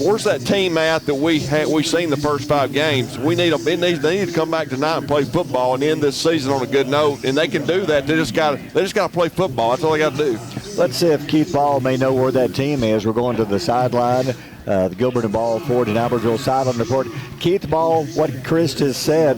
where's that team at that we seen the first 5 games? They need to come back tonight and play football and end this season on a good note. And they can do that. They just got to play football. That's all they got to do. Let's see if Keith Ball may know where that team is. We're going to the sideline. The Gilbert and Ball Ford and Albertville sideline report. Keith Ball, what Chris just said,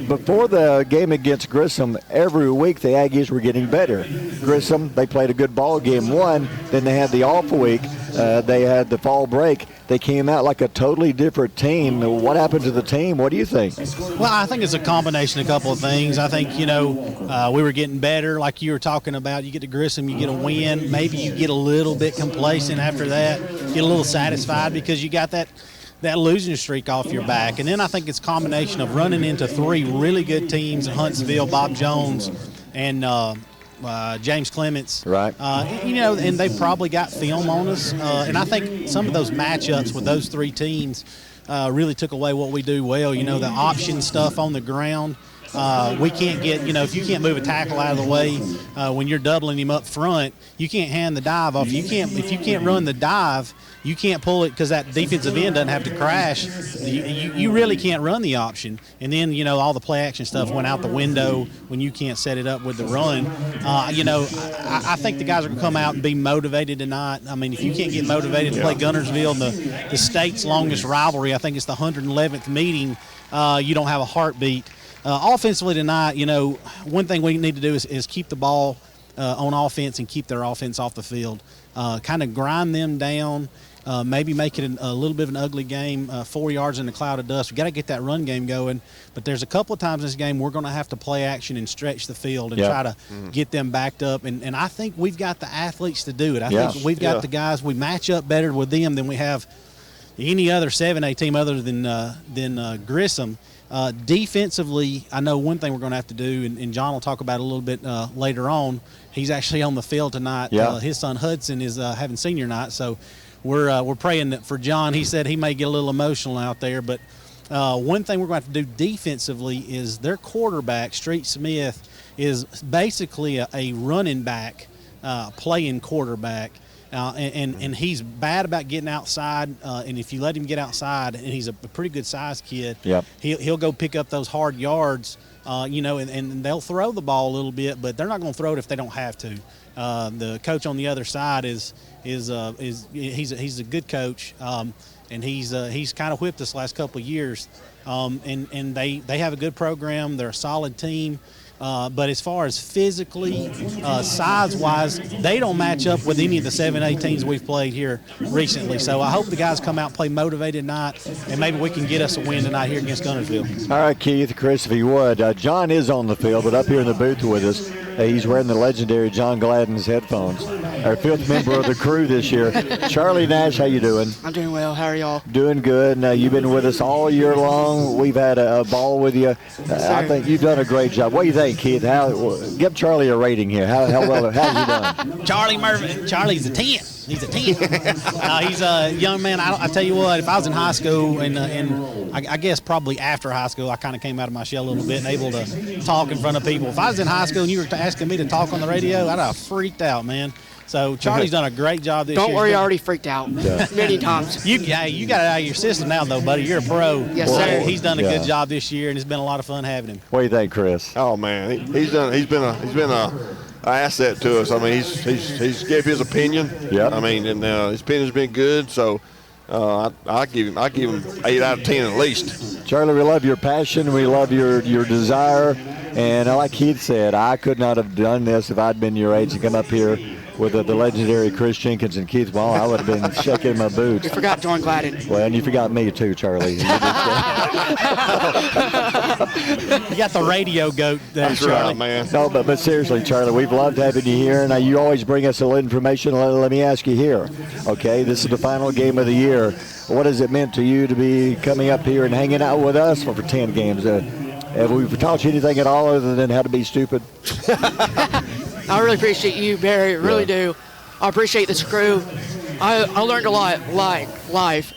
before the game against Grissom, every week the Aggies were getting better. Grissom, they played a good ball game, won. Then they had the off week. They had the fall break. They came out like a totally different team. What happened to the team? What do you think? Well, I think it's a combination of a couple of things. I think, we were getting better, like you were talking about. You get to Grissom, you get a win. Maybe you get a little bit complacent after that, get a little satisfied because you got that losing streak off your back. And then I think it's a combination of running into 3 really good teams in Huntsville, Bob Jones, and James Clements. Right. And they probably got film on us. And I think some of those matchups with those 3 teams really took away what we do well. The option stuff on the ground. We can't get, if you can't move a tackle out of the way when you're doubling him up front, you can't hand the dive off. If you can't run the dive, you can't pull it because that defensive end doesn't have to crash. You really can't run the option. And then, all the play action stuff went out the window when you can't set it up with the run. I think the guys are going to come out and be motivated tonight. I mean, if you can't get motivated to play Guntersville in the state's longest rivalry, I think it's the 111th meeting, you don't have a heartbeat. Offensively tonight, one thing we need to do is keep the ball on offense and keep their offense off the field. Kind of grind them down, maybe make it a little bit of an ugly game, 4 yards in a cloud of dust. We've got to get that run game going. But there's a couple of times in this game we're going to have to play action and stretch the field and try to get them backed up. And I think we've got the athletes to do it. I think we've got the guys. We match up better with them than we have any other 7A team other than Grissom. Defensively, I know one thing we're going to have to do, and John will talk about it a little bit later on. He's actually on the field tonight. His son Hudson is having senior night, so we're praying that for John. He said he may get a little emotional out there, but one thing we're going to have to do defensively is their quarterback, Street Smith, is basically a running back playing quarterback. And he's bad about getting outside, and if you let him get outside, and he's a pretty good sized kid, he'll go pick up those hard yards, and they'll throw the ball a little bit, but they're not going to throw it if they don't have to. The coach on the other side is he's a good coach, and he's kind of whipped us the last couple of years, and they have a good program. They're a solid team. But as far as physically, size-wise, they don't match up with any of the 7A teams we've played here recently. So I hope the guys come out and play motivated tonight, and maybe we can get us a win tonight here against Guntersville. All right, Keith, Chris, if you would. John is on the field, but up here in the booth with us, he's wearing the legendary John Gladden's headphones. Our 5th member of the crew this year. Charlie Nash, how you doing? I'm doing well. How are y'all? Doing good. You've been with us all year long. We've had a ball with you. I think you've done a great job. What do you think, Keith? Give Charlie a rating here. How well have you done? Charlie's a 10. He's a 10. He's a young man. I tell you what, if I was in high school, and I guess probably after high school, I kind of came out of my shell a little bit and able to talk in front of people. If I was in high school and you were asking me to talk on the radio, I'd have freaked out, man. So Charlie's done a great job this year. Don't worry, I already freaked out many times. You got it out of your system now, though, buddy. You're a pro. Yes, sir. He's done a good job this year, and it's been a lot of fun having him. What do you think, Chris? Oh man, he's been a asset to us. I mean, he's gave his opinion. Yeah. I mean, and his opinion's been good. So I give him 8 out of 10 at least. Charlie, we love your passion. We love your desire. And like Keith said, I could not have done this if I'd been your age and come up here with the legendary Chris Jenkins and Keith Ball. I would have been shaking my boots. You forgot John Gladden. Well, and you forgot me too, Charlie. You got the radio goat there, That's Charlie. right, man. No, but seriously, Charlie, we've loved having you here. Now, you always bring us a little information. Let me ask you here. Okay, this is the final game of the year. What has it meant to you to be coming up here and hanging out with us for 10 games? Have we taught you anything at all other than how to be stupid? I really appreciate you, Barry. I really do. I appreciate this crew. I learned a lot, like life.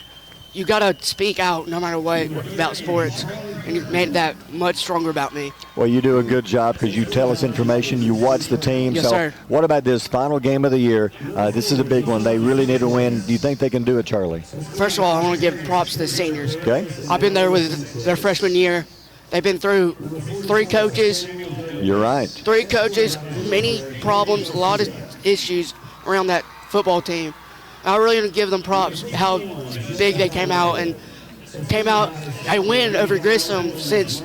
You got to speak out no matter what about sports. and you made that much stronger about me. Well, you do a good job because you tell us information, you watch the team. Yes, so sir. What about this final game of the year? This is a big one. They really need to win. Do you think they can do it, Charlie? First of all, I want to give props to the seniors. Okay. I've been there with their freshman year. They've been through 3 coaches, You're right. 3 coaches, many problems, a lot of issues around that football team. I really want to give them props how big they came out a win over Grissom since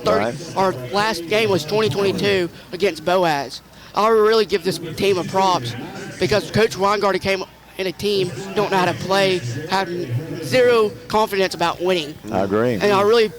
our last game was 2022 against Boaz. I would really give this team a props because Coach Weingarten came in a team don't know how to play, have zero confidence about winning. I agree. And I really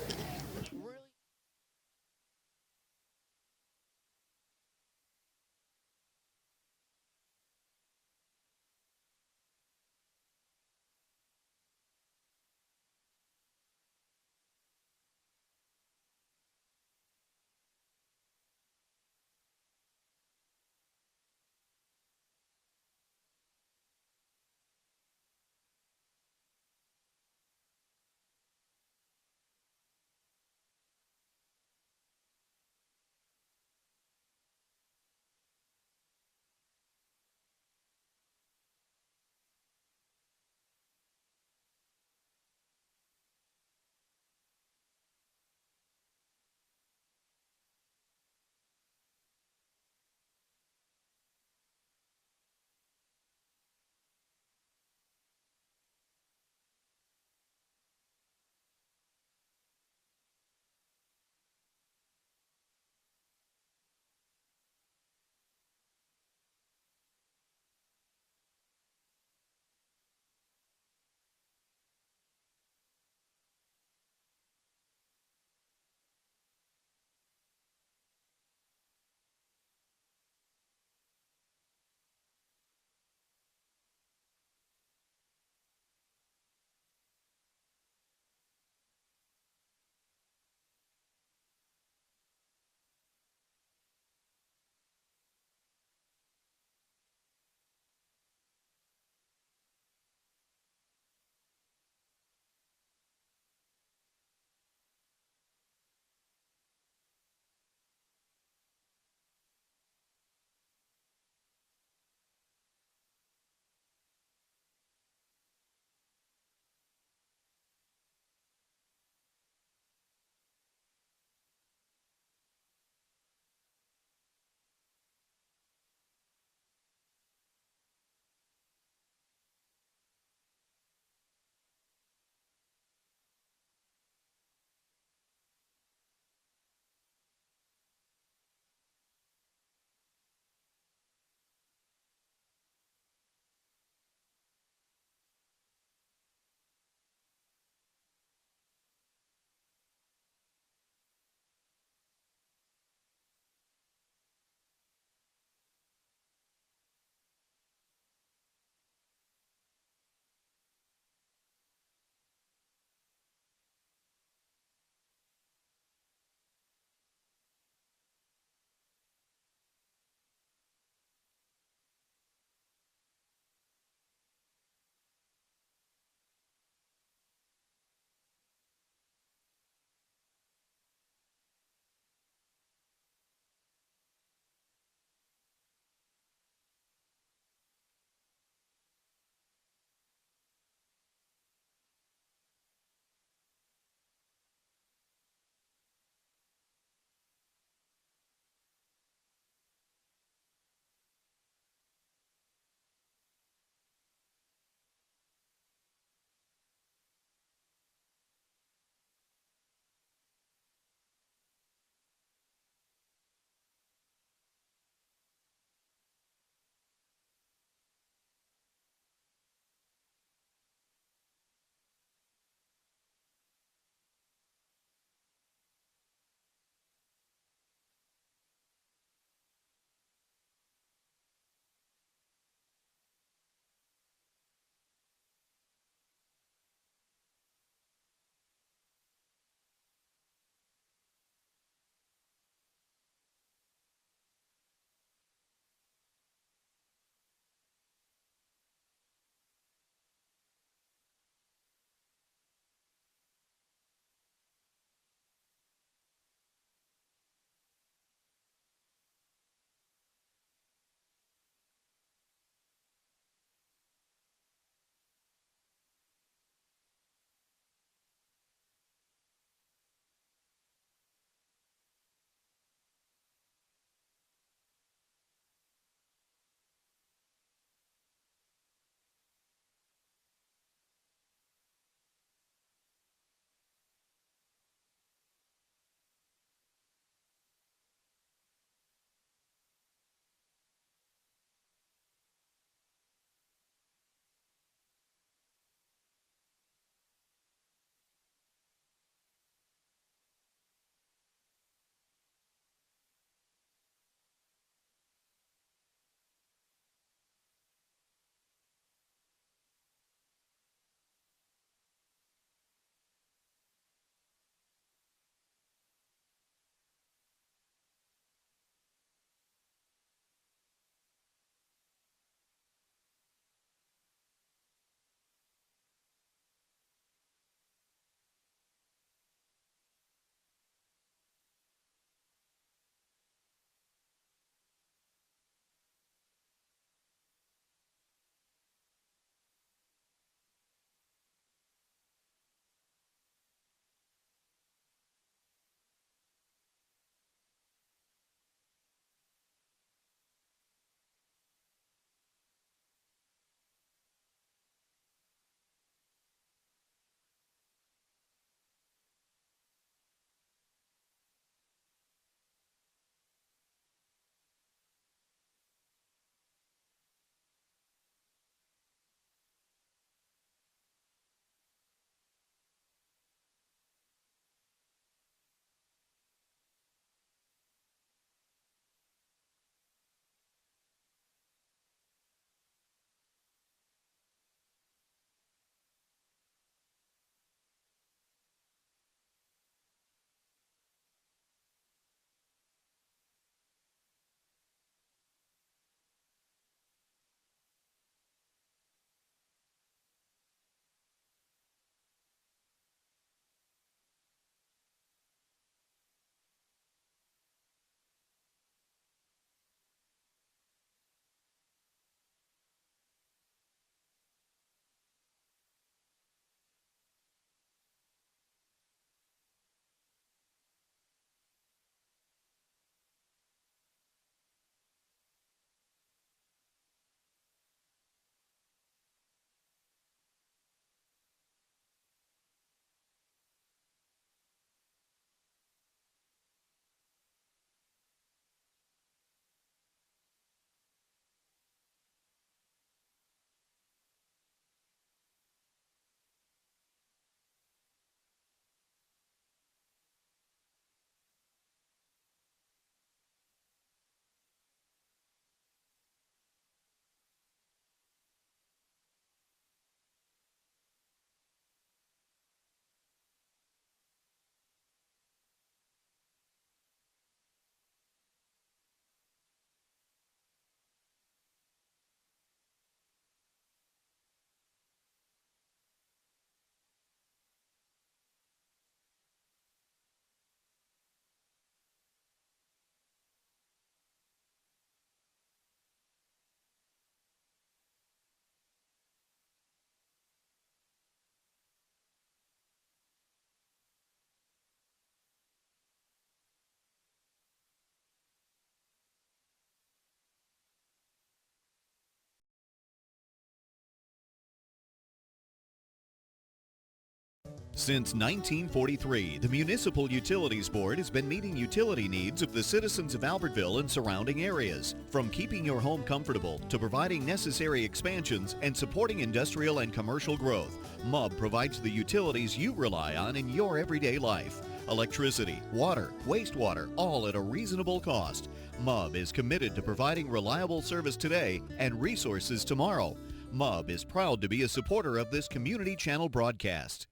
Since 1943, the Municipal Utilities Board has been meeting utility needs of the citizens of Albertville and surrounding areas. From keeping your home comfortable to providing necessary expansions and supporting industrial and commercial growth, MUB provides the utilities you rely on in your everyday life. Electricity, water, wastewater, all at a reasonable cost. MUB is committed to providing reliable service today and resources tomorrow. MUB is proud to be a supporter of this community channel broadcast.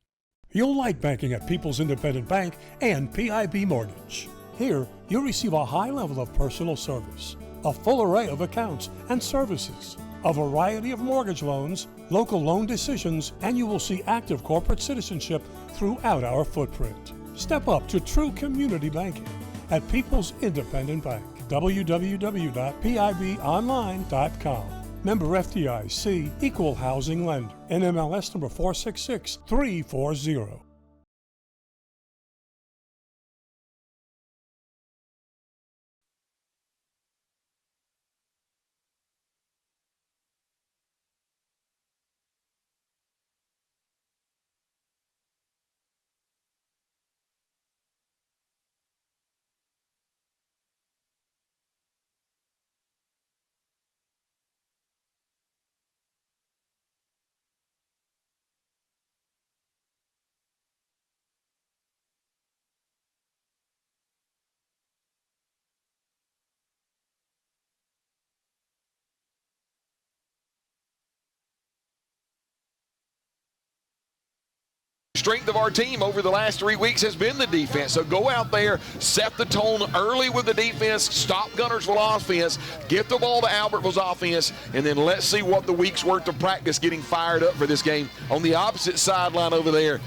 You'll like banking at People's Independent Bank and PIB Mortgage. Here, you'll receive a high level of personal service, a full array of accounts and services, a variety of mortgage loans, local loan decisions, and you will see active corporate citizenship throughout our footprint. Step up to true community banking at People's Independent Bank. www.pibonline.com. Member FDIC, Equal Housing Lender. NMLS number 466340. Strength of our team over the last 3 weeks has been the defense. So go out there, set the tone early with the defense, stop Guntersville offense, get the ball to Albertville's offense, and then let's see what the week's worth of practice getting fired up for this game. On the opposite sideline over there,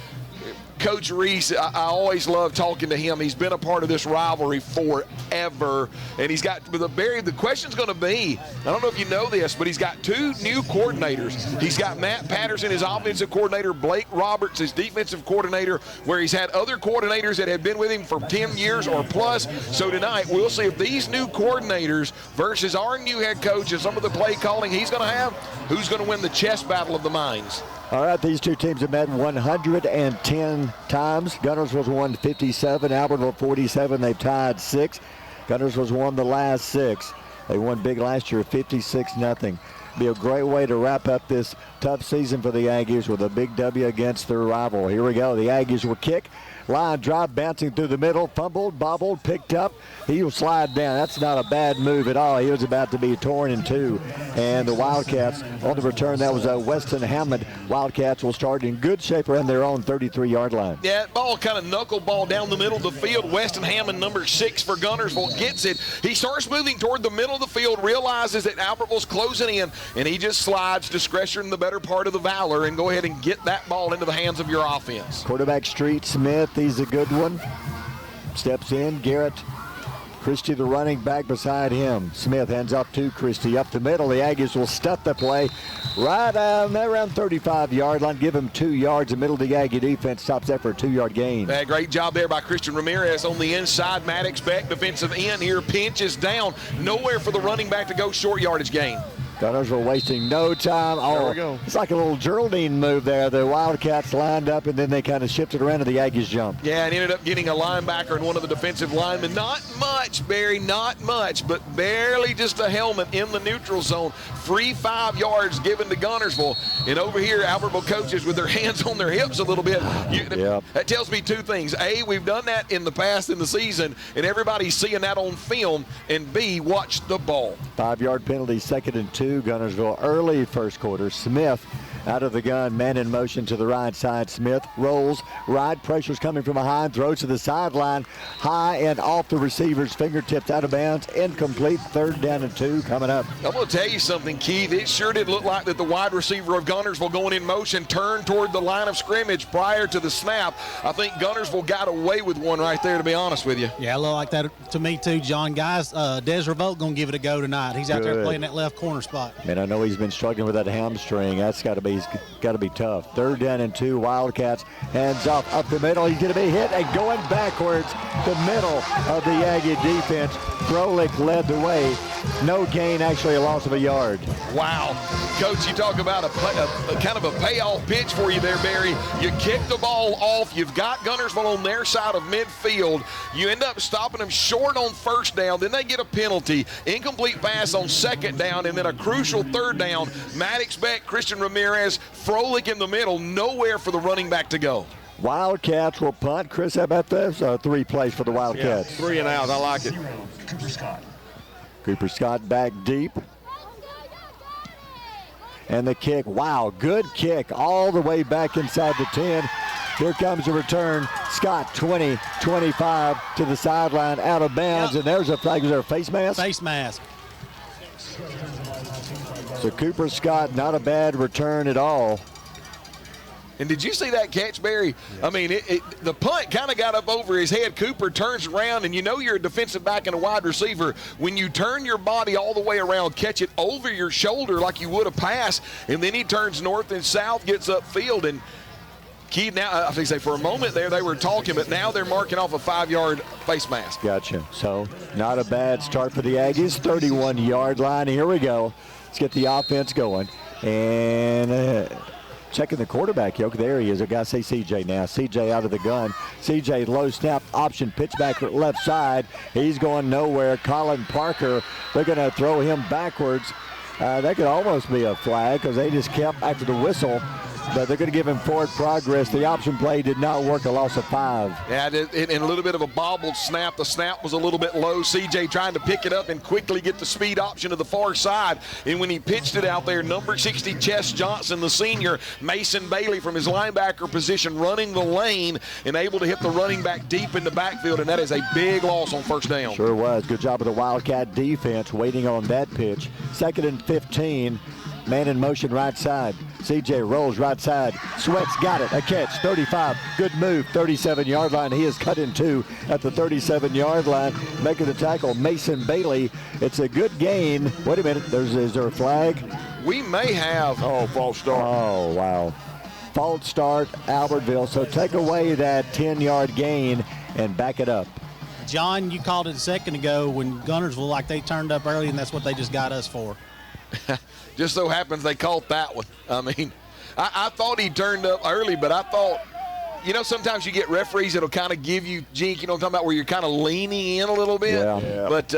Coach Reese, I always love talking to him. He's been a part of this rivalry forever. And he's got, the question's going to be, I don't know if you know this, but he's got 2 new coordinators. He's got Matt Patterson, his offensive coordinator, Blake Roberts, his defensive coordinator, where he's had other coordinators that have been with him for 10 years or plus. So tonight, we'll see if these new coordinators versus our new head coach and some of the play calling he's going to have, who's going to win the chess battle of the minds. All right, these two teams have met 110 times. Guntersville's won 57, Albertville 47. They've tied 6. Guntersville's won the last 6. They won big last year, 56-0. Be a great way to wrap up this tough season for the Aggies with a big W against their rival. Here we go. The Aggies will kick. Line drive, bouncing through the middle, fumbled, bobbled, picked up. He will slide down. That's not a bad move at all. He was about to be torn in 2. And the Wildcats on the return, that was Weston Hammond. Wildcats will start in good shape around their own 33-yard line. Yeah, that ball kind of knuckleball down the middle of the field. Weston Hammond, number 6 for Guntersville, gets it. He starts moving toward the middle of the field, realizes that Albertville's closing in, and he just slides, discretion the better part of the valor, and go ahead and get that ball into the hands of your offense. Quarterback Street Smith, he's a good one. Steps in, Garrett Christie, the running back, beside him. Smith hands off to Christie up the middle. The Aggies will stuff the play right around 35-yard line. Give him 2 yards. The middle of the Aggie defense stops that for a 2-yard gain. Great job there by Christian Ramirez on the inside. Maddox Beck, defensive end here, pinches down. Nowhere for the running back to go, short yardage gain. Guntersville wasting no time. There we go. It's like a little Geraldine move there. The Wildcats lined up, and then they kind of shifted around, and the Aggies jumped. Yeah, and ended up getting a linebacker and one of the defensive linemen. Not much, Barry, not much, but barely just a helmet in the neutral zone. Free 5 yards given to Guntersville. And over here, Albertville coaches with their hands on their hips a little bit. That tells me 2 things. A, we've done that in the past in the season, and everybody's seeing that on film. And B, watch the ball. 5-yard penalty, 2nd and 2. Guntersville early first quarter. Smith out of the gun, man in motion to the right side. Smith rolls right, pressure's coming from behind, throws to the sideline, high and off the receiver's fingertips, out of bounds, incomplete. 3rd down and 2 coming up. I'm going to tell you something, Keith. It sure did look like that the wide receiver of Guntersville going in motion turned toward the line of scrimmage prior to the snap. I think Guntersville got away with one right there, to be honest with you. Yeah, it looked like that to me too, John. Guys, Des Revolt going to give it a go tonight. He's out there playing that left corner spot. And I know he's been struggling with that hamstring. That's got to be tough. 3rd down and 2. Wildcats hands off up the middle. He's going to be hit and going backwards. The middle of the Aggie defense. Froelich led the way. No gain, actually a loss of a yard. Wow. Coach, you talk about a kind of a payoff pitch for you there, Barry. You kick the ball off. You've got Guntersville on their side of midfield. You end up stopping them short on first down. Then they get a penalty. Incomplete pass on second down, and then a crucial third down. Maddox Beck, Christian Ramirez, Froelich in the middle. Nowhere for the running back to go. Wildcats will punt. Chris, how about this? 3 plays for the Wildcats. 3 and out. I like it. Cooper Scott back deep. And the kick, wow, good kick all the way back inside the 10. Here comes the return. Scott, 20, 25 to the sideline, out of bounds, and there's a flag. Was there a face mask? Face mask. So Cooper Scott, not a bad return at all. And did you see that catch, Barry? Yes. I mean, the punt kind of got up over his head. Cooper turns around, and you know you're a defensive back and a wide receiver. When you turn your body all the way around, catch it over your shoulder like you would a pass, and then he turns north and south, gets upfield, and Key now, I think for a moment there they were talking, but now they're marking off a 5-yard face mask. Gotcha. So not a bad start for the Aggies. 31-yard line. Here we go. Let's get the offense going. And checking the quarterback yoke. There he is. I got to say CJ now. CJ out of the gun. CJ low snap option pitch back left side. He's going nowhere. Colin Parker, they're going to throw him backwards. That could almost be a flag because they just kept after the whistle. But they're going to give him forward progress. The option play did not work, a loss of 5. Yeah, and a little bit of a bobbled snap. The snap was a little bit low. CJ trying to pick it up and quickly get the speed option to the far side. And when he pitched it out there, number 60, Chess Johnson, the senior, Mason Bailey from his linebacker position running the lane and able to hit the running back deep in the backfield. And that is a big loss on first down. Sure was. Good job of the Wildcat defense waiting on that pitch. 2nd and 15. Man in motion right side. CJ rolls right side. Sweats got it. A catch. 35. Good move. 37-yard line. He is cut in 2 at the 37-yard line. Making the tackle, Mason Bailey. It's a good gain. Wait a minute. Is there a flag? We may have. Oh, false start. Oh, wow. False start, Albertville. So take away that 10-yard gain and back it up. John, you called it a second ago when Guntersville, like they turned up early, and that's what they just got us for. Just so happens they caught that one. I mean, I thought he turned up early, but I thought, sometimes you get referees that'll kind of give you jink, what I'm talking about, where you're kind of leaning in a little bit. Yeah. But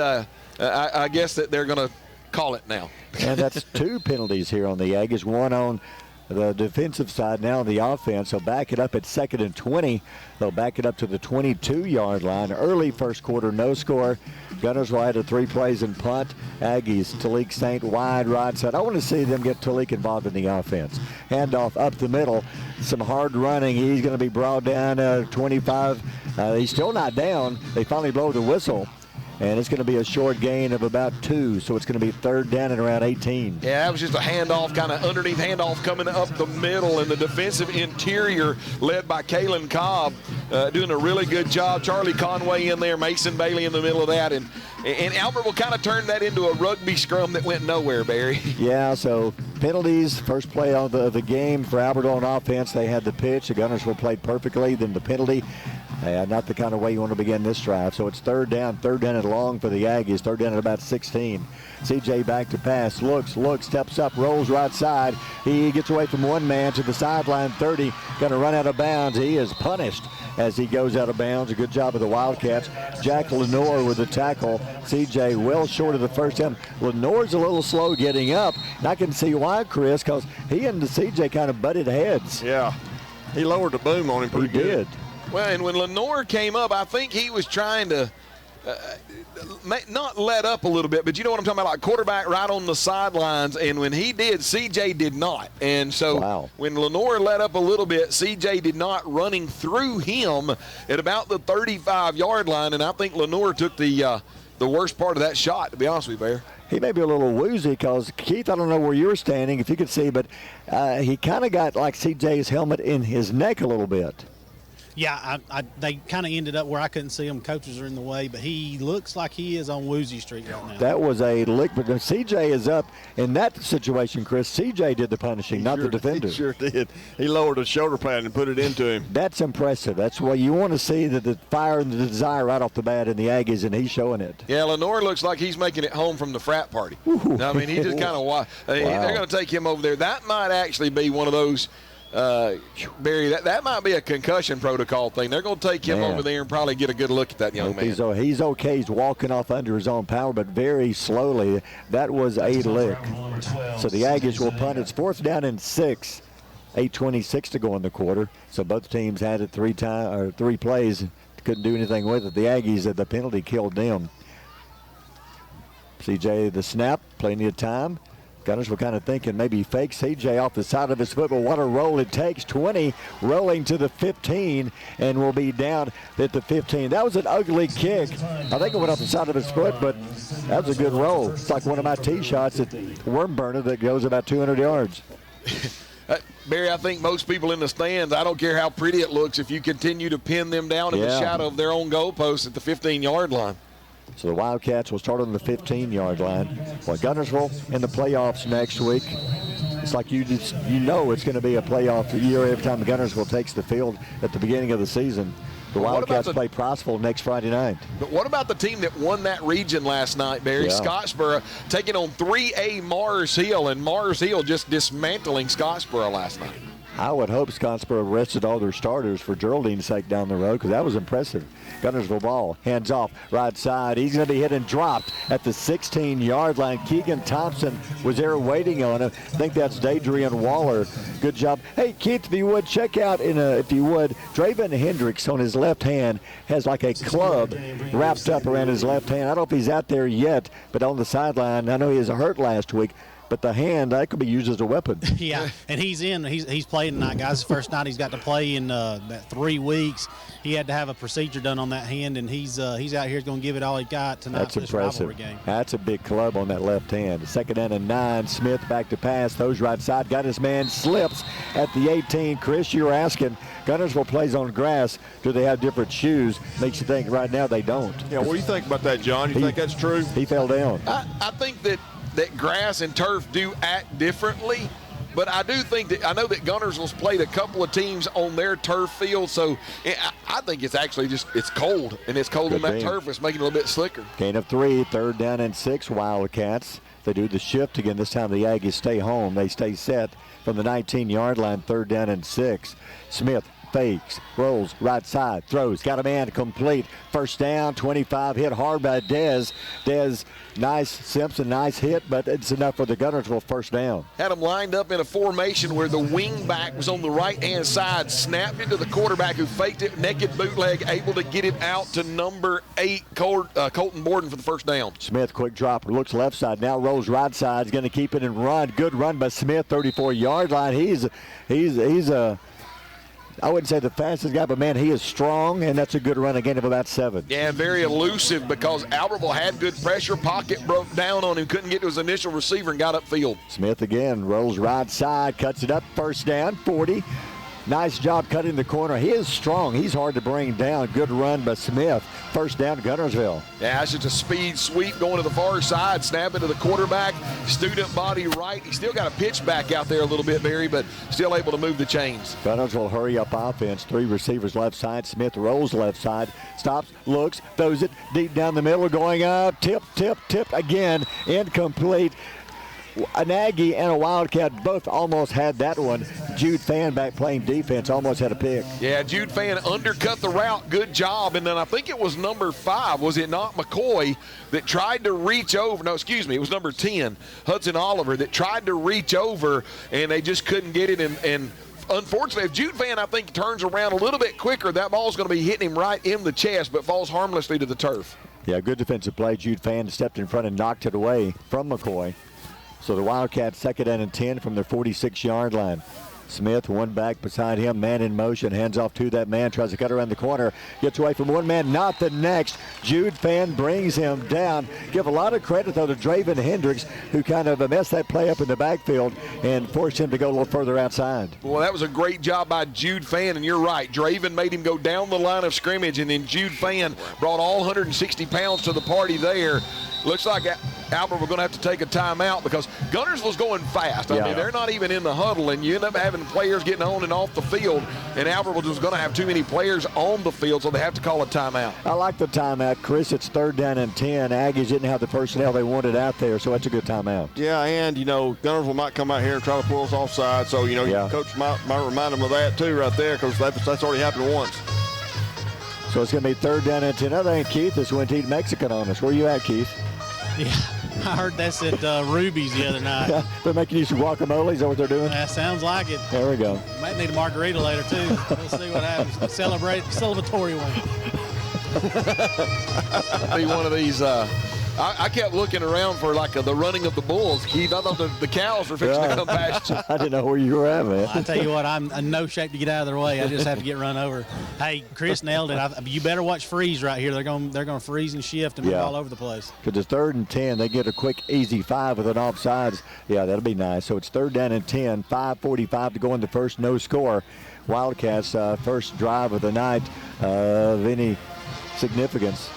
I guess that they're going to call it now. And that's 2 penalties here on the Aggies, one on the defensive side, now on the offense. So back it up at 2nd and 20. They'll back it up to the 22-yard line. Early first quarter, no score. Guntersville had 3 plays and punt. Aggies, Talik Saint wide right side. I want to see them get Talik involved in the offense. Handoff up the middle. Some hard running. He's going to be brought down 25. He's still not down. They finally blow the whistle. And it's going to be a short gain of about 2, so it's going to be 3rd down and around 18. Yeah, that was just a handoff, kind of underneath handoff coming up the middle, and the defensive interior led by Kalen Cobb doing a really good job. Charlie Conway in there, Mason Bailey in the middle of that, and Albert will kind of turn that into a rugby scrum that went nowhere, Barry. Yeah, so penalties, first play of the game for Albert on offense. They had the pitch. The Guntersville played perfectly, then the penalty. Not the kind of way you want to begin this drive. So it's 3rd down and long for the Aggies. 3rd down at about 16. CJ back to pass, looks, steps up, rolls right side. He gets away from one man to the sideline 30. Going to run out of bounds. He is punished as he goes out of bounds. A good job of the Wildcats. Jack Lenore with the tackle. CJ well short of the first down. Lenore's a little slow getting up. And I can see why, Chris, because he and the CJ kind of butted heads. Yeah, he lowered the boom on him pretty good. Did. Well, and when Lenore came up, I think he was trying to not let up a little bit, but you know what I'm talking about, like quarterback right on the sidelines, and when he did, CJ did not. And so when Lenore let up a little bit, CJ did not, running through him at about the 35-yard line, and I think Lenore took the worst part of that shot, to be honest with you, Bear. He may be a little woozy because, Keith, I don't know where you're standing, if you could see, but he kind of got like CJ's helmet in his neck a little bit. Yeah, they kind of ended up where I couldn't see him. Coaches are in the way, but he looks like he is on Woozy Street right now. That was a lick, but CJ is up in that situation, Chris. CJ did the punishing, not the defender. He sure did. He lowered the shoulder pad and put it into him. That's impressive. That's what you want to see, the fire and the desire right off the bat in the Aggies, and he's showing it. Yeah, Lenore looks like he's making it home from the frat party. I mean, he just kind of they're going to take him over there. That might actually be one of those. Barry, that might be a concussion protocol thing. They're going to take him over there and probably get a good look at that young man. He's okay. He's walking off under his own power, but very slowly. That was a lick. So the Aggies will punt. It's 4th down and 6. 8:26 to go in the quarter. So both teams had it 3 plays. Couldn't do anything with it. The Aggies, the penalty killed them. CJ, the snap, plenty of time. Guntersville kind of thinking maybe he fakes CJ off the side of his foot, but what a roll it takes. 20 rolling to the 15 and will be down at the 15. That was an ugly kick. I think it went off the side of his foot, but that was a good roll. It's like one of my tee shots at Wormburner that goes about 200 yards. Barry, I think most people in the stands, I don't care how pretty it looks, if you continue to pin them down in the shadow of their own goalpost at the 15-yard line. So the Wildcats will start on the 15-yard line. Well, Guntersville in the playoffs next week. It's like you know it's going to be a playoff year every time Guntersville takes the field at the beginning of the season. The Wildcats play Prosville next Friday night. But what about the team that won that region last night, Barry? Yeah. Scottsboro taking on 3A Mars Hill, and Mars Hill just dismantling Scottsboro last night. I would hope Scottsboro rested all their starters for Geraldine's sake down the road, because that was impressive. Guntersville ball, hands off, right side. He's going to be hit and dropped at the 16-yard line. Keegan Thompson was there waiting on him. I think that's Dadrian Waller. Good job. Hey, Keith, if you would, check out, if you would, Draven Hendricks on his left hand has like a club wrapped up around his left hand. I don't know if he's out there yet, but on the sideline, I know he was hurt last week. But the hand, that could be used as a weapon. Yeah, and he's playing tonight, guys. The first night he's got to play in that 3 weeks. He had to have a procedure done on that hand, and he's out here going to give it all he got tonight. That's for this impressive. rivalry game. That's a big club on that left hand. 2nd down and 9. Smith back to pass. Throws right side. Got his man. Slips at the 18. Chris, you're asking. Guntersville plays on grass. Do they have different shoes? Makes you think right now they don't. Yeah, what do you think about that, John? You think that's true? He fell down. I think that grass and turf do act differently, but I do think that I know that Guntersville's played a couple of teams on their turf field, so I think it's actually it's cold, and it's cold on that turf. It's making it a little bit slicker. Gain of 3, 3rd down and 6. Wildcats. They do the shift again. This time the Aggies stay home. They stay set from the 19-yard line. 3rd down and 6. Smith fakes, rolls, right side, throws, got a man complete. 1st down, 25, hit hard by Dez. Dez, nice, Simpson, nice hit, but it's enough for the Guntersville 1st down. Had them lined up in a formation where the wing back was on the right-hand side, snapped it to the quarterback who faked it, naked bootleg, able to get it out to number 8, Colton Borden for the 1st down. Smith, quick drop, looks left side, now rolls right side, he's going to keep it and run. Good run by Smith, 34-yard line. He's a I wouldn't say the fastest guy, but, man, he is strong, and that's a good run again of about 7. Yeah, very elusive because Albertville had good pressure. Pocket broke down on him, couldn't get to his initial receiver and got upfield. Smith again rolls right side, cuts it up, 1st down, 40. Nice job cutting the corner. He is strong. He's hard to bring down. Good run by Smith. 1st down, Guntersville. Yeah, it's just a speed sweep going to the far side, snap it to the quarterback. Student body right. He's still got a pitch back out there a little bit, Barry, but still able to move the chains. Guntersville hurry up offense. 3 receivers left side. Smith rolls left side. Stops, looks, throws it deep down the middle, going up. Tip again. Incomplete. An Aggie and a Wildcat both almost had that one. Jude Fan back playing defense almost had a pick. Yeah, Jude Fan undercut the route. Good job. And then I think it was number 5, was it not, McCoy, that tried to reach over. No, excuse me, it was number 10, Hudson Oliver, that tried to reach over, and they just couldn't get it. And unfortunately, if Jude Fan, I think, turns around a little bit quicker, that ball's going to be hitting him right in the chest, but falls harmlessly to the turf. Yeah, good defensive play. Jude Fan stepped in front and knocked it away from McCoy. So the Wildcats 2nd down and 10 from their 46-yard line. Smith, one back beside him, man in motion, hands off to that man, tries to cut around the corner, gets away from one man, not the next. Jude Fan brings him down. Give a lot of credit, though, to Draven Hendricks, who kind of messed that play up in the backfield and forced him to go a little further outside. Well, that was a great job by Jude Fan, and you're right. Draven made him go down the line of scrimmage, and then Jude Fan brought all 160 pounds to the party there. Looks like Albert, we're going to have to take a timeout because Guntersville's going fast. I mean, they're not even in the huddle, and you end up having players getting on and off the field, and Albertville was going to have too many players on the field, so they have to call a timeout. I like the timeout, Chris. It's 3rd down and 10. Aggies didn't have the personnel they wanted out there, so that's a good timeout. Yeah, and, Guntersville might come out here and try to pull us offside, so, Coach might remind them of that, too, right there, because that's already happened once. So it's going to be 3rd down and 10. Another thing, Keith, is when to eat Mexican on us. Where you at, Keith? Yeah, I heard that's at Ruby's the other night. They're making you some guacamole. Is that what they're doing? That sounds like it. There we go. Might need a margarita later, too. We'll see what happens. Celebratory one. Be one of these. I kept looking around for the running of the bulls, Keith. I thought the cows were fixing to come past you. I didn't know where you were at, man. Well, I tell you what, I'm in no shape to get out of their way. I just have to get run over. Hey, Chris nailed it. You better watch freeze right here. They're going to freeze and shift and move all over the place. Because it's 3rd and 10. They get a quick, easy 5 with an offsides. Yeah, that'll be nice. So it's 3rd down and 10. 5:45 to go in the first. No score. Wildcats first drive of the night of any significance.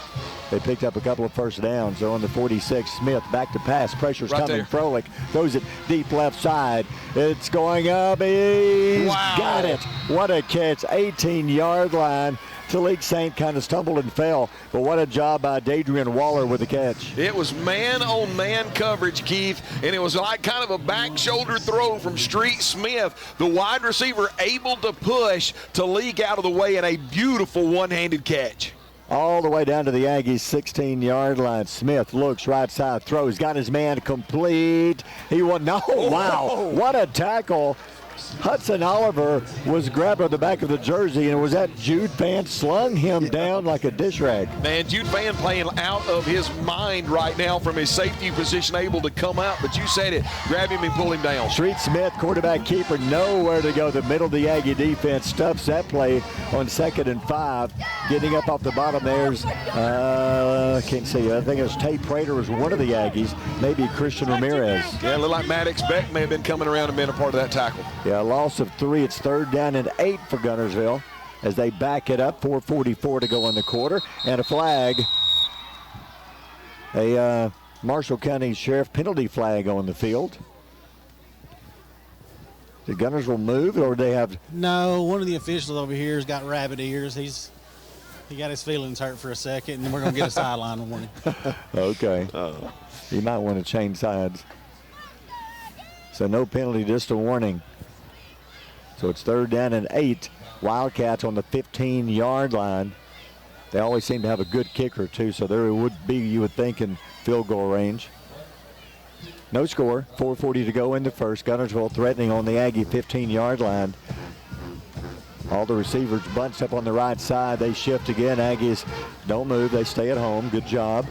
They picked up a couple of first downs. They're on the 46. Smith back to pass. Pressure's right coming. There. Froelich throws it deep left side. It's going up. He's got it. What a catch. 18-yard line. Talik Saint kind of stumbled and fell, but what a job by Dadrian Waller with the catch. It was man-on-man coverage, Keith, and it was like kind of a back shoulder throw from Street Smith. The wide receiver able to push Talik out of the way, and a beautiful one-handed catch. All the way down to the Aggies' 16-yard line. Smith looks right side, throws, got his man complete. He won. No, wow, what a tackle. Hudson Oliver was grabbed on the back of the jersey, and it was that Jude Fan slung him down like a dish rag. Man, Jude Fan playing out of his mind right now from his safety position, able to come out, but you said it, grab him and pull him down. Street Smith, quarterback keeper, nowhere to go. The middle of the Aggie defense stuffs that play on 2nd and 5. Getting up off the bottom there's, can't see, I think it was Tate Prater was one of the Aggies, maybe Christian Ramirez. Yeah, it looked like Maddox Beck may have been coming around and been a part of that tackle. Yeah, a loss of 3. It's 3rd down and 8 for Guntersville as they back it up. 4:44 to go in the quarter, and a flag. A Marshall County Sheriff penalty flag on the field. Did Guntersville move, or do they have? No, one of the officials over here has got rabbit ears. He got his feelings hurt for a second, and we're going to get a sideline warning. Okay. You might want to change sides. So no penalty, just a warning. So it's 3rd down and 8. Wildcats on the 15-yard line. They always seem to have a good kicker, too, so there would be, you would think, in field goal range. No score. 4:40 to go in the first. Guntersville threatening on the Aggie 15-yard line. All the receivers bunched up on the right side. They shift again. Aggies don't move. They stay at home. Good job.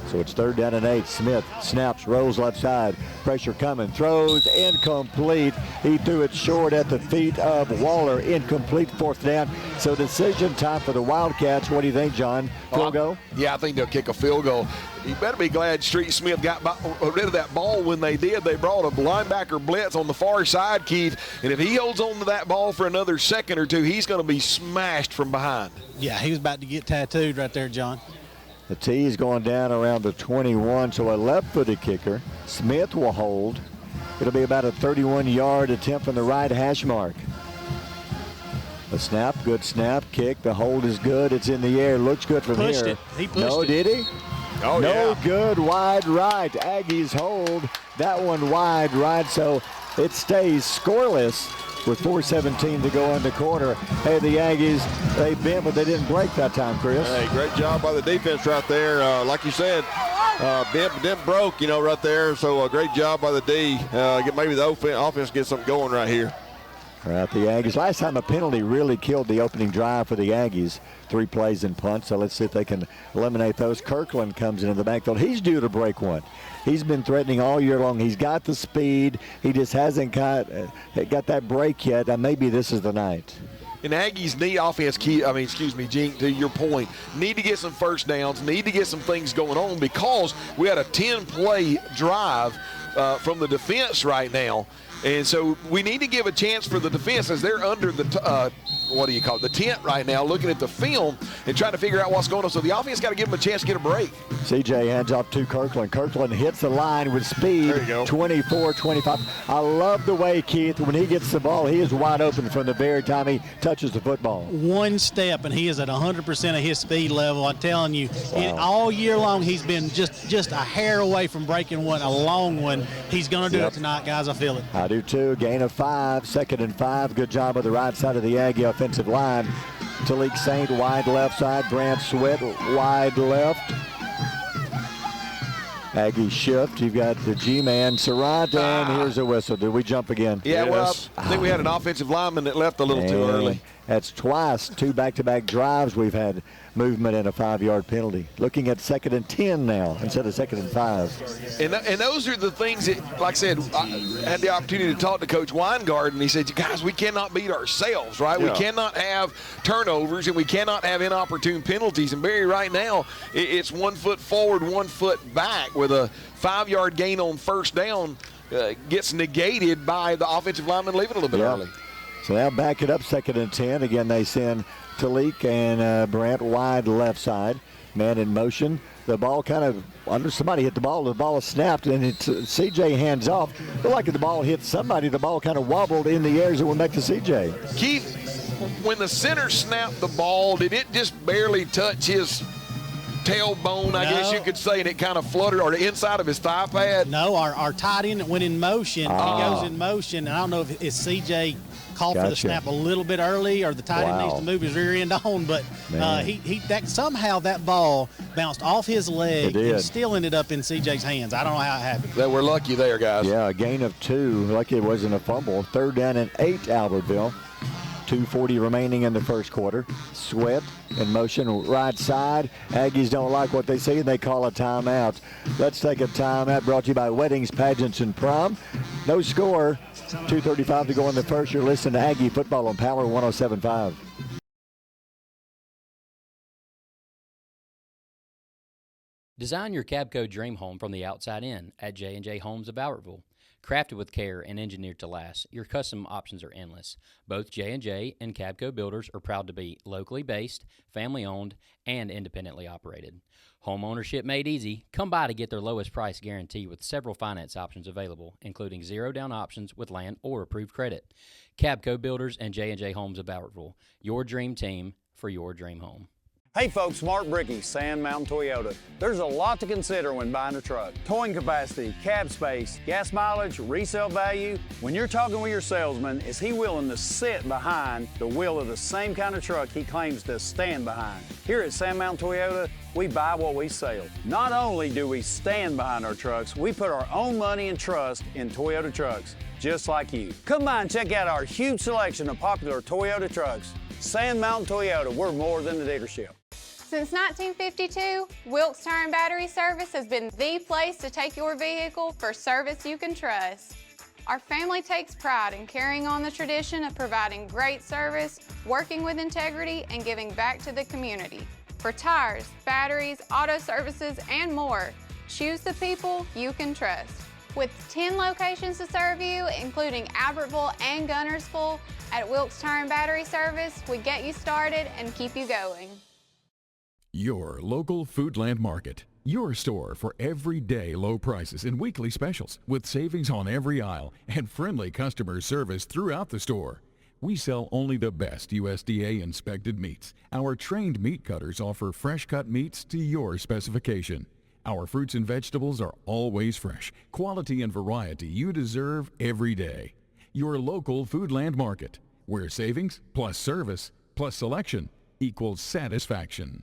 So it's 3rd down and 8. Smith snaps, rolls left side. Pressure coming, throws, incomplete. He threw it short at the feet of Waller. Incomplete, 4th down. So decision time for the Wildcats. What do you think, John? Field goal? Yeah, I think they'll kick a field goal. You better be glad Street Smith got rid of that ball when they did. They brought a linebacker blitz on the far side, Keith, and if he holds on to that ball for another second or two, he's going to be smashed from behind. Yeah, he was about to get tattooed right there, John. The tee is going down around the 21, so a left-footed kicker. Smith will hold. It'll be about a 31-yard attempt from the right hash mark. A snap, good snap, kick. The hold is good. It's in the air. Looks good from Pushed here. it. He pushed no, it. Did he? Oh, no yeah. Good, wide right. Aggies hold that one wide right, so it stays scoreless with 4:17 to go in the quarter. Hey, the Aggies, they bent, but they didn't break that time, Chris. Hey, great job by the defense right there. Like you said, bent but didn't broke, right there. So a great job by the D. Maybe the offense gets something going right here. Right, the Aggies. Last time a penalty really killed the opening drive for the Aggies. 3 plays and punts, so let's see if they can eliminate those. Kirkland comes into the backfield. He's due to break one. He's been threatening all year long. He's got the speed. He just hasn't got that break yet, and maybe this is the night. And Aggies need offense, Gene, to your point, need to get some first downs, need to get some things going on because we had a 10-play drive from the defense right now. And so we need to give a chance for the defense as they're under the, the tent right now, looking at the film and trying to figure out what's going on. So the offense got to give them a chance to get a break. CJ hands off to Kirkland. Kirkland hits the line with speed, 24-25. I love the way, Keith, when he gets the ball, he is wide open from the very time he touches the football. One step, and he is at 100% of his speed level. I'm telling you, all year long he's been just a hair away from breaking one, a long one. He's going to do it tonight, guys. I feel it. I do too. Gain of 5, 2nd and 5. Good job of the right side of the Aggie offensive line. Talik Saint wide left side. Grant Sweat wide left. Aggie shift. You've got the G-man, Sarant, and here's a whistle. Did we jump again? Yeah, well, I think we had an offensive lineman that left a little too early. That's twice, 2 back-to-back drives we've had movement and a 5-yard penalty. Looking at 2nd and 10 now instead of 2nd and 5. And those are the things that, like I said, I had the opportunity to talk to Coach Weingard, and he said, guys, we cannot beat ourselves, right? Yeah. We cannot have turnovers, and we cannot have inopportune penalties. And, Barry, right now, it's 1 foot forward, 1 foot back with a 5-yard gain on first down gets negated by the offensive lineman leaving a little bit early. So now back it up, 2nd and 10. Again, they send Talik and Brandt wide left side. Man in motion. The ball kind of under somebody hit the ball. The ball is snapped, and it's CJ hands off. But like the ball hit somebody, the ball kind of wobbled in the air as it went back to CJ. Keith, when the center snapped the ball, did it just barely touch his tailbone, I guess you could say, and it kind of fluttered, or the inside of his thigh pad? No, our tight end went in motion. He goes in motion, and I don't know if it's CJ called for the snap a little bit early, or the tight end needs to move his rear end on, but somehow that ball bounced off his leg and still ended up in CJ's hands. I don't know how it happened. They were lucky there, guys. Yeah, a gain of 2. Lucky it wasn't a fumble. 3rd down and 8, Albertville. 2:40 remaining in the first quarter. Sweat in motion right side. Aggies don't like what they see, and they call a timeout. Let's take a timeout brought to you by Weddings, Pageants, and Prom. No score. 2:35 to go in the first. You're listening to Aggie Football on Power 107.5. Design your Cabco dream home from the outside in at J&J Homes of Albertville. Crafted with care and engineered to last, your custom options are endless. Both J&J and Cabco builders are proud to be locally based, family-owned, and independently operated. Home ownership made easy. Come by to get their lowest price guarantee with several finance options available, including zero-down options with land or approved credit. Cabco Builders and J&J Homes of Albertville, your dream team for your dream home. Hey folks, Mark Brickey, Sand Mountain Toyota. There's a lot to consider when buying a truck. Towing capacity, cab space, gas mileage, resale value. When you're talking with your salesman, is he willing to sit behind the wheel of the same kind of truck he claims to stand behind? Here at Sand Mountain Toyota, we buy what we sell. Not only do we stand behind our trucks, we put our own money and trust in Toyota trucks, just like you. Come by and check out our huge selection of popular Toyota trucks. Sand Mountain Toyota, we're more than a dealership. Since 1952, Wilkes Tire and Battery Service has been the place to take your vehicle for service you can trust. Our family takes pride in carrying on the tradition of providing great service, working with integrity, and giving back to the community. For tires, batteries, auto services, and more, choose the people you can trust. With 10 locations to serve you, including Albertville and Guntersville, at Wilkes Tire and Battery Service, we get you started and keep you going. Your local Foodland Market. Your store for everyday low prices and weekly specials with savings on every aisle and friendly customer service throughout the store. We sell only the best USDA inspected meats. Our trained meat cutters offer fresh cut meats to your specification. Our fruits and vegetables are always fresh, quality and variety you deserve every day. Your local Foodland Market, where savings plus service plus selection equals satisfaction.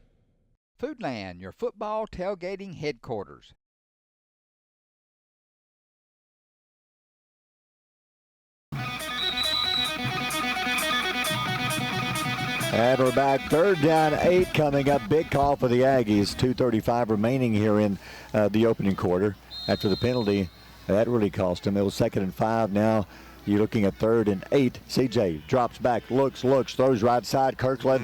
Foodland, your football tailgating headquarters. And we're back. 3rd down, 8 coming up. Big call for the Aggies. 2:35 remaining here in the opening quarter. After the penalty, that really cost them. It was 2nd and 5 now. You're looking at 3rd and 8. CJ drops back, looks, throws right side. Kirkland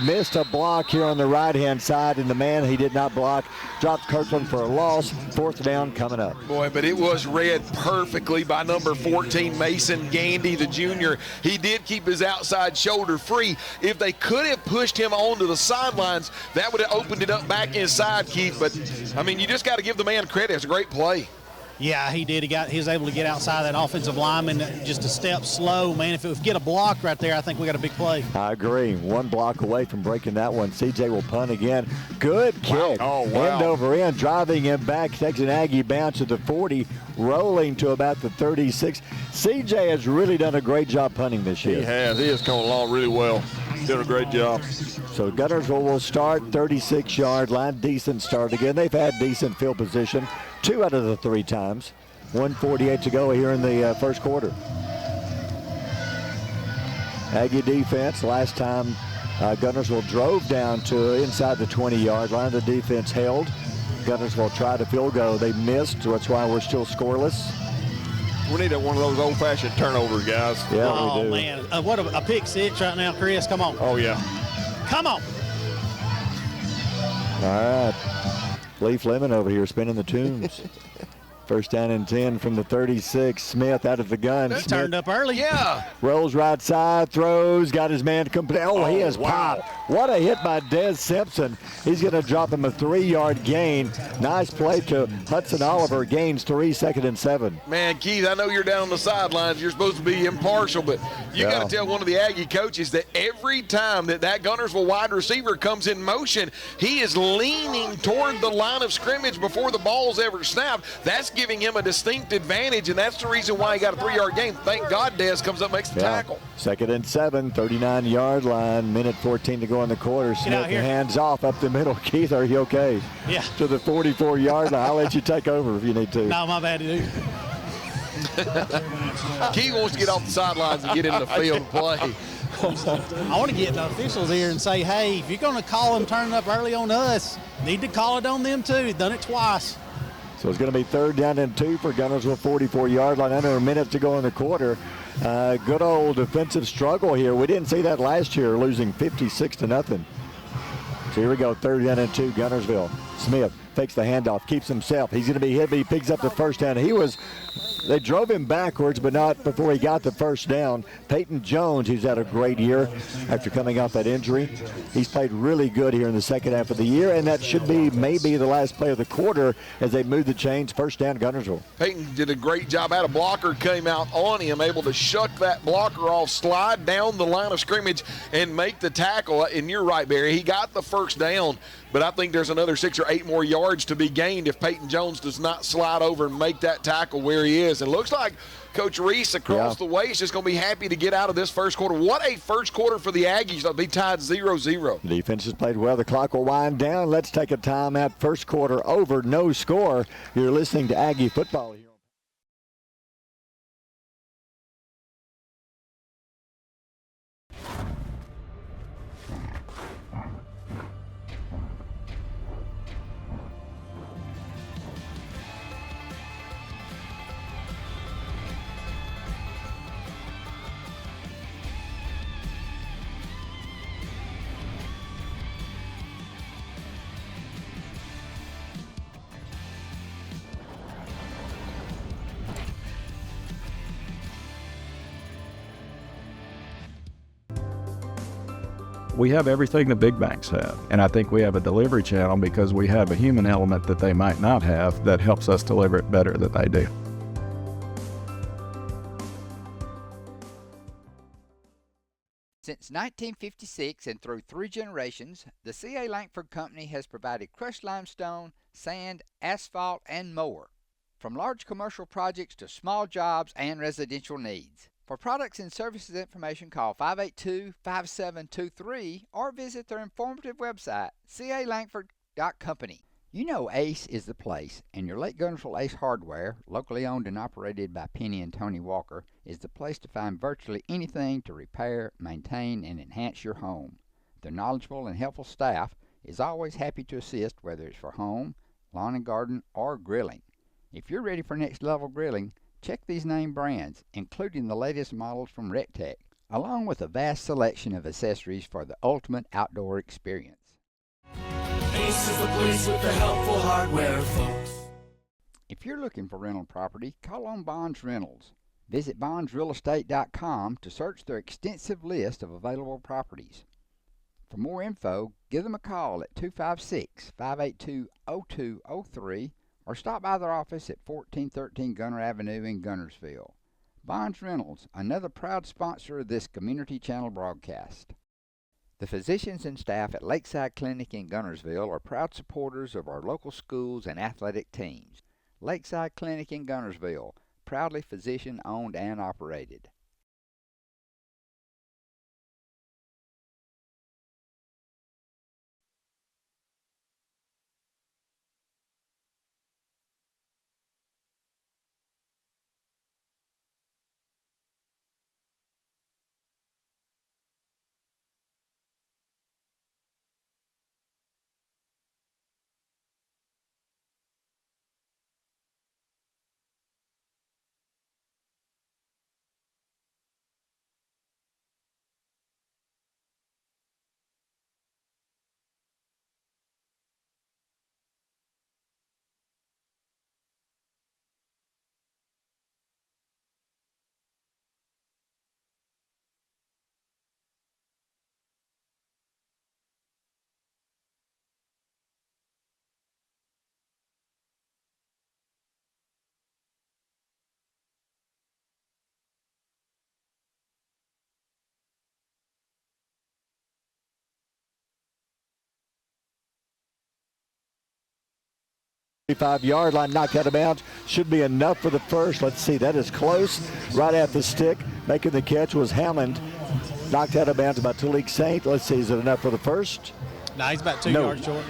missed a block here on the right-hand side, and the man he did not block dropped Kirkland for a loss. 4th down coming up. Boy, but it was read perfectly by number 14, Mason Gandy, the junior. He did keep his outside shoulder free. If they could have pushed him onto the sidelines, that would have opened it up back inside, Keith. But, I mean, you just got to give the man credit. It's a great play. Yeah, he did. He was able to get outside that offensive lineman just a step slow, man. If we get a block right there, I think we got a big play. I agree. 1 block away from breaking that one. CJ will punt again. Good kick. Wow. Oh, wow. End over end, driving him back. Takes an Aggie bounce to the 40, rolling to about the 36. CJ has really done a great job punting this year. He has. He has come along really well. Doing a great job. So Guntersville will start 36-yard line. Decent start again. They've had decent field position 2 out of the 3 times. 1:48 to go here in the first quarter. Aggie defense, last time Guntersville drove down to inside the 20-yard line. The defense held. Guntersville tried a field goal. They missed. That's why we're still scoreless. We need one of those old-fashioned turnovers, guys. Yeah, we do. Oh, man. What a pick 6 right now, Chris. Come on. Oh, yeah. Come on. All right. Leaf Lemon over here spinning the tunes. 1st down and 10 from the 36. Smith out of the gun. That turned up early. Yeah. Rolls right side, throws, got his man complete. Oh, he has popped. What a hit by Des Simpson. He's going to drop him a 3-yard gain. Nice play to Hudson Oliver. Gains 3, 2nd and 7. Man, Keith, I know you're down on the sidelines. You're supposed to be impartial, but you got to tell one of the Aggie coaches that every time that Guntersville wide receiver comes in motion, he is leaning toward the line of scrimmage before the ball's ever snapped. That's giving him a distinct advantage, and that's the reason why he got a 3-yard gain. Thank God Des comes up and makes the tackle. 2nd and 7, 39-yard line, minute 14 to go in the quarter. Smith hands off up the middle. Keith, are you okay? Yeah. To the 44-yard line. I'll let you take over if you need to. No, my bad, dude. Keith wants to get off the sidelines and get into the field and play. I want to get the officials here and say, hey, if you're going to call them turning up early on us, need to call it on them too. Done it twice. So it's going to be 3rd down and 2 for Guntersville, 44-yard line. Under a minute to go in the quarter. Good old defensive struggle here. We didn't see that last year, losing 56-0. So here we go, 3rd down and 2, Guntersville. Smith takes the handoff, keeps himself. He's going to be hit, but he picks up the 1st down. They drove him backwards, but not before he got the 1st down. Peyton Jones, who's had a great year after coming off that injury. He's played really good here in the 2nd half of the year, and that should be maybe the last play of the quarter as they move the chains. 1st down, Guntersville. Peyton did a great job. Had a blocker came out on him, able to shuck that blocker off, slide down the line of scrimmage, and make the tackle. And you're right, Barry. He got the 1st down, but I think there's another 6 or 8 more yards to be gained if Peyton Jones does not slide over and make that tackle where he is. And looks like Coach Reese across the way is just going to be happy to get out of this first quarter. What a first quarter for the Aggies. They'll be tied 0-0. The defense has played well. The clock will wind down. Let's take a timeout. First quarter over, no score. You're listening to Aggie football here. We have everything the big banks have, and I think we have a delivery channel because we have a human element that they might not have that helps us deliver it better than they do. Since 1956 and through 3 generations, the C.A. Langford Company has provided crushed limestone, sand, asphalt, and more, from large commercial projects to small jobs and residential needs. For products and services information, call 582-5723 or visit their informative website, calangford.company. You know Ace is the place, and your Lake Guntersville Ace Hardware, locally owned and operated by Penny and Tony Walker, is the place to find virtually anything to repair, maintain, and enhance your home. Their knowledgeable and helpful staff is always happy to assist, whether it's for home, lawn and garden, or grilling. If you're ready for next level grilling, check these name brands, including the latest models from RecTech, along with a vast selection of accessories for the ultimate outdoor experience. Ace is the place with the helpful hardware, folks. If you're looking for rental property, call on Bonds Rentals. Visit bondsrealestate.com to search their extensive list of available properties. For more info, give them a call at 256-582-0203 or stop by their office at 1413 Gunner Avenue in Guntersville. Bonds Rentals, another proud sponsor of this Community Channel broadcast. The physicians and staff at Lakeside Clinic in Guntersville are proud supporters of our local schools and athletic teams. Lakeside Clinic in Guntersville, proudly physician-owned and operated. Yard line, knocked out of bounds, should be enough for the first. Let's see, that is close, right at the stick. Making the catch was Hammond, knocked out of bounds by Talik Saint. Let's see, is it enough for the first? No, he's about 2 yards short.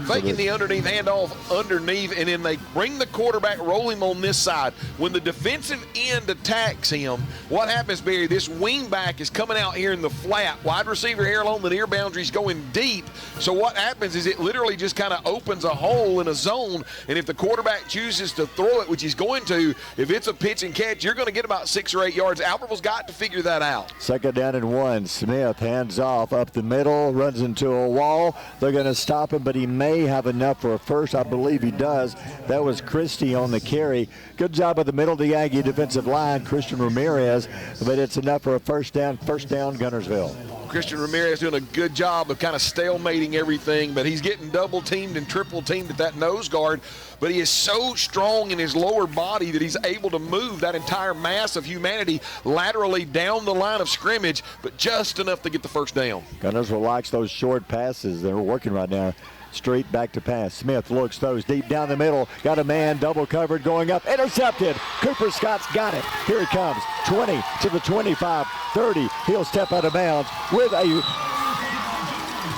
Faking the underneath handoff underneath, and then they bring the quarterback, roll him on this side. When the defensive end attacks him, what happens, Barry? This wing back is coming out here in the flat. Wide receiver here along the near boundary is going deep. So what happens is it literally just kind of opens a hole in a zone, and if the quarterback chooses to throw it, which he's going to, if it's a pitch and catch, you're going to get about 6 or 8 yards. Albertville's got to figure that out. 2nd down and 1. Smith hands off up the middle, runs into a wall. They're going to stop him, but he may have enough for a first. I believe he does. That was Christie on the carry. Good job of the middle of the Aggie defensive line, Christian Ramirez, but it's enough for a first down, Guntersville. Christian Ramirez doing a good job of kind of stalemating everything, but he's getting double teamed and triple teamed at that nose guard. But he is so strong in his lower body that he's able to move that entire mass of humanity laterally down the line of scrimmage, but just enough to get the first down. Guntersville likes those short passes. They're working right now. Straight back to pass. Smith looks, throws deep down the middle. Got a man double covered going up. Intercepted. Cooper Scott's got it. Here he comes. 20 to the 25, 30. He'll step out of bounds with a...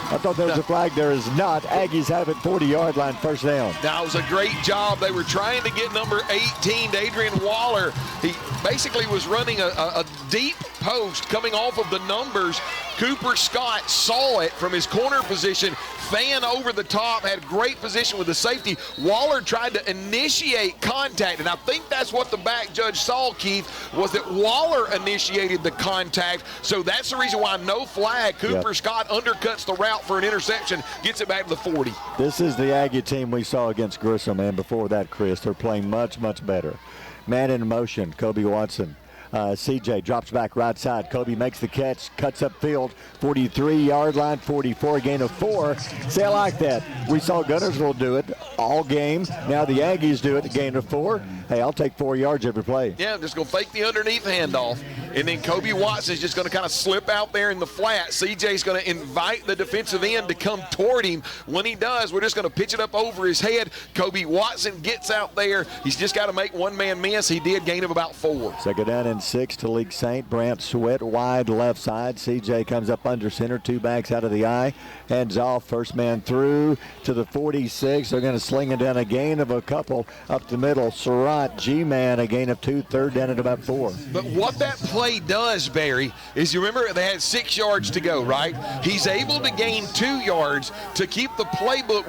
I thought there was a flag. There is not. Aggies have it, 40-yard line, first down. That was a great job. They were trying to get number 18, Adrian Waller. He basically was running a deep post coming off of the numbers. Cooper Scott saw it from his corner position, fan over the top, had great position with the safety. Waller tried to initiate contact, and I think that's what the back judge saw, Keith, was that Waller initiated the contact. So that's the reason why no flag. Cooper Scott undercuts the route for an interception, gets it back to the 40. This is the Aggie team we saw against Grissom, and before that, Chris, they're playing much, much better. Man in motion, Kobe Watson. CJ drops back right side. Kobe makes the catch, cuts up field, 43-yard line, 44, gain of 4. See, I like that. We saw Guntersville do it all game. Now the Aggies do it, gain of 4. Hey, I'll take 4 yards every play. Yeah, just going to fake the underneath handoff. and then Kobe Watson is just going to kind of slip out there in the flat. CJ's going to invite the defensive end to come toward him. When he does, we're just going to pitch it up over his head. Kobe Watson gets out there. He's just got to make one man miss. He did, gain of about 4. Second down and 6 to League St. Brant Sweat wide left side. CJ comes up under center, 2 backs out of the eye. Hands off, first man through to the 46. They're going to sling it down, a gain of a couple up the middle. Surratt, G-Man, a gain of 2, third down at about 4. But what that play does, Barry, is you remember they had 6 yards to go, right? He's able to gain 2 yards to keep the playbook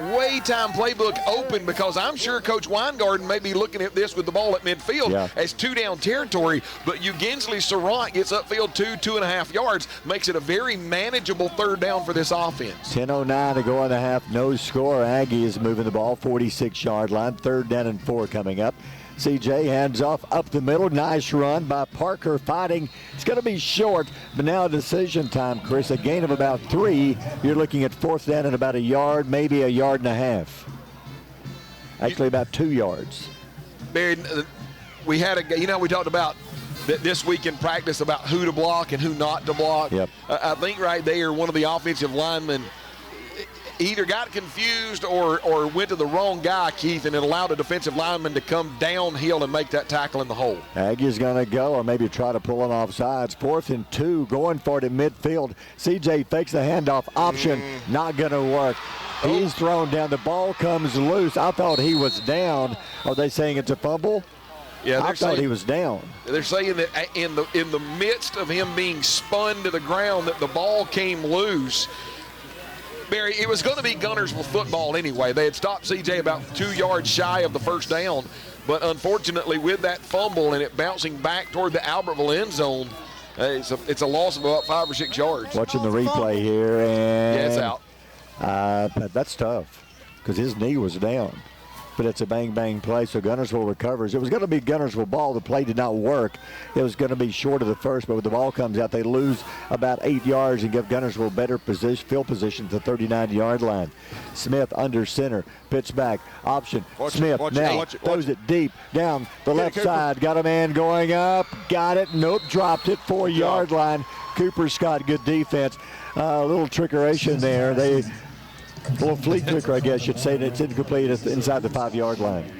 open, because I'm sure Coach Weingarten may be looking at this with the ball at midfield as 2 down territory, but Ginsley Surratt gets upfield 2.5 yards, makes it a very manageable third down for this offense. 10:09 to go in the half, no score. Aggie is moving the ball, 46-yard line, third down and 4 coming up. CJ hands off up the middle. Nice run by Parker, fighting. It's going to be short, but now decision time, Chris. A gain of about 3. You're looking at fourth down and about a yard, maybe a yard and a half. Actually, about 2 yards. Barry, we had we talked about this week in practice about who to block and who not to block. Yep. I think right there, one of the offensive linemen either got confused or went to the wrong guy, Keith, and it allowed a defensive lineman to come downhill and make that tackle in the hole. Aggie's going to go, or maybe try to pull him off sides. 4th and 2, going for it in midfield. CJ fakes the handoff option, not going to work. He's thrown down. The ball comes loose. I thought he was down. Are they saying it's a fumble? Yeah, I thought he was down. They're saying that in the midst of him being spun to the ground, that the ball came loose. Barry, it was going to be Guntersville football anyway. They had stopped CJ about 2 yards shy of the first down, but unfortunately with that fumble and it bouncing back toward the Albertville end zone, it's a loss of about 5 or 6 yards. Watching the replay here, and it's out. That's tough because his knee was down. But it's a bang-bang play, so Guntersville recovers. It was going to be Guntersville ball. The play did not work. It was going to be short of the first, but when the ball comes out, they lose about 8 yards and give Guntersville better field position at the 39-yard line. Smith under center, pitch back, option. Smith now throws it deep down the left side. Got a man going up, got it, nope, dropped it, 4-yard line. Cooper Scott, good defense. A little trickeration there. A little flea flicker, I guess you'd say, and it's incomplete inside the 5-yard line.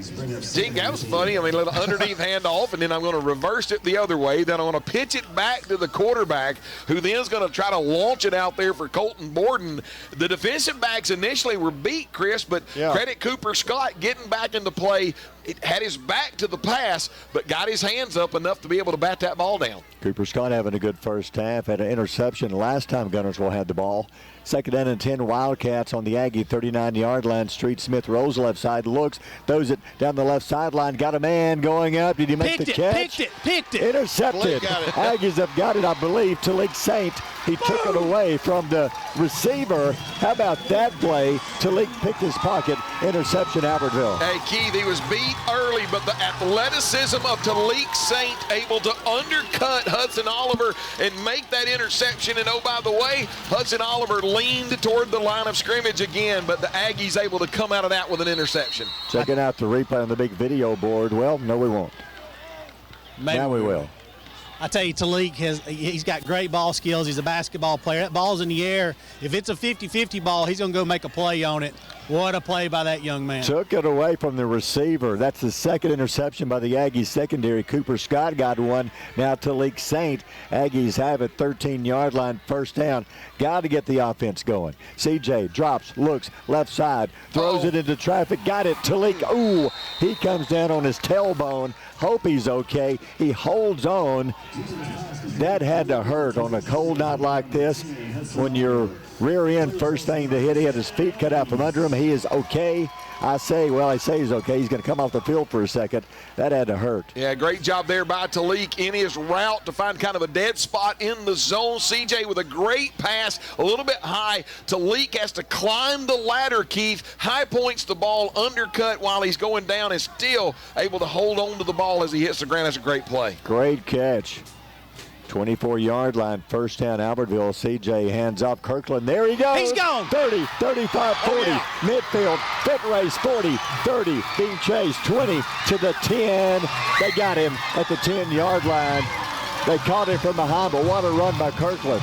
Gene, that was funny. I mean, a little underneath handoff, and then I'm going to reverse it the other way. Then I'm going to pitch it back to the quarterback, who then is going to try to launch it out there for Colton Borden. The defensive backs initially were beat, Chris, but credit Cooper Scott getting back into play. It had his back to the pass, but got his hands up enough to be able to bat that ball down. Cooper Scott having a good first half. Had an interception last time Guntersville had the ball. Second down and 10, Wildcats on the Aggie 39-yard line. Street Smith rolls left side, looks, throws it down the left sideline. Got a man going up. Did he make the catch? Picked it. Intercepted. Aggies have got it, I believe, to League St. He took it away from the receiver. How about that play? Talik picked his pocket. Interception, Albertville. Hey, Keith, he was beat early, but the athleticism of Talik Saint able to undercut Hudson Oliver and make that interception. And oh, by the way, Hudson Oliver leaned toward the line of scrimmage again, but the Aggies able to come out of that with an interception. Checking out the replay on the big video board. Well, no, we won't. Maybe now we will. I tell you, Talik he's got great ball skills. He's a basketball player. That ball's in the air. If it's a 50-50 ball, he's going to go make a play on it. What a play by that young man. Took it away from the receiver. That's the second interception by the Aggies secondary. Cooper Scott got one. Now Talik Saint. Aggies have it, 13-yard line, first down. Got to get the offense going. CJ drops, looks, left side, throws it into traffic. Got it, Talik. Ooh, he comes down on his tailbone. Hope he's okay. He holds on. That had to hurt on a cold night like this. When your rear end first thing to hit, he had his feet cut out from under him. He is okay. I say he's okay. He's going to come off the field for a second. That had to hurt. Yeah, great job there by Talik in his route to find kind of a dead spot in the zone. CJ with a great pass, a little bit high. Talik has to climb the ladder, Keith. High points the ball, undercut while he's going down, and still able to hold on to the ball as he hits the ground. That's a great play. Great catch. 24-yard line, first down, Albertville. CJ hands off Kirkland. There he goes. He's gone. 30, 35, 40. Midfield, foot race, 40, 30. Being chased, 20 to the 10. They got him at the 10-yard line. They caught it from behind, but what a run by Kirkland.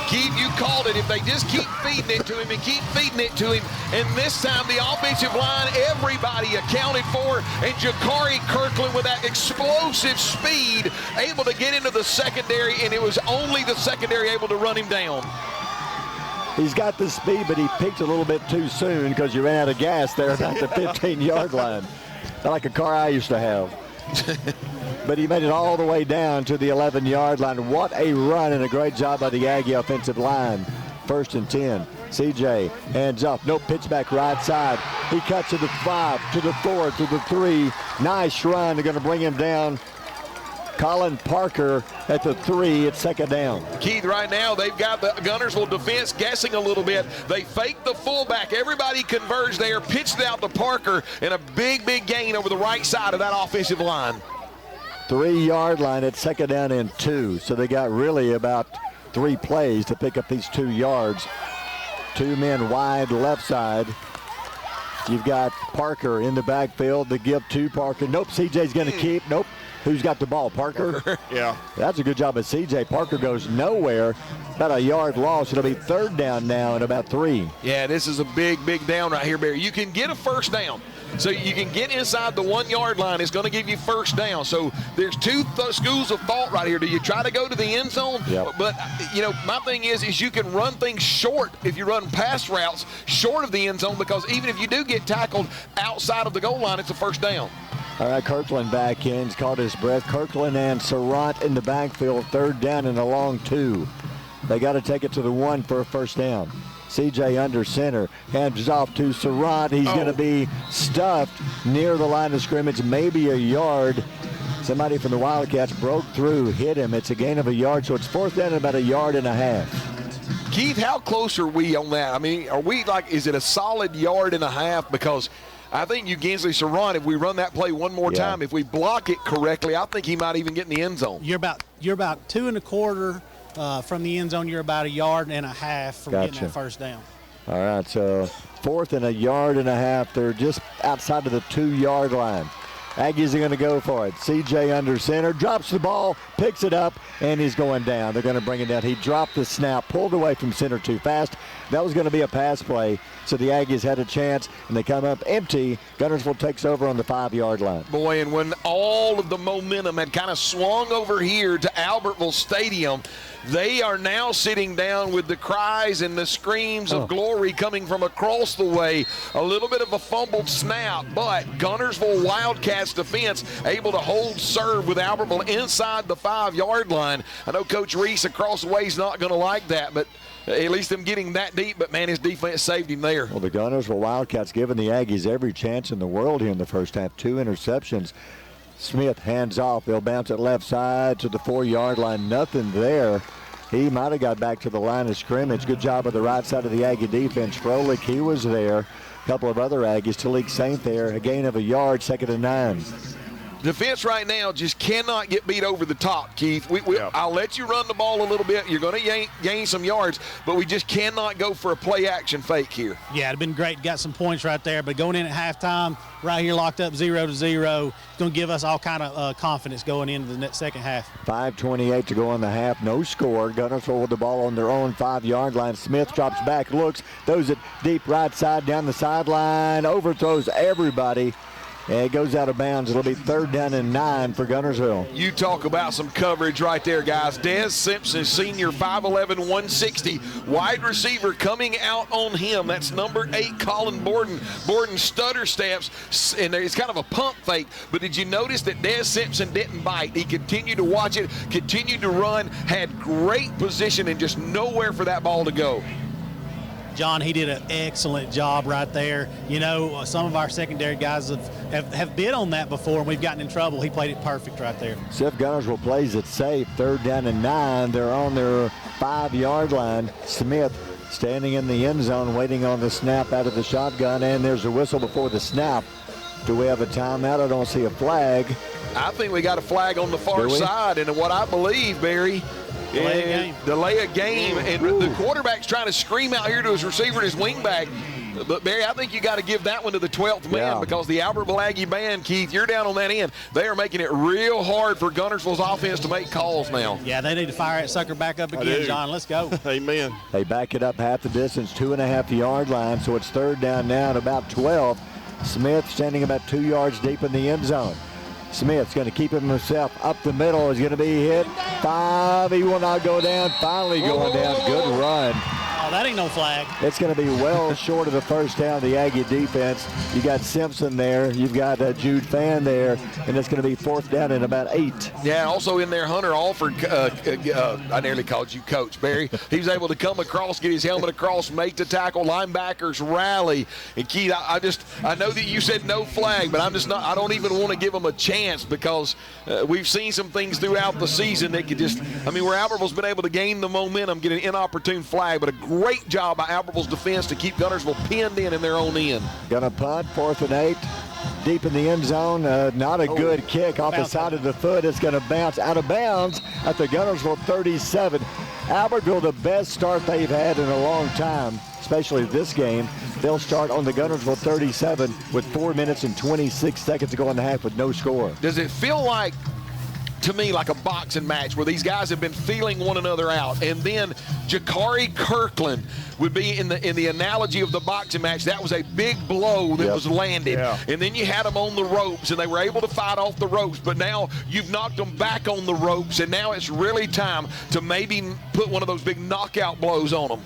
Keith, you called it. If they just keep feeding it to him and keep feeding it to him, and this time the offensive line, everybody accounted for, and Jakari Kirkland with that explosive speed, able to get into the secondary, and it was only the secondary able to run him down. He's got the speed, but he peaked a little bit too soon because you ran out of gas there about the 15-yard line. Like a car I used to have. But he made it all the way down to the 11-yard line. What a run and a great job by the Aggie offensive line. 1st and 10. CJ hands off. No pitch back right side. He cuts to the 5, to the 4, to the 3. Nice run. They're going to bring him down. Colin Parker at the 3. It's 2nd down. Keith, right now they've got the Guntersville defense guessing a little bit. They faked the fullback. Everybody converged there, pitched it out to Parker, and a big gain over the right side of that offensive line. 3-yard line at 2nd down and 2. So they got really about 3 plays to pick up these 2 yards. 2 men wide left side. You've got Parker in the backfield to give to Parker. Nope, CJ's going to keep. Nope. Who's got the ball? Parker? Yeah. That's a good job of CJ. Parker goes nowhere. About a yard loss. It'll be 3rd down now and about 3. Yeah, this is a big down right here, Barry. You can get a 1st down. So you can get inside the 1-yard line. It's going to give you 1st down. So there's 2 schools of thought right here. Do you try to go to the end zone? Yep. But, my thing is you can run things short if you run pass routes short of the end zone, because even if you do get tackled outside of the goal line, it's a 1st down. All right, Kirkland back in. He's caught his breath. Kirkland and Surratt in the backfield. 3rd down and a long 2. They got to take it to the 1 for a 1st down. CJ under center, hands off to Surratt. He's going to be stuffed near the line of scrimmage, maybe a yard. Somebody from the Wildcats broke through, hit him. It's a gain of a yard, so it's 4th down and about 1.5 yards. Keith, how close are we on that? I mean, are we is it a solid 1.5 yards? Because I think Ginsley Surratt, if we run that play one more time, if we block it correctly, I think he might even get in the end zone. You're about 2 1/4 from the end zone. You're about 1.5 yards from getting that 1st down. All right, so 4th and 1.5 yards. They're just outside of the 2-yard line. Aggies are going to go for it. CJ under center, drops the ball, picks it up, and he's going down. They're going to bring it down. He dropped the snap, pulled away from center too fast. That was going to be a pass play, so the Aggies had a chance, and they come up empty. Guntersville takes over on the 5-yard line. Boy, and when all of the momentum had kind of swung over here to Albertville Stadium, they are now sitting down with the cries and the screams of glory coming from across the way. A little bit of a fumbled snap, but Guntersville Wildcats defense able to hold serve with Albertville inside the 5-yard line. I know Coach Reese across the way is not going to like that, but at least them getting that deep, but man, his defense saved him there. Well, the Guntersville Wildcats giving the Aggies every chance in the world here in the first half. 2 interceptions. Smith hands off. They'll bounce it left side to the 4-yard line. Nothing there. He might have got back to the line of scrimmage. Good job of the right side of the Aggie defense. Froelich, he was there. A couple of other Aggies. Talik Saint there. A gain of 1 yard, 2nd and 9. Defense right now just cannot get beat over the top, Keith. I'll let you run the ball a little bit. You're going to gain some yards, but we just cannot go for a play-action fake here. Yeah, it'd been great. Got some points right there, but going in at halftime, right here locked up 0-0, it's going to give us all kind of confidence going into the second half. 5:28 to go on the half. No score. Guntersville with the ball on their own 5-yard line. Smith drops back, looks, throws it deep right side down the sideline, overthrows everybody. And it goes out of bounds. It'll be 3rd down and 9 for Guntersville. You talk about some coverage right there, guys. Des Simpson, senior, 5'11", 160. Wide receiver coming out on him. That's number 8, Colin Borden. Borden stutter steps, and it's kind of a pump fake. But did you notice that Des Simpson didn't bite? He continued to watch it, continued to run, had great position, and just nowhere for that ball to go. John, he did an excellent job right there. You know, some of our secondary guys have bid on that before, and we've gotten in trouble. He played it perfect right there. Seth Guntersville plays it safe. 3rd down and 9. They're on their 5-yard line. Smith standing in the end zone waiting on the snap out of the shotgun, and there's a whistle before the snap. Do we have a timeout? I don't see a flag. I think we got a flag on the far side, and what I believe, Barry, delay a game, and the quarterback's trying to scream out here to his receiver and his wingback. But, Barry, I think you got to give that one to the 12th man because the Albertville Aggie band, Keith, you're down on that end. They are making it real hard for Guntersville's offense to make calls now. Yeah, they need to fire that sucker back up again, John. Let's go. Amen. They back it up half the distance, 2.5-yard line, so it's third down now at about 12. Smith standing about 2 yards deep in the end zone. Smith's going to keep himself up the middle. He's going to be hit. 5. He will not go down. Finally going down. Good run. Oh, that ain't no flag. It's going to be well short of the first down of the Aggie defense. You got Simpson there. You've got Jude Fan there. And it's going to be fourth down and about 8. Yeah, also in there, Hunter Alford, I nearly called you Coach, Barry. He was able to come across, get his helmet across, make the tackle, linebackers rally. And Keith, I know that you said no flag, but I don't even want to give them a chance because we've seen some things throughout the season that could where Albertville's been able to gain the momentum, get an inopportune flag, but a great job by Albertville's defense to keep Guntersville pinned in their own end. Gonna punt, 4th and 8. Deep in the end zone, not a good kick off the side of the foot. It's going to bounce out of bounds at the Guntersville 37. Albertville, the best start they've had in a long time, especially this game. They'll start on the Guntersville 37 with 4 minutes and 26 seconds to go in the half with no score. Does it feel like, to me, like a boxing match where these guys have been feeling one another out, and then Jakari Kirkland would be in the analogy of the boxing match? That was a big blow that was landed, and then you had them on the ropes, and they were able to fight off the ropes, but now you've knocked them back on the ropes, and now it's really time to maybe put one of those big knockout blows on them.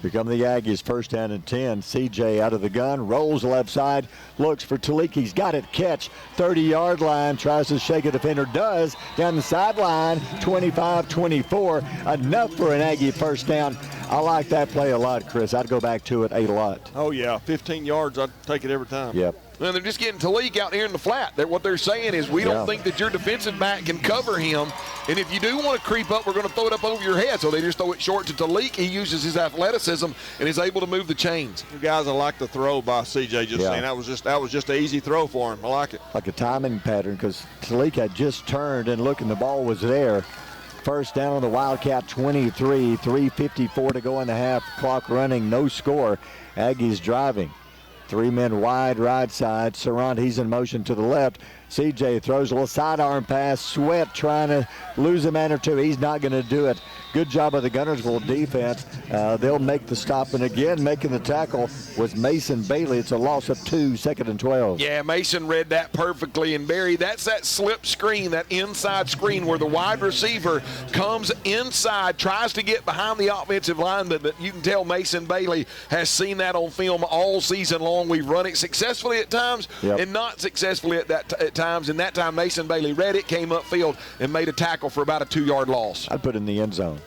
Here come the Aggies, first down and 10. CJ out of the gun, rolls left side, looks for Talik. He's got it, catch, 30-yard line, tries to shake a defender, does, down the sideline, 25-24, enough for an Aggie first down. I like that play a lot, Chris. I'd go back to it a lot. Oh, yeah, 15 yards, I'd take it every time. Yep. Well, they're just getting Talik out here in the flat. What they're saying is we don't think that your defensive back can cover him. And if you do want to creep up, we're going to throw it up over your head. So they just throw it short to Talik. He uses his athleticism and is able to move the chains. You guys, I like the throw by CJ just saying. That was just an easy throw for him. I like it. Like a timing pattern because Talik had just turned and look, and the ball was there. First down on the Wildcat 23, 3:54 to go in the half. Clock running, no score. Aggies driving. 3 men wide, right side. Sarant, he's in motion to the left. CJ throws a little sidearm pass. Sweat trying to lose a man or two. He's not going to do it. Good job of the Guntersville defense. They'll make the stop. And again, making the tackle was Mason Bailey. It's a loss of 2, 2nd and 12. Yeah, Mason read that perfectly. And Barry, that's that slip screen, that inside screen where the wide receiver comes inside, tries to get behind the offensive line. But you can tell Mason Bailey has seen that on film all season long. We've run it successfully at times and not successfully at times. And that time Mason Bailey read it, came upfield, and made a tackle for about a 2-yard loss. I'd put it in the end zone.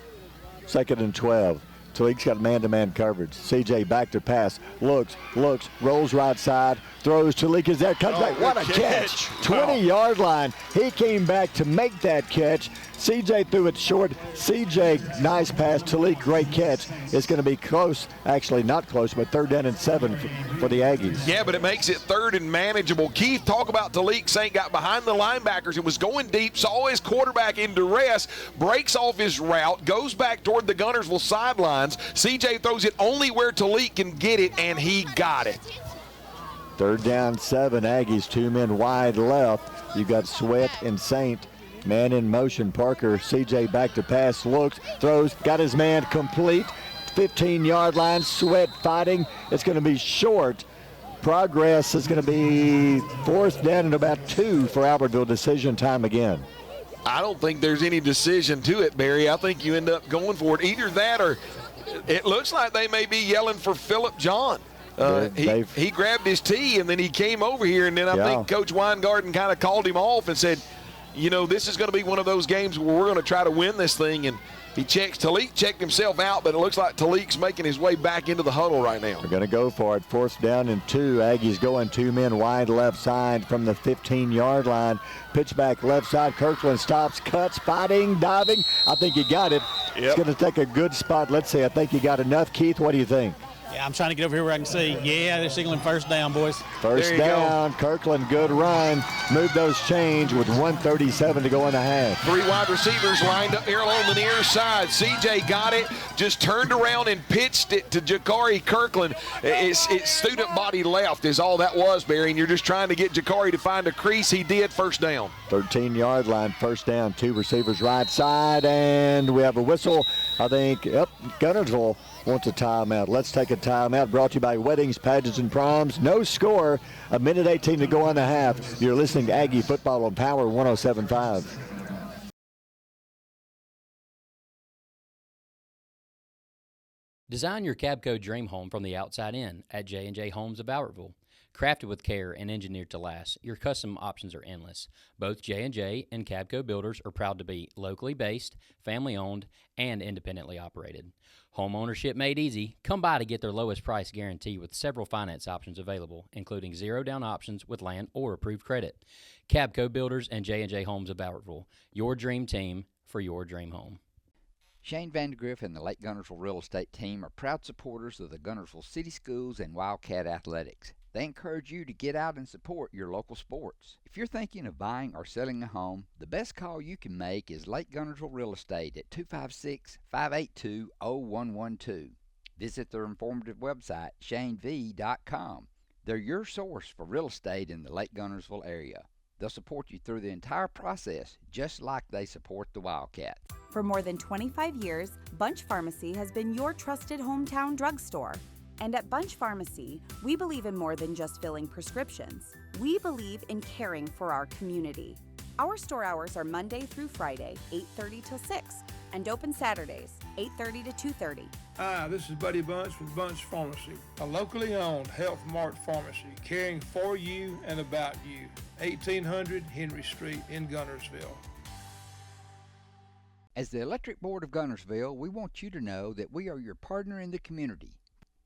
2nd and 12. Talik's got man-to-man coverage. CJ back to pass. Looks, rolls right side, throws. Talik is there, comes back. What a catch. 20-yard line. He came back to make that catch. CJ threw it short. CJ, nice pass. Talik, great catch. It's going to be close. Actually, not close, but 3rd down and 7 for the Aggies. Yeah, but it makes it 3rd and manageable. Keith, talk about Talik. Saint got behind the linebackers and was going deep, saw his quarterback in duress, breaks off his route, goes back toward the Guntersville sidelines. CJ throws it only where Talik can get it, and he got it. 3rd down, 7. Aggies, 2 men wide left. You've got Sweat and Saint. Man in motion. Parker, CJ back to pass, looks, throws, got his man complete. 15-yard line. Sweat fighting. It's going to be short. Progress is going to be 4th down and about 2 for Albertville. Decision time again. I don't think there's any decision to it, Barry. I think you end up going for it. Either that or it looks like they may be yelling for Phillip John. He grabbed his tee, and then he came over here, and then I think Coach Weingarten kind of called him off and said, you know, this is going to be one of those games where we're going to try to win this thing. And he checks. Talik checked himself out, but it looks like Talik's making his way back into the huddle right now. We're going to go for it. 4th down and 2. Aggies going 2 men wide left side from the 15-yard line. Pitch back left side. Kirkland stops, cuts, fighting, diving. I think he got it. It's going to take a good spot. Let's see. I think he got enough. Keith, what do you think? Yeah, I'm trying to get over here where I can see. Yeah, they're signaling first down, boys. First down, Kirkland, good run. Move those chains with 1:37 to go in the half. 3 wide receivers lined up here along the near side. CJ got it, just turned around and pitched it to Jakari Kirkland. It's student body left is all that was, Barry, and you're just trying to get Jakari to find a crease. He did. First down. 13-yard line, first down, 2 receivers right side, and we have a whistle. I think, Guntersville wants a timeout. Let's take a timeout. Brought to you by Weddings, Pageants, and Proms. No score. 1:18 to go in the half. You're listening to Aggie Football on Power 107.5. Design your Cabco dream home from the outside in at J&J Homes of Albertville. Crafted with care and engineered to last, your custom options are endless. Both J&J and Cabco builders are proud to be locally based, family-owned, and independently operated. Home ownership made easy. Come by to get their lowest price guarantee with several finance options available, including zero-down options with land or approved credit. Cabco Builders and J&J Homes of Albertville, your dream team for your dream home. Shane Vandergriff and the Lake Guntersville Real Estate Team are proud supporters of the Guntersville City Schools and Wildcat Athletics. They encourage you to get out and support your local sports. If you're thinking of buying or selling a home, the best call you can make is Lake Guntersville Real Estate at 256-582-0112. Visit their informative website, shanev.com. They're your source for real estate in the Lake Guntersville area. They'll support you through the entire process, just like they support the Wildcat. For more than 25 years, Bunch Pharmacy has been your trusted hometown drugstore. And at Bunch Pharmacy, we believe in more than just filling prescriptions. We believe in caring for our community. Our store hours are Monday through Friday, 8:30 till 6, and open Saturdays, 8:30 to 2:30. Hi, this is Buddy Bunch with Bunch Pharmacy, a locally owned Health Mart pharmacy caring for you and about you. 1800 Henry Street in Guntersville. As the Electric Board of Guntersville, we want you to know that we are your partner in the community.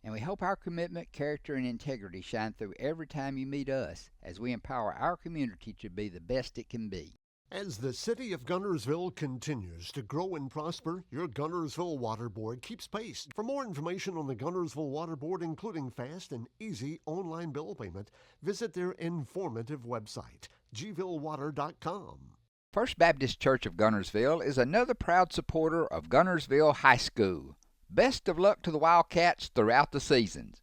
And we hope our commitment, character, and integrity shine through every time you meet us as we empower our community to be the best it can be. As the city of Guntersville continues to grow and prosper, your Guntersville Water Board keeps pace. For more information on the Guntersville Water Board, including fast and easy online bill payment, visit their informative website, gvillewater.com. First Baptist Church of Guntersville is another proud supporter of Guntersville High School. Best of luck to the Wildcats throughout the seasons.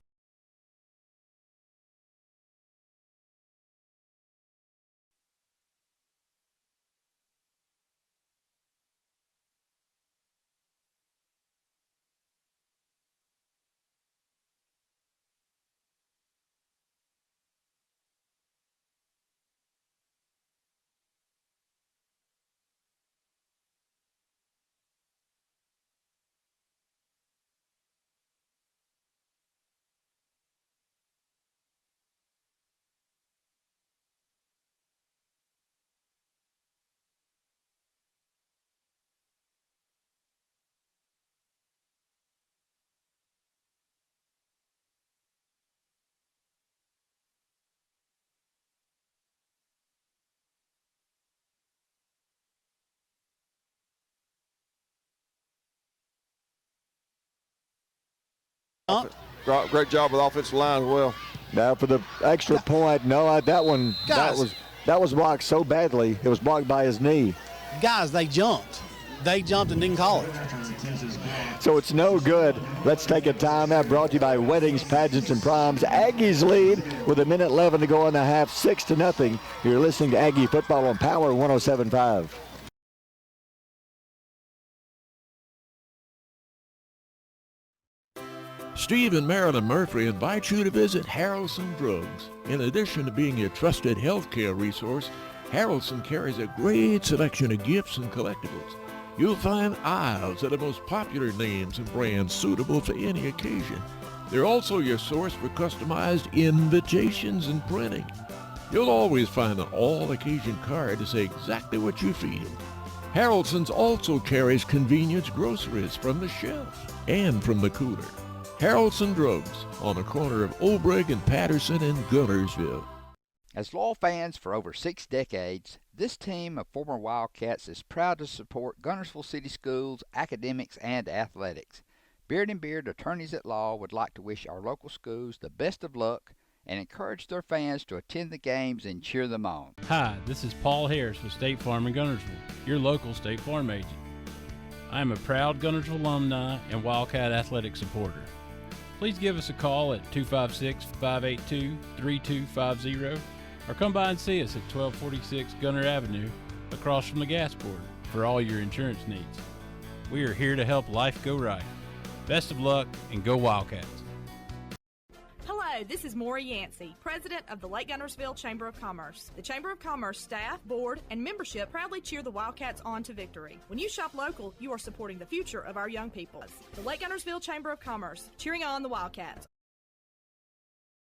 Great job with the offensive line as well. Now for the extra point, no, that one, Guys. that was blocked so badly, it was blocked by his knee. Guys, they jumped. They jumped and didn't call it. So it's no good. Let's take a timeout. Brought to you by Weddings, Pageants, and Proms. Aggies lead with 1:11 to go in the half, 6-0. You're listening to Aggie Football on Power 107.5. Steve and Marilyn Murphy invite you to visit Harrelson Drugs. In addition to being your trusted healthcare resource, Harrelson carries a great selection of gifts and collectibles. You'll find aisles of the most popular names and brands suitable for any occasion. They're also your source for customized invitations and printing. You'll always find an all-occasion card to say exactly what you feel. Harrelson's also carries convenience groceries from the shelf and from the cooler. Harrelson Drugs on the corner of Olbrich and Patterson in Guntersville. As loyal fans for over 6 decades, this team of former Wildcats is proud to support Guntersville City Schools, academics, and athletics. Beard and Beard Attorneys at Law would like to wish our local schools the best of luck and encourage their fans to attend the games and cheer them on. Hi, this is Paul Harris with State Farm in Guntersville, your local State Farm agent. I am a proud Guntersville alumni and Wildcat athletic supporter. Please give us a call at 256-582-3250 or come by and see us at 1246 Gunter Avenue across from the gas board for all your insurance needs. We are here to help life go right. Best of luck and go Wildcats. Hello, this is Maury Yancey, President of the Lake Guntersville Chamber of Commerce. The Chamber of Commerce staff, board, and membership proudly cheer the Wildcats on to victory. When you shop local, you are supporting the future of our young people. The Lake Guntersville Chamber of Commerce, cheering on the Wildcats.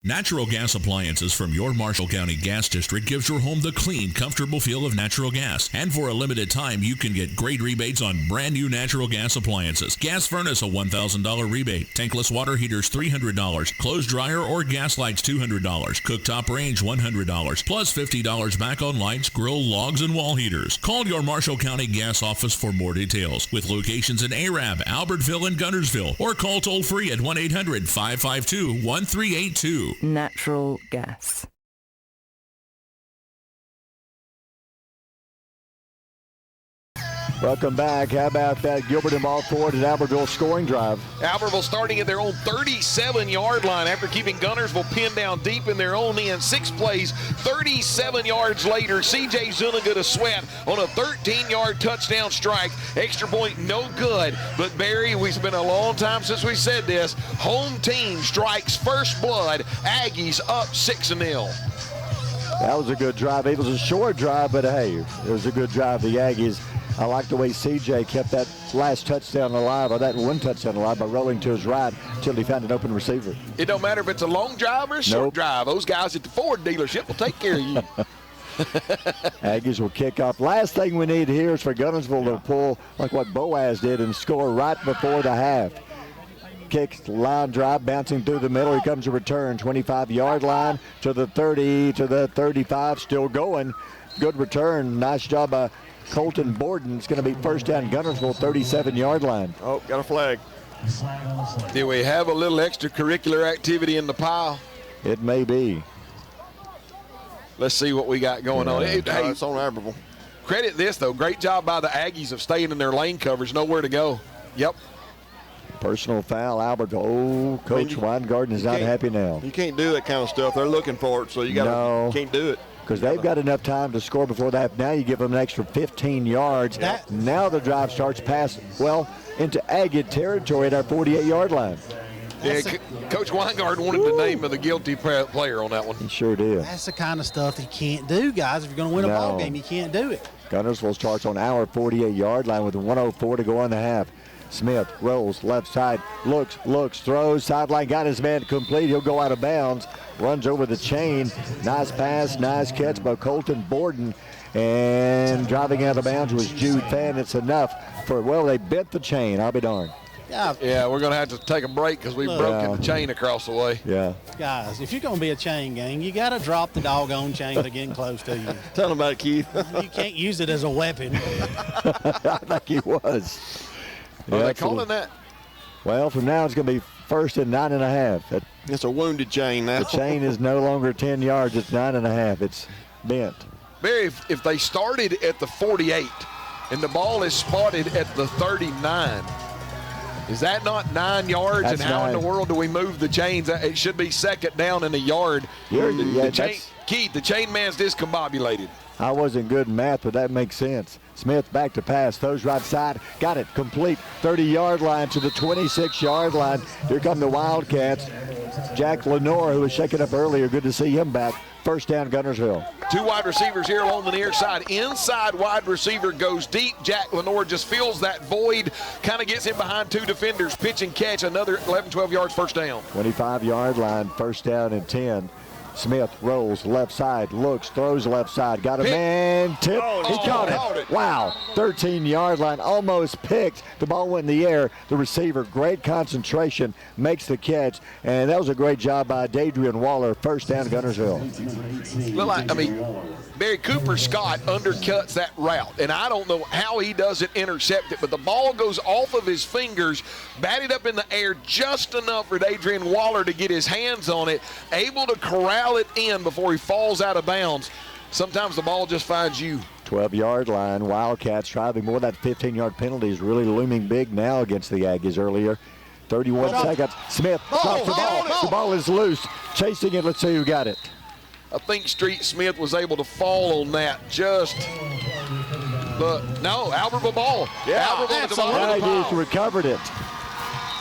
Natural gas appliances from your Marshall County Gas District gives your home the clean, comfortable feel of natural gas. And for a limited time, you can get great rebates on brand new natural gas appliances. Gas furnace, a $1,000 rebate. Tankless water heaters, $300. Clothes dryer or gas lights, $200. Cooktop range, $100. Plus $50 back on lights, grill, logs, and wall heaters. Call your Marshall County Gas office for more details. With locations in Arab, Albertville, and Guntersville. Or call toll free at 1-800-552-1382. Natural gas. Welcome back. How about that Gilbert and ball forward at Albertville scoring drive? Albertville starting at their own 37-yard line after keeping Guntersville pinned down deep in their own end. 6 plays, 37 yards later, C.J. Zuniga to Sweat on a 13-yard touchdown strike. Extra point no good, but Barry, it's been a long time since we said this. Home team strikes first blood. Aggies up 6-0. That was a good drive. It was a short drive, but hey, it was a good drive. The Aggies, I like the way CJ kept that last touchdown alive, or that one touchdown alive, by rolling to his right until he found an open receiver. It don't matter if it's a long drive or a short drive. Those guys at the Ford dealership will take care of you. Aggies will kick off. Last thing we need here is for Guntersville to pull like what Boaz did and score right before the half. Kick, line drive, bouncing through the middle. Here comes a return, 25-yard line to the 30, to the 35, still going. Good return. Nice job by Colton Borden. It's going to be first down Guntersville, 37-yard line. Oh, got a flag. Do we have a little extracurricular activity in the pile? It may be. Let's see what we got going on. Hey, it's on Albertville. Credit this, though. Great job by the Aggies of staying in their lane coverage. Nowhere to go. Yep. Personal foul, Albertville. Oh, Coach Weingarten is not happy now. You can't do that kind of stuff. They're looking for it, so you can't do it. Because they've got enough time to score before that. Now you give them an extra 15 yards. Now the drive starts past, into Aggie territory at our 48-yard line. Yeah, Coach Weingarten wanted the name of the guilty player on that one. He sure did. That's the kind of stuff you can't do, guys. If you're going to win a ball game, you can't do it. Guntersville starts on our 48-yard line with 1:04 to go on the half. Smith rolls left side, looks, throws, sideline, got his man complete. He'll go out of bounds, runs over the chain. Nice pass, nice catch by Colton Borden. And driving out of bounds was Jude Fan. It's enough for, they bent the chain. I'll be darned. Yeah, we're going to have to take a break because we broke the chain across the way. Yeah. Guys, if you're going to be a chain gang, you got to drop the doggone chain to getting close to you. Tell them about it, Keith. You can't use it as a weapon. I think he was. Are they calling that? Well, from now it's going to be first and 9.5. It's a wounded chain now. The chain is no longer 10 yards. It's 9.5. It's bent. Barry, if they started at the 48 and the ball is spotted at the 39, is that not 9 yards? That's and how 9. in the world do we move the chains? It should be second down in a yard. Keith, the chain man's discombobulated. I wasn't good in math, but that makes sense. Smith back to pass, throws right side, got it complete. 30-yard line to the 26-yard line. Here come the Wildcats. Jack Lenore, who was shaken up earlier, good to see him back. First down, Guntersville. 2 wide receivers here along the near side. Inside wide receiver goes deep. Jack Lenore just fills that void, kind of gets in behind 2 defenders. Pitch and catch, another 11, 12 yards, first down. 25-yard line, first down and 10. Smith rolls left side, looks, throws left side, got a man, tip, he caught it. Wow, 13-yard line, almost picked. The ball went in the air. The receiver, great concentration, makes the catch, and that was a great job by Dadrian Waller. First down, Guntersville. Well, I mean, Barry Cooper Scott undercuts that route, and I don't know how he doesn't intercept it, but the ball goes off of his fingers, batted up in the air just enough for Dadrian Waller to get his hands on it, able to corral it in before he falls out of bounds. Sometimes the ball just finds you. 12-yard line, Wildcats driving more. That 15-yard penalty is really looming big now against the Aggies earlier. 31 seconds. Smith drops the ball. The ball is loose. Chasing it. Let's see who got it. I think Street Smith was able to fall on that but no, Albertville ball. Yeah, Albertville at the bottom of the Aggies pile. recovered it.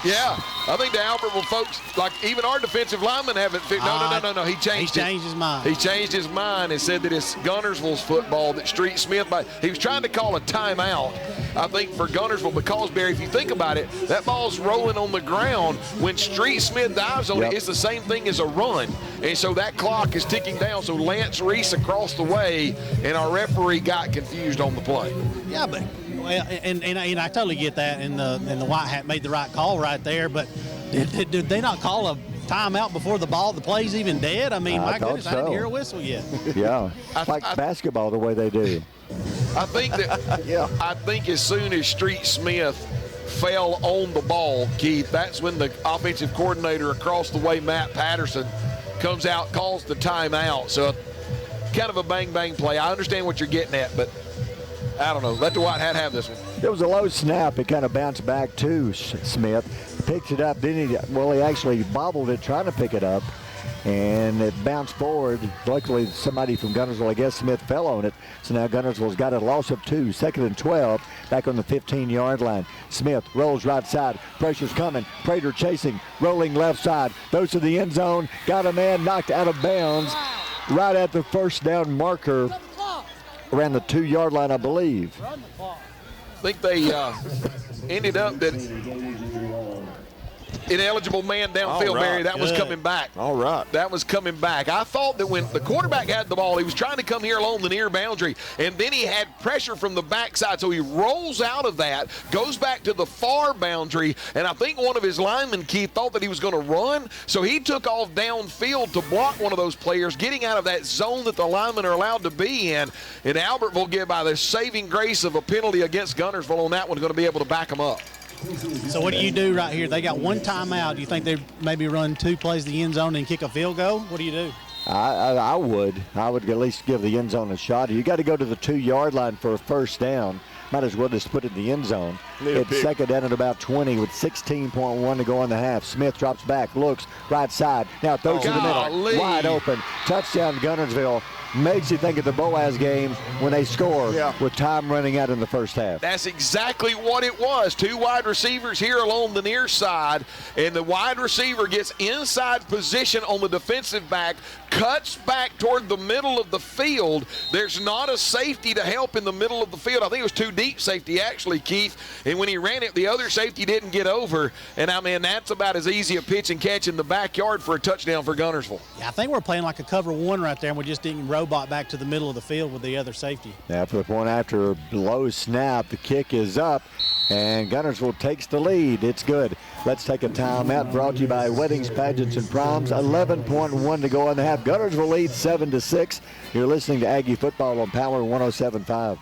Yeah, I think the Albertville folks, like even our defensive linemen haven't figured. No. He changed his mind. He changed his mind and said that it's Guntersville's football, that Street Smith, he was trying to call a timeout, I think, for Guntersville because, Barry, if you think about it, that ball's rolling on the ground. When Street Smith dives on it, it's the same thing as a run. And so that clock is ticking down. So Lance Reese across the way, and our referee got confused on the play. Yeah, but and I totally get that, and the White Hat made the right call right there. But did they not call a timeout before the play's even dead? I mean, my goodness, I didn't hear a whistle yet. Yeah, like basketball the way they do. I think that I think as soon as Street Smith fell on the ball, Keith, that's when the offensive coordinator across the way, Matt Patterson, comes out, calls the timeout. So kind of a bang-bang play. I understand what you're getting at, but I don't know. Let the White Hat have this one. It was a low snap. It kind of bounced back to Smith. Picked it up. He actually bobbled it trying to pick it up, and it bounced forward. Luckily, somebody from Guntersville, I guess Smith, fell on it. So now Guntersville's got a loss of 2. 2nd and 12, back on the 15-yard line. Smith rolls right side. Pressure's coming. Prater chasing, rolling left side. Goes to the end zone. Got a man knocked out of bounds right at the first down marker. Around the 2-yard line, I believe. I think they ended up that ineligible man downfield, right. Barry. That was coming back. All right. That was coming back. I thought that when the quarterback had the ball, he was trying to come here along the near boundary, and then he had pressure from the backside. So he rolls out of that, goes back to the far boundary, and I think one of his linemen, Keith, thought that he was going to run, so he took off downfield to block one of those players, getting out of that zone that the linemen are allowed to be in. And Albertville, get by the saving grace of a penalty against Guntersville on that one, going to be able to back them up. So what do you do right here? They got one timeout. Do you think they maybe run 2 plays to the end zone and kick a field goal? What do you do? I would at least give the end zone a shot. You got to go to the 2-yard line for a first down. Might as well just put it in the end zone. It's 2nd down at about 20 with 16.1 to go in the half. Smith drops back, looks right side. Now throws to the middle. Wide open. Touchdown Guntersville. Makes you think of the Boaz game when they score with time running out in the first half. That's exactly what it was. 2 wide receivers here along the near side, and the wide receiver gets inside position on the defensive back, cuts back toward the middle of the field. There's not a safety to help in the middle of the field. I think it was 2 deep safety, actually, Keith. And when he ran it, the other safety didn't get over. And, I mean, that's about as easy a pitch and catch in the backyard for a touchdown for Guntersville. Yeah, I think we're playing like a cover 1 right there, and we just didn't robot back to the middle of the field with the other safety. Now for the point after low snap, the kick is up, and Guntersville takes the lead. It's good. Let's take a timeout. Brought to you by Weddings, Pageants, and Proms. 11.1 to go in the half. Guntersville leads 7-6. You're listening to Aggie Football on Power 107.5.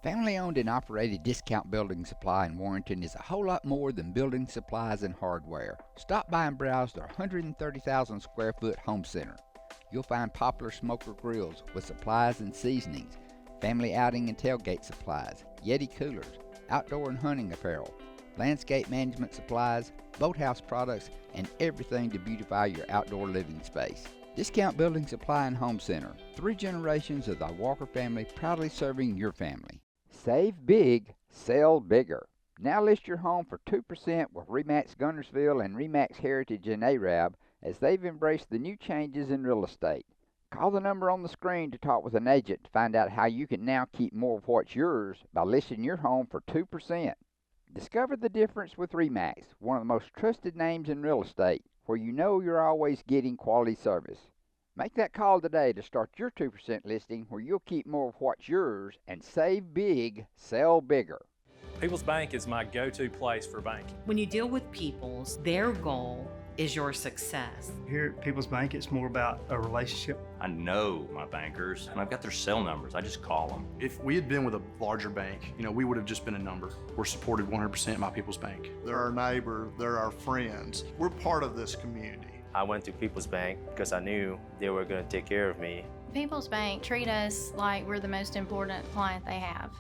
Family-owned and operated Discount Building Supply in Warrenton is a whole lot more than building supplies and hardware. Stop by and browse their 130,000 square foot home center. You'll find popular smoker grills with supplies and seasonings, family outing and tailgate supplies, Yeti coolers, outdoor and hunting apparel, landscape management supplies, boathouse products, and everything to beautify your outdoor living space. Discount Building Supply and Home Center. 3 generations of the Walker family proudly serving your family. Save big, sell bigger. Now list your home for 2% with RE/MAX Guntersville and RE/MAX Heritage in Arab as they've embraced the new changes in real estate. Call the number on the screen to talk with an agent to find out how you can now keep more of what's yours by listing your home for 2%. Discover the difference with RE/MAX, one of the most trusted names in real estate, where you know you're always getting quality service. Make that call today to start your 2% listing where you'll keep more of what's yours and save big, sell bigger. People's Bank is my go-to place for banking. When you deal with People's, their goal is your success. Here at People's Bank, it's more about a relationship. I know my bankers, and I've got their cell numbers. I just call them. If we had been with a larger bank, we would have just been a number. We're supported 100% by People's Bank. They're our neighbor, they're our friends. We're part of this community. I went to People's Bank because I knew they were going to take care of me. People's Bank treat us like we're the most important client they have.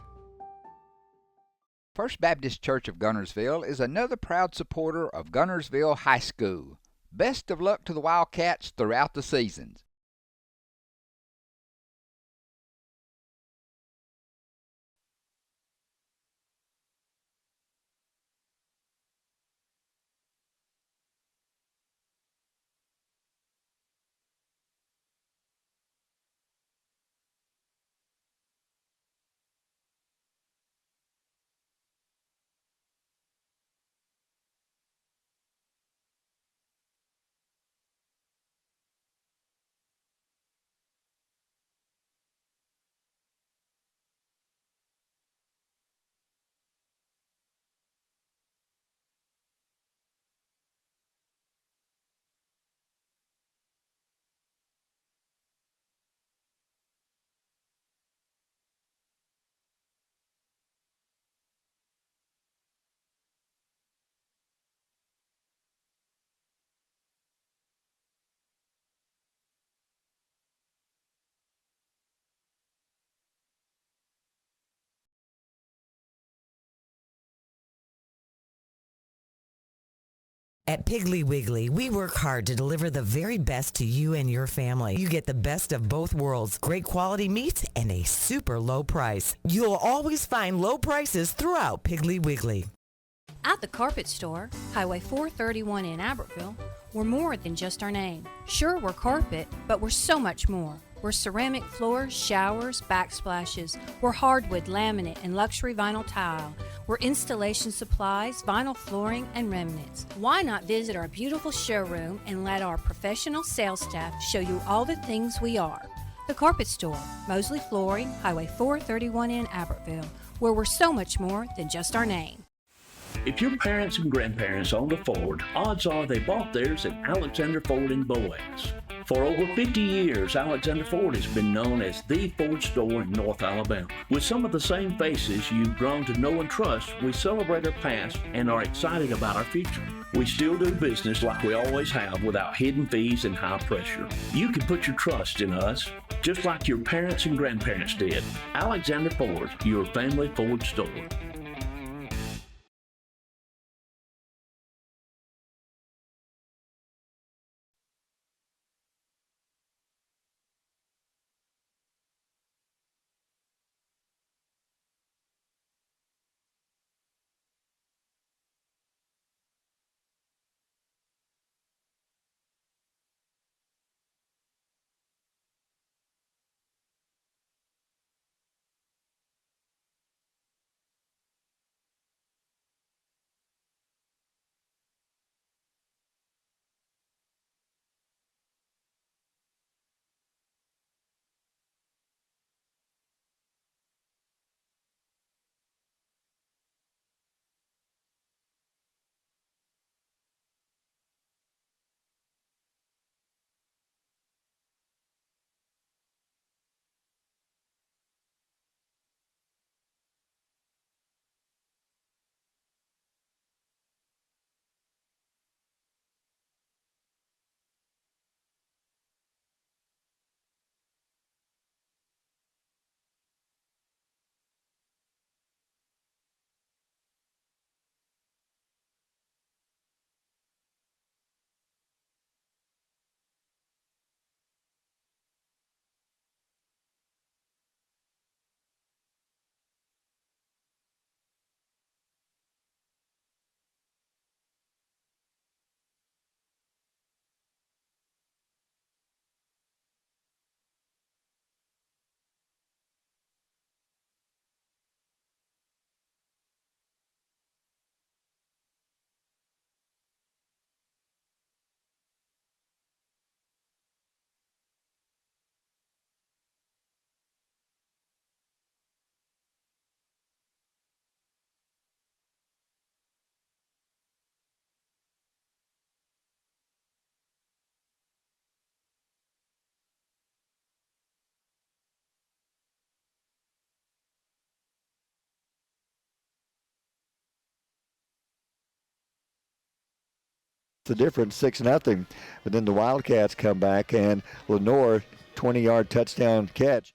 First Baptist Church of Guntersville is another proud supporter of Guntersville High School. Best of luck to the Wildcats throughout the seasons. At Piggly Wiggly, we work hard to deliver the very best to you and your family. You get the best of both worlds, great quality meats, and a super low price. You'll always find low prices throughout Piggly Wiggly. At the Carpet Store, Highway 431 in Albertville, we're more than just our name. Sure, we're carpet, but we're so much more. We're ceramic floors, showers, backsplashes. We're hardwood, laminate, and luxury vinyl tile. We're installation supplies, vinyl flooring, and remnants. Why not visit our beautiful showroom and let our professional sales staff show you all the things we are? The Carpet Store, Mosley Flooring, Highway 431 in Albertville, where we're so much more than just our name. If your parents and grandparents owned a Ford, odds are they bought theirs at Alexander Ford in Boaz. For over 50 years, Alexander Ford has been known as the Ford store in North Alabama. With some of the same faces you've grown to know and trust, we celebrate our past and are excited about our future. We still do business like we always have without hidden fees and high pressure. You can put your trust in us, just like your parents and grandparents did. Alexander Ford, your family Ford store. the difference, 6-0. But then the Wildcats come back, and Lenore, 20-yard touchdown catch.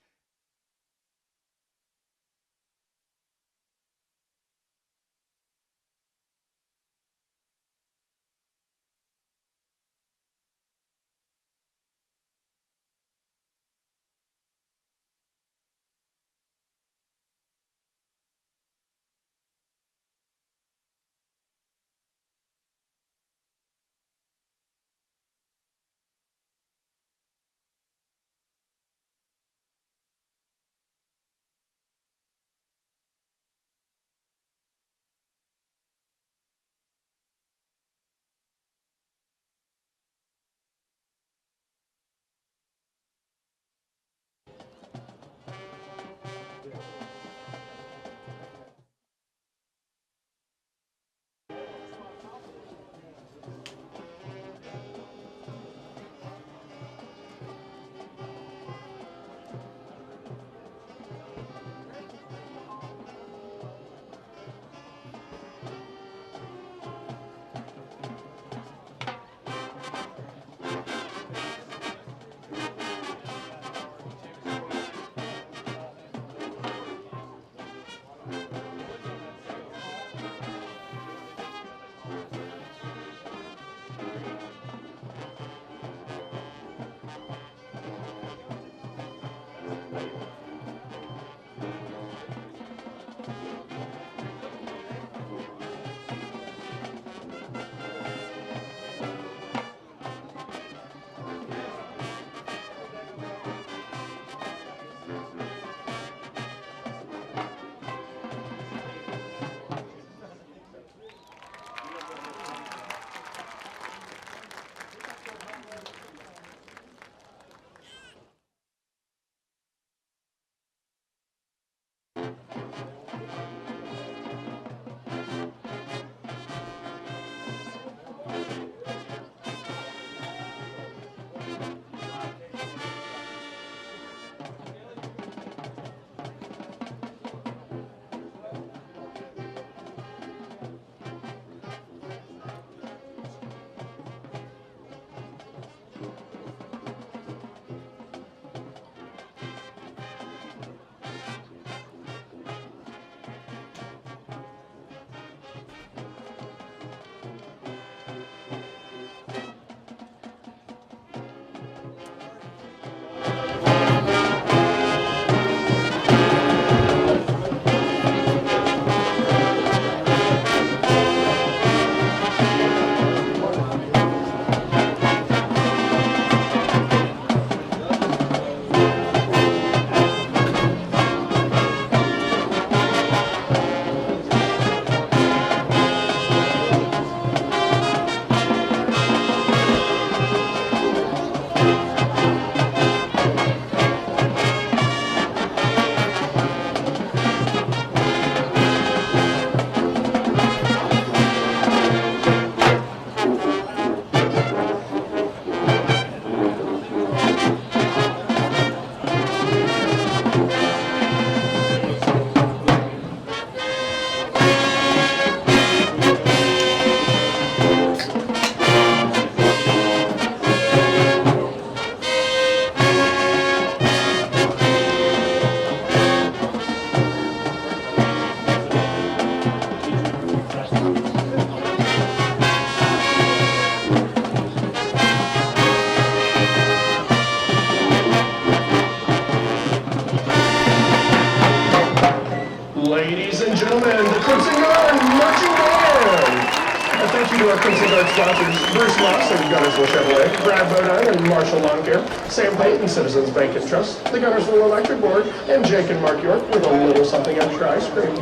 Bruce Moss of Guntersville Chevrolet, Brad Bodine and Marshall Lawn Care, Sam Payton, Citizens Bank and Trust, the Guntersville Electric Board, and Jake and Mark York with a little something extra ice cream.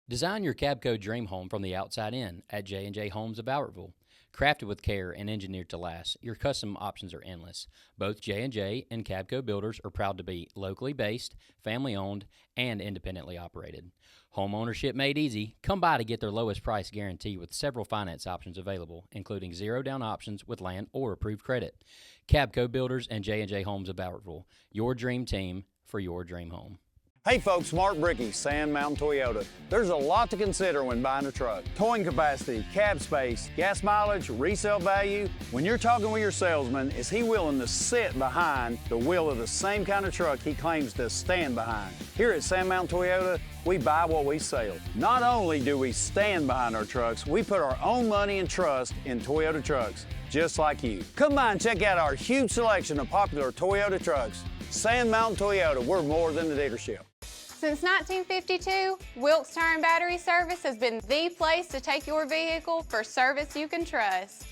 Design your Cabco dream home from the outside in at J&J Homes of Albertville. Crafted with care and engineered to last, your custom options are endless. Both J&J and Cabco Builders are proud to be locally based, family-owned, and independently operated. Home ownership made easy. Come by to get their lowest price guarantee with several finance options available, including zero-down options with land or approved credit. Cabco Builders and J&J Homes of Albertville, your dream team for your dream home. Hey folks, Mark Brickey, Sand Mountain Toyota. There's a lot to consider when buying a truck. Towing capacity, cab space, gas mileage, resale value. When you're talking with your salesman, is he willing to sit behind the wheel of the same kind of truck he claims to stand behind? Here at Sand Mountain Toyota, we buy what we sell. Not only do we stand behind our trucks, we put our own money and trust in Toyota trucks, just like you. Come by and check out our huge selection of popular Toyota trucks. Sand Mountain Toyota, we're more than a dealership. Since 1952, Wilkes Tire and Battery Service has been the place to take your vehicle for service you can trust.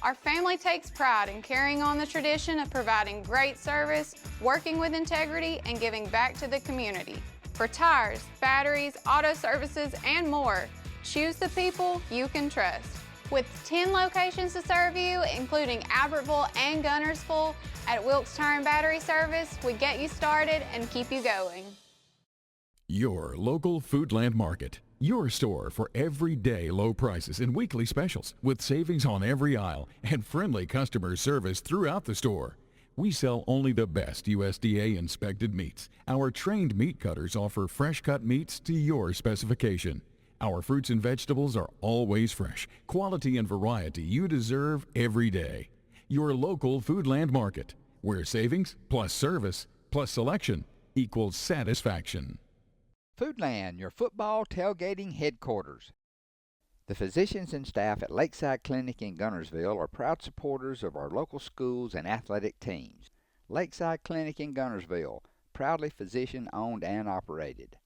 Our family takes pride in carrying on the tradition of providing great service, working with integrity, and giving back to the community. For tires, batteries, auto services, and more, choose the people you can trust. With 10 locations to serve you, including Albertville and Guntersville, at Wilkes Tire and Battery Service, we get you started and keep you going. Your local Foodland Market. Your store for everyday low prices and weekly specials with savings on every aisle and friendly customer service throughout the store. We sell only the best USDA inspected meats. Our trained meat cutters offer fresh cut meats to your specification. Our fruits and vegetables are always fresh. Quality and variety you deserve every day. Your local Foodland Market, where savings plus service plus selection equals satisfaction. Foodland, your football tailgating headquarters. The physicians and staff at Lakeside Clinic in Guntersville are proud supporters of our local schools and athletic teams. Lakeside Clinic in Guntersville, proudly physician-owned and operated.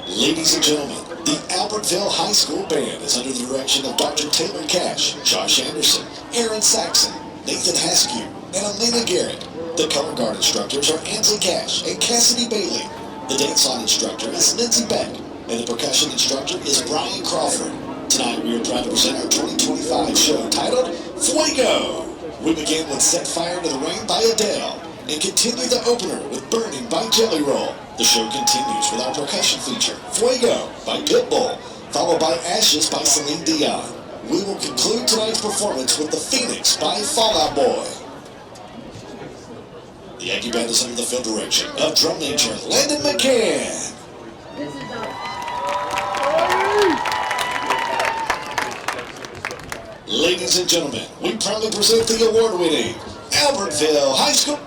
Ladies and gentlemen, the Albertville High School Band is under the direction of Dr. Taylor Cash, Josh Anderson, Aaron Saxon, Nathan Haskew, and Elena Garrett. The color guard instructors are Ansley Cash and Cassidy Bailey. The dance-on instructor is Lindsey Beck, and the percussion instructor is Brian Crawford. Tonight we are proud to present our 2025 show titled Fuego. We begin with Set Fire to the Rain by Adele, and continue the opener with Burning by Jelly Roll. The show continues with our percussion feature, Fuego by Pitbull, followed by Ashes by Celine Dion. We will conclude tonight's performance with The Phoenix by Fall Out Boy. The Yankee Band is under the field direction of drum major Landon McCann. Ladies and gentlemen, we proudly present the award-winning Albertville High School.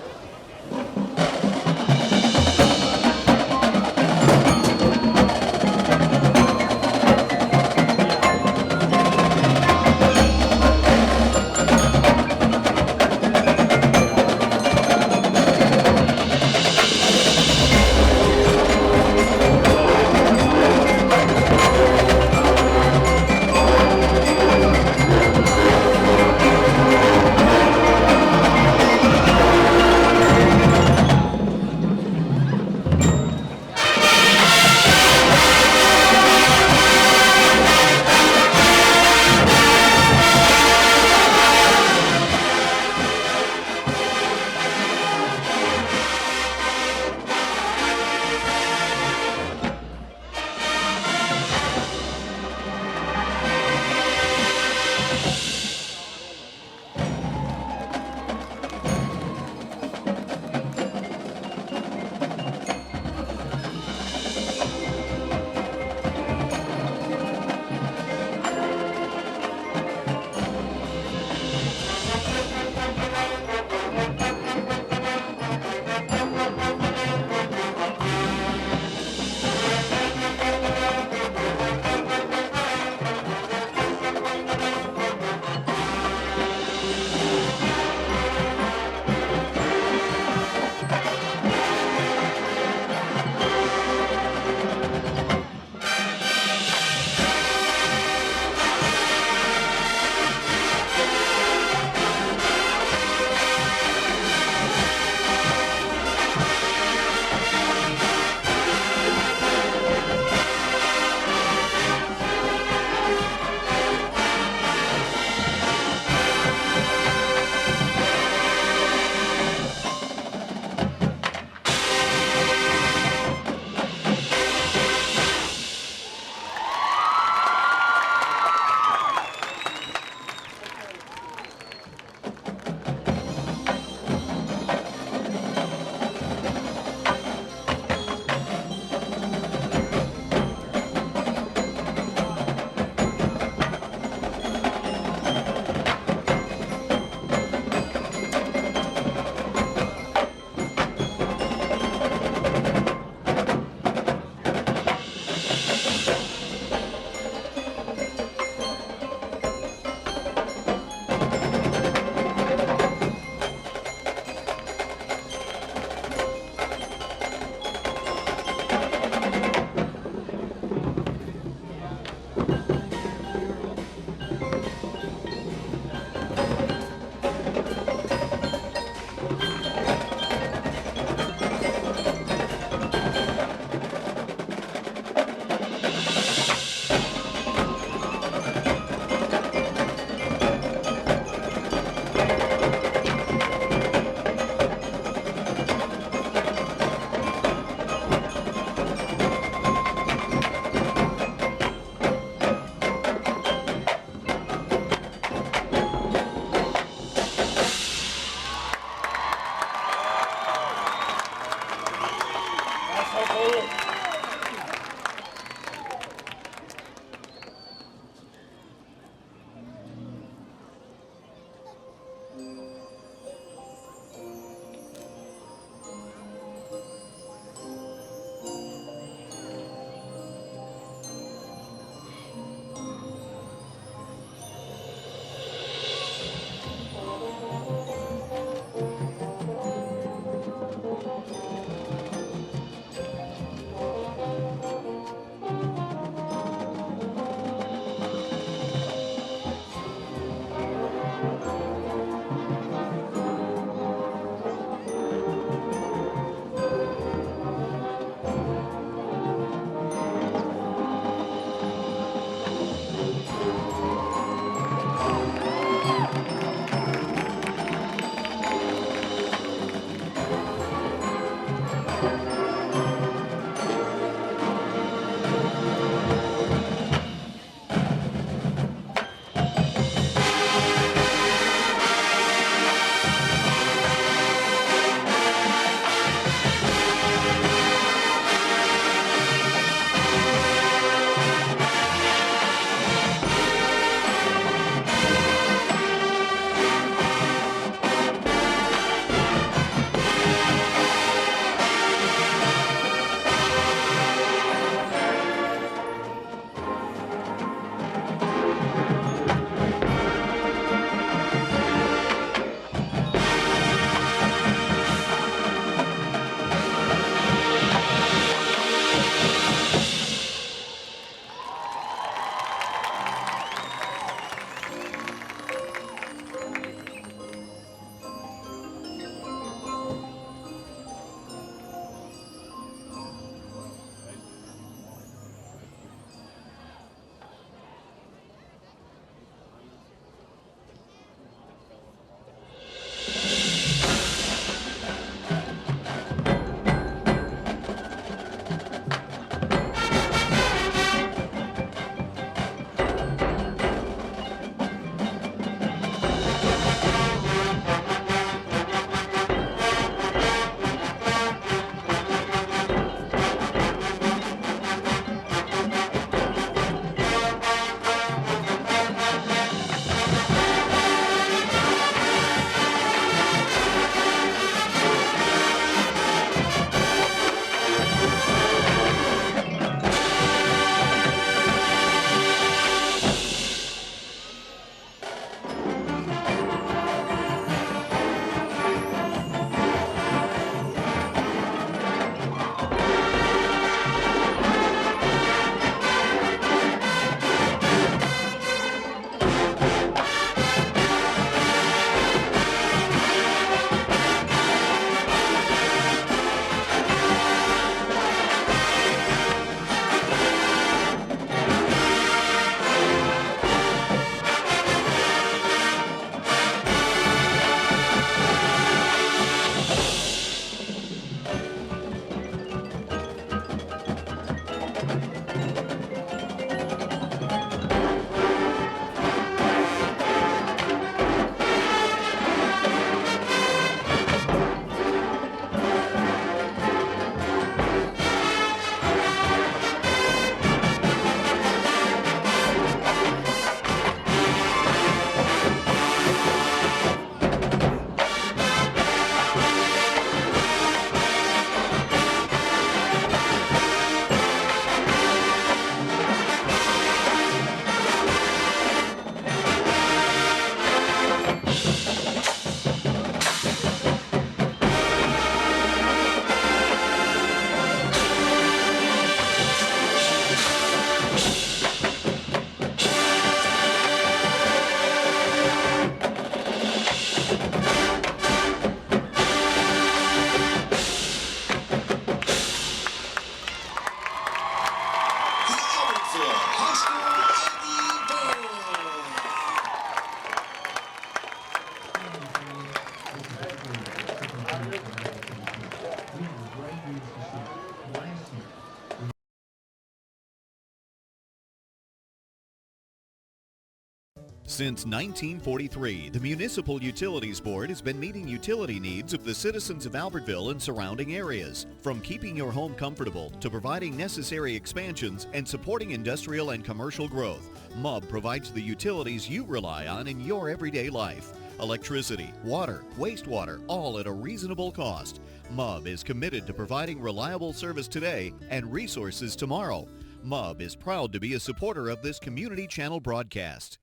Since 1943, the Municipal Utilities Board has been meeting utility needs of the citizens of Albertville and surrounding areas. From keeping your home comfortable to providing necessary expansions and supporting industrial and commercial growth, MUB provides the utilities you rely on in your everyday life. Electricity, water, wastewater, all at a reasonable cost. MUB is committed to providing reliable service today and resources tomorrow. MUB is proud to be a supporter of this community channel broadcast.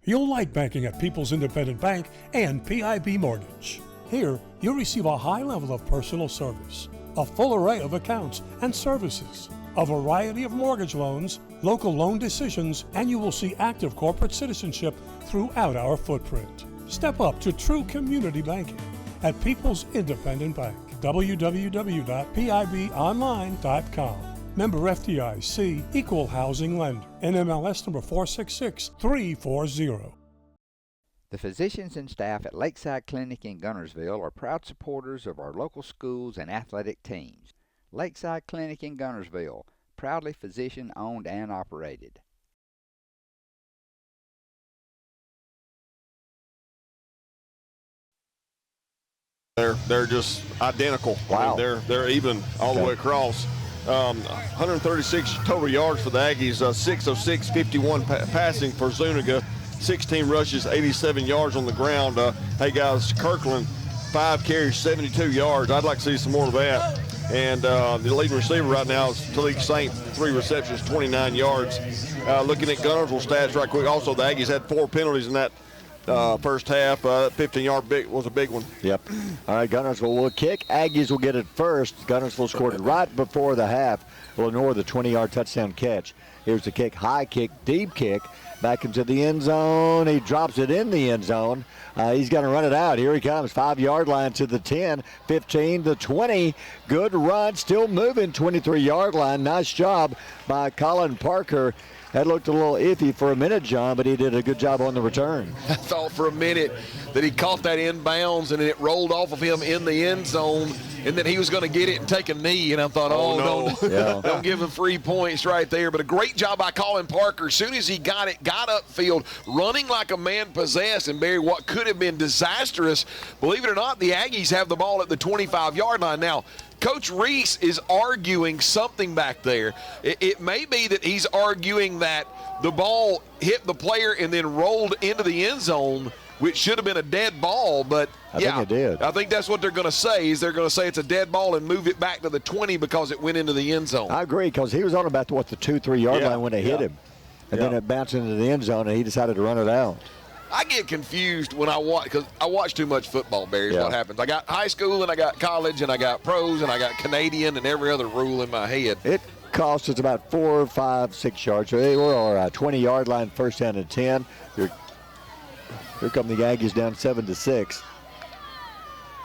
You'll like banking at People's Independent Bank and PIB Mortgage. Here, you'll receive a high level of personal service, a full array of accounts and services, a variety of mortgage loans, local loan decisions, and you will see active corporate citizenship throughout our footprint. Step up to true community banking at People's Independent Bank. www.pibonline.com. Member FDIC, Equal Housing Lender. NMLS number 466340. The physicians and staff at Lakeside Clinic in Guntersville are proud supporters of our local schools and athletic teams. Lakeside Clinic in Guntersville, proudly physician-owned and operated. They're just identical. Wow. I mean, they're even all the way across. 136 total yards for the Aggies, 6 of 6, 51 passing for Zuniga, 16 rushes, 87 yards on the ground. Hey guys, Kirkland, 5 carries, 72 yards. I'd like to see some more of that. And the leading receiver right now is Talik Saint, 3 receptions, 29 yards. Looking at Guntersville stats right quick, also the Aggies had 4 penalties in that first half. 15-yard was a big one. Yep. All right, Guntersville will kick. Aggies will get it first. Guntersville scored it right before the half. Lenore, the 20-yard touchdown catch. Here's the kick, high kick, deep kick, back into the end zone. He drops it in the end zone. He's going to run it out. Here he comes, 5-yard line to the 10, 15, the 20. Good run, still moving, 23-yard line. Nice job by Colin Parker. That looked a little iffy for a minute, John, but he did a good job on the return. I thought for a minute that he caught that inbounds and it rolled off of him in the end zone, and then he was going to get it and take a knee. And I thought, don't give him 3 points right there. But a great job by Colin Parker. As soon as he got it, got upfield, running like a man possessed, and Barry, what could have been disastrous. Believe it or not, the Aggies have the ball at the 25-yard line now. Coach Reese is arguing something back there. It may be that he's arguing that the ball hit the player and then rolled into the end zone, which should have been a dead ball, but I think it did. I think that's what they're going to say, is they're going to say it's a dead ball and move it back to the 20 because it went into the end zone. I agree, because he was on about, the 2-3 yard line when they hit him. And then it bounced into the end zone, and he decided to run it out. I get confused when I watch, because I watch too much football, Barry, is what happens. I got high school, and I got college, and I got pros, and I got Canadian, and every other rule in my head. It cost us about 4, 5, 6 yards. So they were on a 20-yard line, first down and 10. Here come the Aggies down 7-6.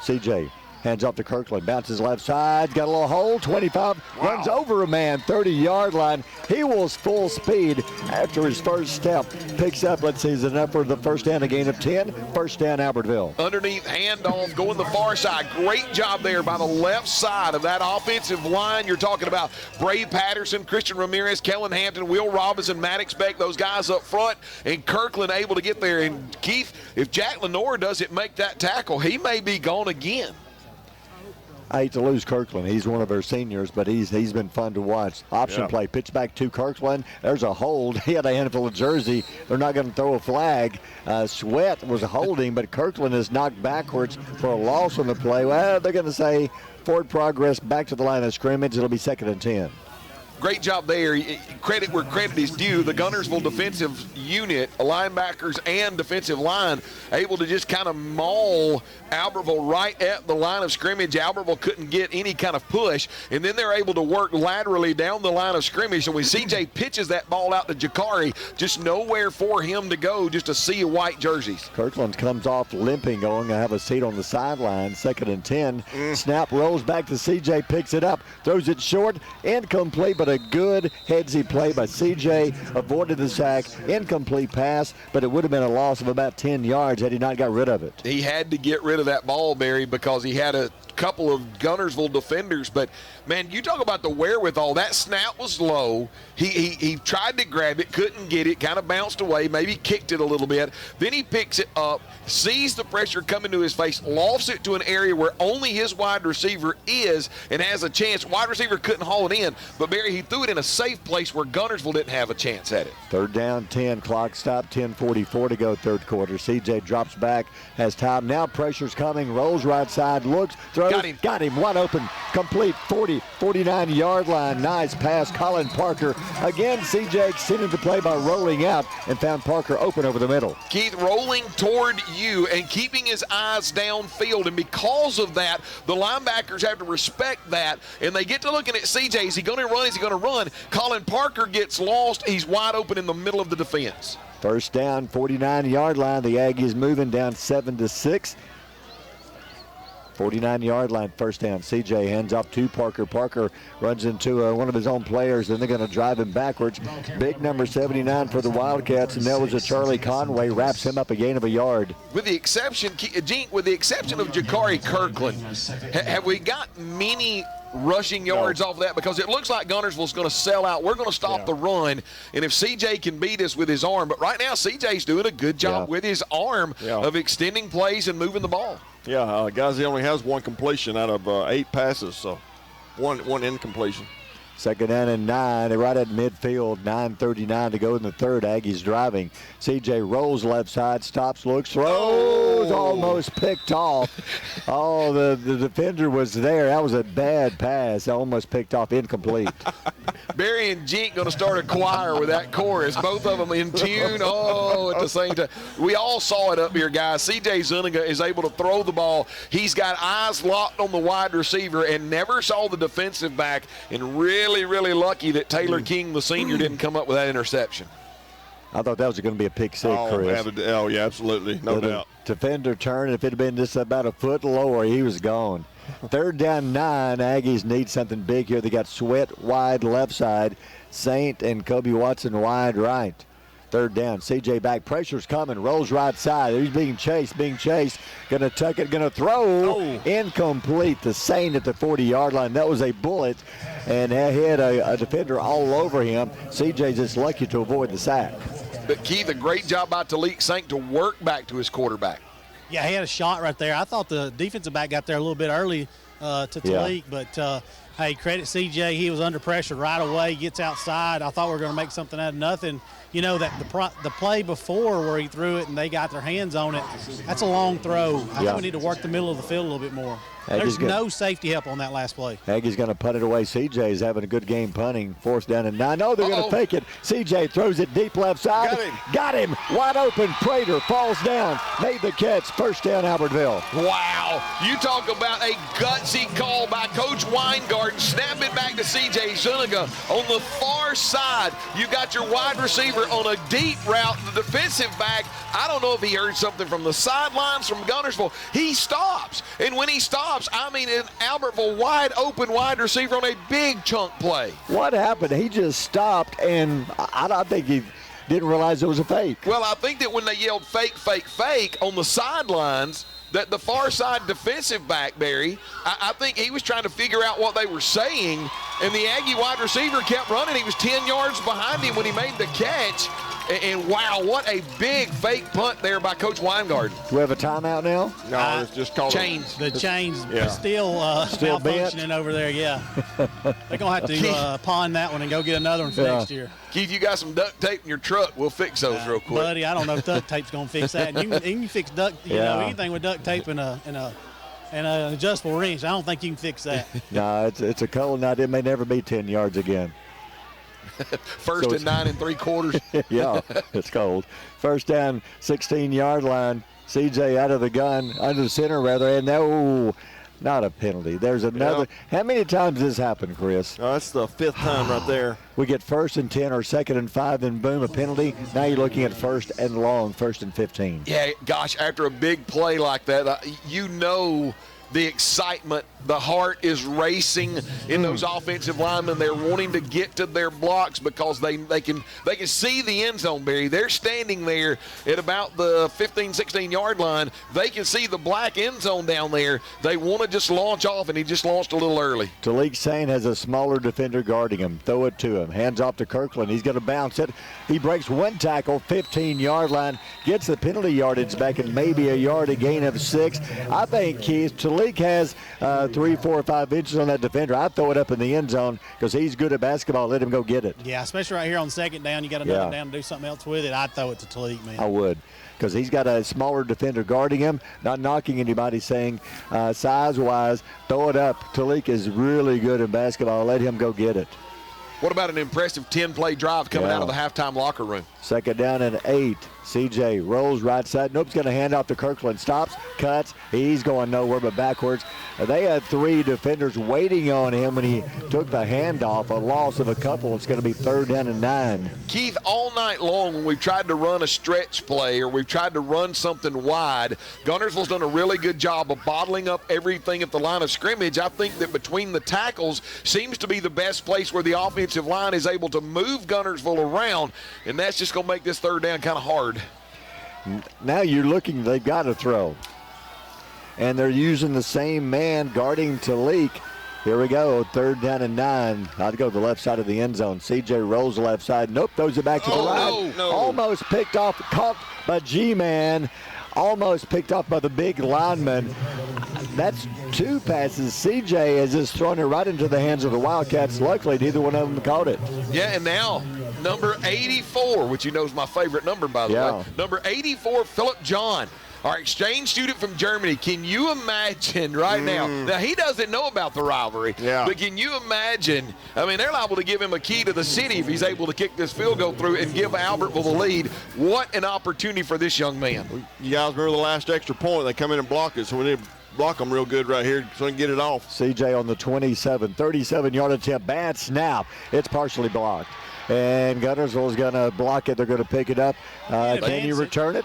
CJ hands off to Kirkland, bounces left side, got a little hole, 25, runs over a man, 30-yard line. He was full speed after his first step. Picks up, let's see, is it enough for the first down, a gain of 10? First down, Albertville. Underneath handoff, going the far side. Great job there by the left side of that offensive line. You're talking about Bray Patterson, Christian Ramirez, Kellen Hampton, Will Robinson, Maddox Beck, those guys up front, and Kirkland able to get there. And Keith, if Jack Lenore doesn't make that tackle, he may be gone again. I hate to lose Kirkland. He's one of our seniors, but he's been fun to watch. Option play, pitch back to Kirkland. There's a hold. He had a handful of jersey. They're not going to throw a flag. Sweat was holding, but Kirkland is knocked backwards for a loss on the play. Well, they're going to say forward progress back to the line of scrimmage. It'll be 2nd and 10. Great job there. Credit where credit is due. The Guntersville defensive unit, linebackers and defensive line, able to just kind of maul Albertville right at the line of scrimmage. Albertville couldn't get any kind of push, and then they're able to work laterally down the line of scrimmage. And when CJ pitches that ball out to Jakari, just nowhere for him to go, just a sea of white jerseys. Kirkland comes off limping, going to have a seat on the sideline. 2nd and 10. Snap rolls back to CJ, picks it up, throws it short, incomplete, but but a good headsy play by C.J. Avoided the sack, incomplete pass, but it would have been a loss of about 10 yards had he not got rid of it. He had to get rid of that ball, Barry, because he had a couple of Guntersville defenders. But, man, you talk about the wherewithal. That snap was low. He tried to grab it, couldn't get it, kind of bounced away, maybe kicked it a little bit. Then he picks it up, sees the pressure coming to his face, lofts it to an area where only his wide receiver is and has a chance. Wide receiver couldn't haul it in, but, Barry, he threw it in a safe place where Guntersville didn't have a chance at it. 3rd down, 10, clock stop, 10:44 to go, 3rd quarter. C.J. drops back, has time. Now pressure's coming, rolls right side, looks, throws. Got him, wide open, complete 49-yard line. Nice pass, Colin Parker. Again, C.J. extended the play by rolling out and found Parker open over the middle. Keith rolling toward you and keeping his eyes downfield, and because of that, the linebackers have to respect that, and they get to looking at C.J. Is he going to run? Is he going to run? Colin Parker gets lost. He's wide open in the middle of the defense. 1st down, 49-yard line. The Aggies moving down 7-6. 49-yard line, 1st down. C.J. hands off to Parker. Parker runs into one of his own players, and they're going to drive him backwards. Big number 79 for the Wildcats, and that was a Charlie Conway. Wraps him up a gain of a yard. With the exception, Gene, with the exception of Jakari Kirkland, have we got many rushing yards off that? Because it looks like Guntersville's going to sell out. We're going to stop the run, and if C.J. can beat us with his arm, but right now C.J.'s doing a good job with his arm of extending plays and moving the ball. Yeah, guys, he only has 1 completion out of 8 passes, so one incompletion. 2nd down and 9. They're right at midfield. 9:39 to go in the 3rd. Aggies driving. C.J. rolls left side, stops, looks, throws, almost picked off. The defender was there. That was a bad pass. Almost picked off, incomplete. Barry and Jink going to start a choir with that chorus. Both of them in tune. At the same time. We all saw it up here, guys. C.J. Zuniga is able to throw the ball. He's got eyes locked on the wide receiver and never saw the defensive back, and really lucky that Taylor King, the senior, didn't come up with that interception. I thought that was going to be a pick six, Chris. Yeah, absolutely. No doubt. Defender turn. If it had been just about a foot lower, he was gone. 3rd down 9. Aggies need something big here. They got Sweat wide left side, Saint and Kobe Watson wide right. 3rd down. C.J. back. Pressure's coming. Rolls right side. He's being chased. Going to tuck it. Going to throw. Incomplete. The Saint at the 40-yard line. That was a bullet. And he had a defender all over him. C.J. just lucky to avoid the sack. But Keith, a great job by Talik Saint to work back to his quarterback. Yeah, he had a shot right there. I thought the defensive back got there a little bit early to Talik, but hey, credit CJ. He was under pressure right away, gets outside. I thought we were going to make something out of nothing. You know, that the play before where he threw it and they got their hands on it, that's a long throw. I think we need to work the middle of the field a little bit more. There's no safety help on that last play. Aggie's going to punt it away. CJ's having a good game punting. 4th down and 9. No, they're going to fake it. CJ throws it deep left side. Got him. Wide open. Prater falls down. Made the catch. 1st down, Albertville. Wow. You talk about a gutsy call by Coach Weingarten. Snap it back to CJ Zuniga. On the far side, you got your wide receiver on a deep route. The defensive back, I don't know if he heard something from the sidelines from Guntersville. He stops. And when he stops, I mean, an Albertville wide open wide receiver on a big chunk play. What happened? He just stopped, and I think he didn't realize it was a fake. Well, I think that when they yelled fake, fake, fake on the sidelines, that the far side defensive back, Barry, I think he was trying to figure out what they were saying, and the Aggie wide receiver kept running. He was 10 yards behind him when he made the catch. And wow, what a big fake punt there by Coach Weingarten. Do we have a timeout now? No, it's just called chains. The chains still malfunctioning over there, They're going to have to pawn that one and go get another one for next year. Keith, you got some duct tape in your truck. We'll fix those real quick. Buddy, I don't know if duct tape's going to fix that. And you can fix anything with duct tape and an adjustable wrench. I don't think you can fix that. No, it's a cold night. It may never be 10 yards again. 1st and 9 3/4. Yeah, it's cold. 1st down, 16-yard line. CJ out of the gun, under the center rather, and no, not a penalty. There's another. How many times has this happened, Chris? Oh, that's the 5th time right there. We get 1st and 10 or 2nd and 5, then boom, a penalty. Now you're looking at 1st and long, 1st and 15. Yeah, gosh, after a big play like that, you know the excitement, the heart is racing in those offensive linemen. They're wanting to get to their blocks because they can see the end zone, Barry. They're standing there at about the 15, 16-yard line. They can see the black end zone down there. They want to just launch off, and he just launched a little early. Talik Sane has a smaller defender guarding him. Throw it to him. Hands off to Kirkland. He's going to bounce it. He breaks one tackle, 15-yard line, gets the penalty yardage back, and maybe a yard, a gain of 6. I think, Keith, Talik has 3, 4, 5 inches on that defender. I'd throw it up in the end zone because he's good at basketball. Let him go get it. Yeah, especially right here on second down. You got another down to do something else with it. I'd throw it to Talik, man. I would, because he's got a smaller defender guarding him. Not knocking anybody, saying size-wise, throw it up. Talik is really good at basketball. Let him go get it. What about an impressive 10-play drive coming out of the halftime locker room? Second down and 8. CJ rolls right side. Nope's going to hand off to Kirkland. Stops, cuts. He's going nowhere but backwards. They had 3 defenders waiting on him when he took the handoff. A loss of a couple. It's going to be third down and 9. Keith, all night long when we've tried to run a stretch play or we've tried to run something wide, Guntersville's done a really good job of bottling up everything at the line of scrimmage. I think that between the tackles seems to be the best place where the offensive line is able to move Guntersville around, and that's just going to make this third down kind of hard. Now you're looking, they've got to throw. And they're using the same man guarding Talik. Here we go, third down and 9. I'd go to the left side of the end zone. CJ rolls the left side. Nope, throws it back to the right. No. Almost picked off, caught by G-Man. Almost picked off by the big lineman. That's 2 passes. CJ has just thrown it right into the hands of the Wildcats. Luckily, neither one of them caught it. Yeah, and now number 84, which you know is my favorite number, by the way. Number 84, Philip John, our exchange student from Germany. Can you imagine right now? Now, he doesn't know about the rivalry, but can you imagine? I mean, they're liable to give him a key to the city if he's able to kick this field goal through and give Albertville the lead. What an opportunity for this young man. You guys remember the last extra point? They come in and block it, so we need to block them real good right here so we can get it off. CJ on the 37-yard attempt. Bad snap. It's partially blocked. And Guntersville is going to block it. They're going to pick it up. Can you return it?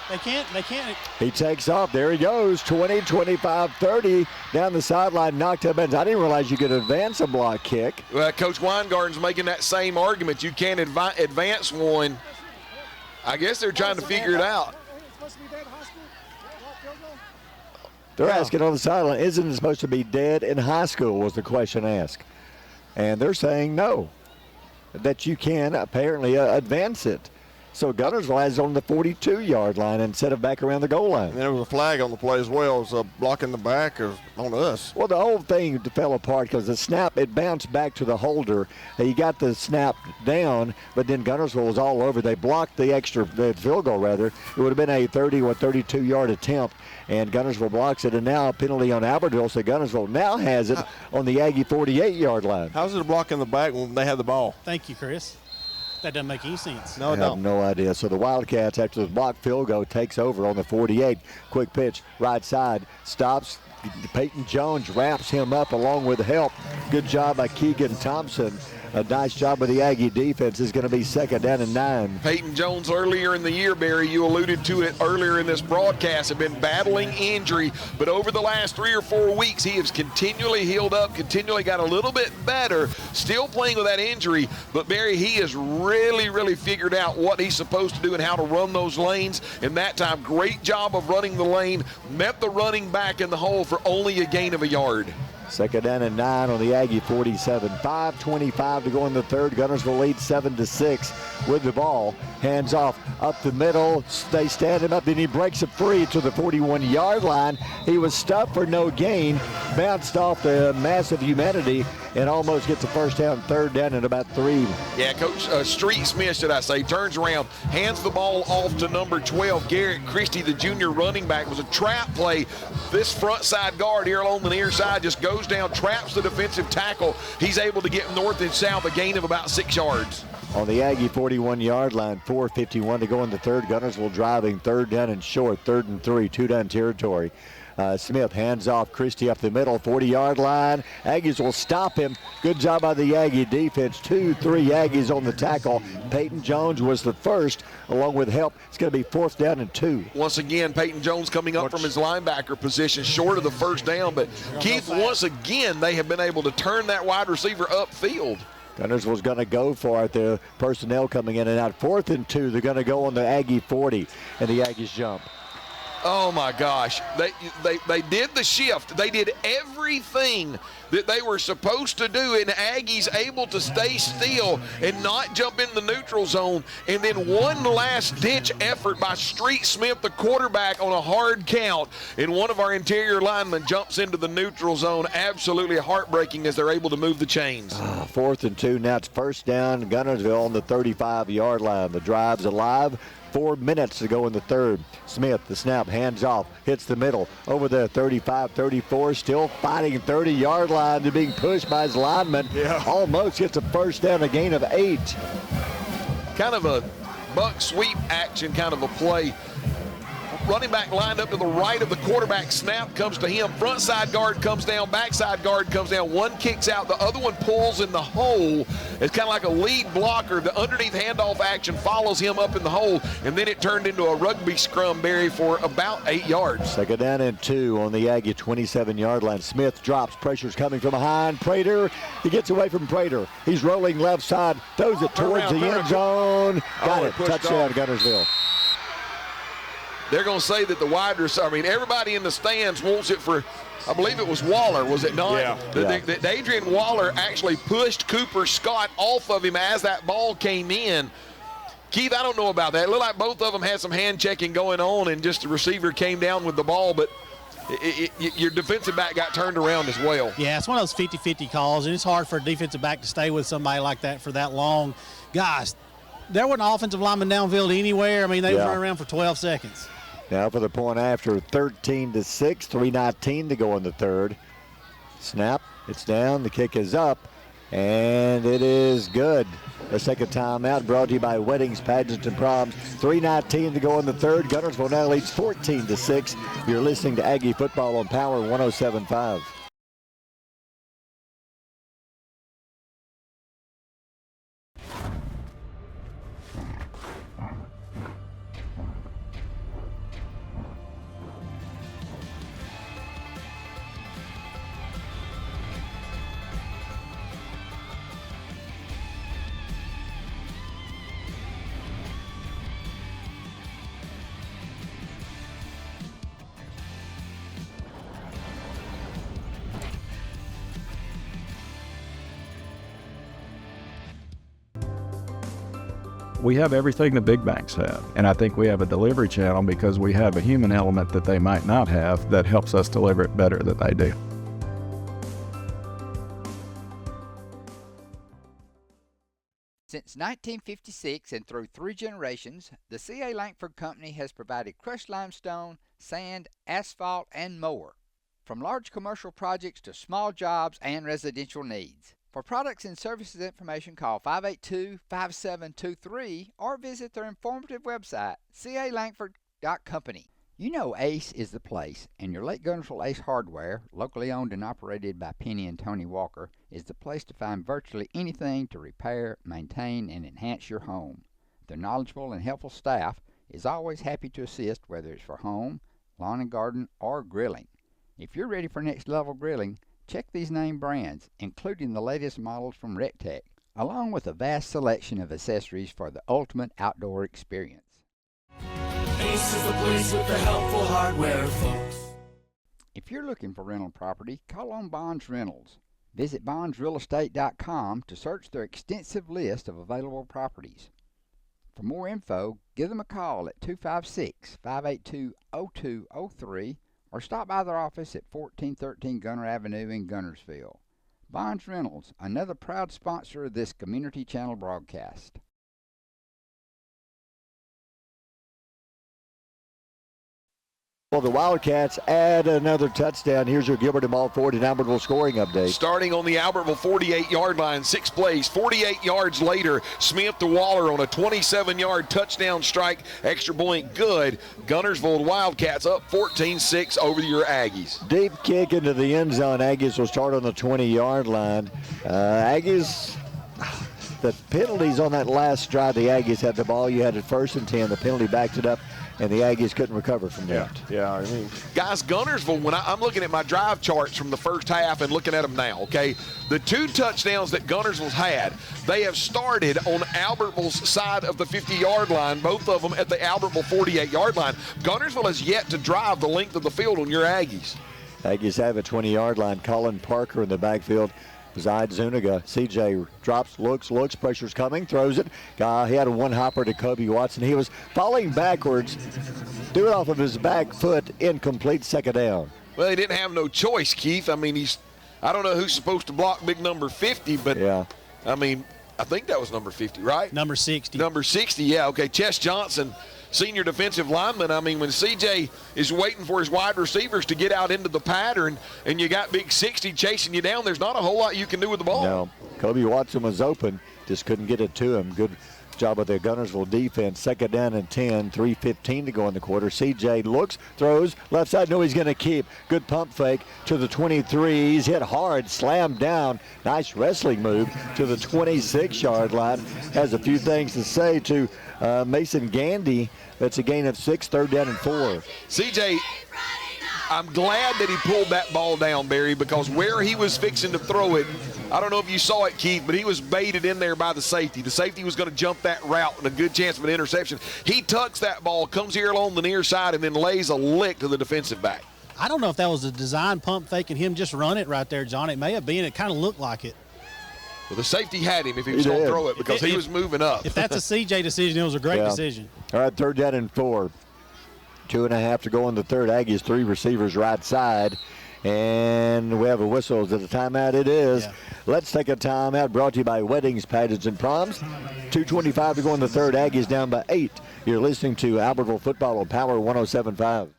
They can't. He takes off. There he goes. 20, 25, 30. Down the sideline, knocked him in. I didn't realize you could advance a block kick. Well, Coach Weingarten's making that same argument. You can't advance one. I guess they're trying to figure it out. They're asking on the sideline, isn't it supposed to be dead in high school, was the question asked. And they're saying no, that you can apparently advance it. So Guntersville has it on the 42-yard line instead of back around the goal line. And there was a flag on the play as well. It was blocking the back or on us. Well, the whole thing fell apart because the snap, it bounced back to the holder. He got the snap down, but then Guntersville was all over. They blocked the field goal, rather. It would have been a 30 or 32-yard attempt, and Guntersville blocks it. And now a penalty on Albertville, so Guntersville now has it on the Aggie 48-yard line. How's it a block in the back when they have the ball? Thank you, Chris. That doesn't make any sense. I have no idea. So the Wildcats, after the blocked field goal, takes over on the 48. Quick pitch, right side, stops. Peyton Jones wraps him up along with help. Good job by Keegan Thompson. A nice job by the Aggie defense. Is going to be second down and 9. Peyton Jones earlier in the year, Barry, you alluded to it earlier in this broadcast, have been battling injury, but over the last 3 or 4 weeks, he has continually healed up, continually got a little bit better, still playing with that injury, but Barry, he has really figured out what he's supposed to do and how to run those lanes, and that time, great job of running the lane, met the running back in the hole for only a gain of a yard. Second down and 9 on the Aggie 47. 5:25 to go in the third. Guntersville leads 7-6 with the ball. Hands off up the middle. They stand him up. Then he breaks it free to the 41-yard line. He was stuffed for no gain. Bounced off the massive humanity and almost gets the first down, third down at about 3. Yeah, Coach Street Smith, should I say, turns around, hands the ball off to number 12, Garrett Christie, the junior running back. It was a trap play. This front side guard here along the near side just goes down, traps the defensive tackle. He's able to get north and south, a gain of about 6 yards. On the Aggie 41-yard line, 4:51 to go in the third. Guntersville driving, third down and short, 3rd and 3, 2-down territory. Smith hands off Christie up the middle, 40-yard line. Aggies will stop him. Good job by the Aggie defense. 2-3 Aggies on the tackle. Peyton Jones was the first, along with help. It's going to be 4th down and 2. Once again, Peyton Jones coming up from his linebacker position, short of the first down. But Keith, once again, they have been able to turn that wide receiver upfield. Guntersville's going to go for it. The personnel coming in and out. 4th and 2. They're going to go on the Aggie 40, and the Aggies jump. Oh my gosh, they did the shift. They did everything that they were supposed to do, and Aggies able to stay still and not jump in the neutral zone. And then one last ditch effort by Street Smith, the quarterback, on a hard count, and one of our interior linemen jumps into the neutral zone. Absolutely heartbreaking as they're able to move the chains. 4th and 2. Now it's 1st down. Guntersville on the 35-yard line. The drive's alive. 4 minutes to go in the third. Smith, the snap, hands off, hits the middle, over the 35, 34, still fighting 30-yard line to being pushed by his lineman. Yeah. Almost gets a first down, a gain of 8. Kind of a buck sweep action kind of a play. Running back lined up to the right of the quarterback. Snap comes to him. Front side guard comes down. Backside guard comes down. One kicks out. The other one pulls in the hole. It's kind of like a lead blocker. The underneath handoff action follows him up in the hole, and then it turned into a rugby scrum, Barry, for about 8 yards. 2nd down and 2 on the Aggie 27-yard line. Smith drops. Pressure's coming from behind. Prater, he gets away from Prater. He's rolling left side. Throws it towards the end zone. Got it. Touchdown, Guntersville. They're going to say that the wide receiver, I mean, everybody in the stands wants it for, I believe it was Waller, was it not? Yeah. That Adrian Waller actually pushed Cooper Scott off of him as that ball came in. Keith, I don't know about that. It looked like both of them had some hand checking going on, and just the receiver came down with the ball, but your defensive back got turned around as well. Yeah, it's one of those 50-50 calls, and it's hard for a defensive back to stay with somebody like that for that long. Guys, there wasn't an offensive lineman downfield anywhere. I mean, they were running around for 12 seconds. Now for the point after, 13-6, 3:19 to go in the third. Snap, it's down, the kick is up, and it is good. A second timeout brought to you by Weddings, Pageants, and Proms. 3:19 to go in the third. Guntersville now leads 14-6. You're listening to Aggie Football on Power 107.5. We have everything the big banks have, and I think we have a delivery channel because we have a human element that they might not have that helps us deliver it better than they do. Since 1956 and through 3 generations, the C.A. Langford Company has provided crushed limestone, sand, asphalt, and more. From large commercial projects to small jobs and residential needs. For products and services information, call 582-5723 or visit their informative website, calangford.company. You know Ace is the place, and your Lake Guntersville Ace Hardware, locally owned and operated by Penny and Tony Walker, is the place to find virtually anything to repair, maintain, and enhance your home. Their knowledgeable and helpful staff is always happy to assist, whether it's for home, lawn and garden, or grilling. If you're ready for next level grilling, check these name brands, including the latest models from RecTech, along with a vast selection of accessories for the ultimate outdoor experience. Ace is the place with the helpful hardware, folks. If you're looking for rental property, call on Bonds Rentals. Visit bondsrealestate.com to search their extensive list of available properties. For more info, give them a call at 256-582-0203 or stop by their office at 1413 Gunner Avenue in Guntersville. Bonds Rentals, another proud sponsor of this Community Channel broadcast. Well, the Wildcats add another touchdown. Here's your Gilbert and Ball Ford and Albertville scoring update. Starting on the Albertville 48-yard line, 6 plays, 48 yards later, Smith to Waller on a 27-yard touchdown strike, extra point good. Guntersville Wildcats up 14-6 over your Aggies. Deep kick into the end zone. Aggies will start on the 20-yard line. Aggies, the penalties on that last drive, the Aggies had the ball. You had it 1st and 10. The penalty backed it up, and the Aggies couldn't recover from that. Yeah, I mean. Guys, Guntersville, when I'm looking at my drive charts from the first half and looking at them now, okay, the 2 touchdowns that Guntersville's had, they have started on Albertville's side of the 50-yard line, both of them at the Albertville 48-yard line. Guntersville has yet to drive the length of the field on your Aggies. Aggies have a 20-yard line. Colin Parker in the backfield. Zaid Zuniga. CJ drops, looks, pressure's coming, throws it. He had a one-hopper to Kobe Watson. He was falling backwards, threw it off of his back foot, incomplete, 2nd down. Well, he didn't have no choice, Keith. I mean, I don't know who's supposed to block big number 50, but, yeah. I mean, I think that was number 50, right? Number 60. Number 60, yeah, okay. Chess Johnson, senior defensive lineman. I mean, when CJ is waiting for his wide receivers to get out into the pattern and you got big 60 chasing you down, there's not a whole lot you can do with the ball. No, Kobe Watson was open, just couldn't get it to him. Good job of the Guntersville defense. 2nd down and 10, 3:15 to go in the quarter. CJ looks, throws, left side, no, he's going to keep. Good pump fake to the 23. He's hit hard, slammed down. Nice wrestling move to the 26-yard line. Has a few things to say to Mason Gandy. That's a gain of 6, 3rd down and 4. CJ, I'm glad that he pulled that ball down, Barry, because where he was fixing to throw it, I don't know if you saw it, Keith, but he was baited in there by the safety. The safety was going to jump that route and a good chance of an interception. He tucks that ball, comes here along the near side, and then lays a lick to the defensive back. I don't know if that was a design pump fake and him just run it right there, John. It may have been. It kind of looked like it. Well, the safety had him if he was going to throw it because he was moving up. If that's a CJ decision, it was a great decision. All right, 3rd down and 4. 2.5 to go in the third. Aggies 3 receivers right side. And we have a whistle. Is it a timeout? It is. Yeah. Let's take a timeout. Brought to you by Weddings, Pageants, and Proms. 2:25 to go in the third. Aggies down by 8. You're listening to Albertville Football on Power 107.5.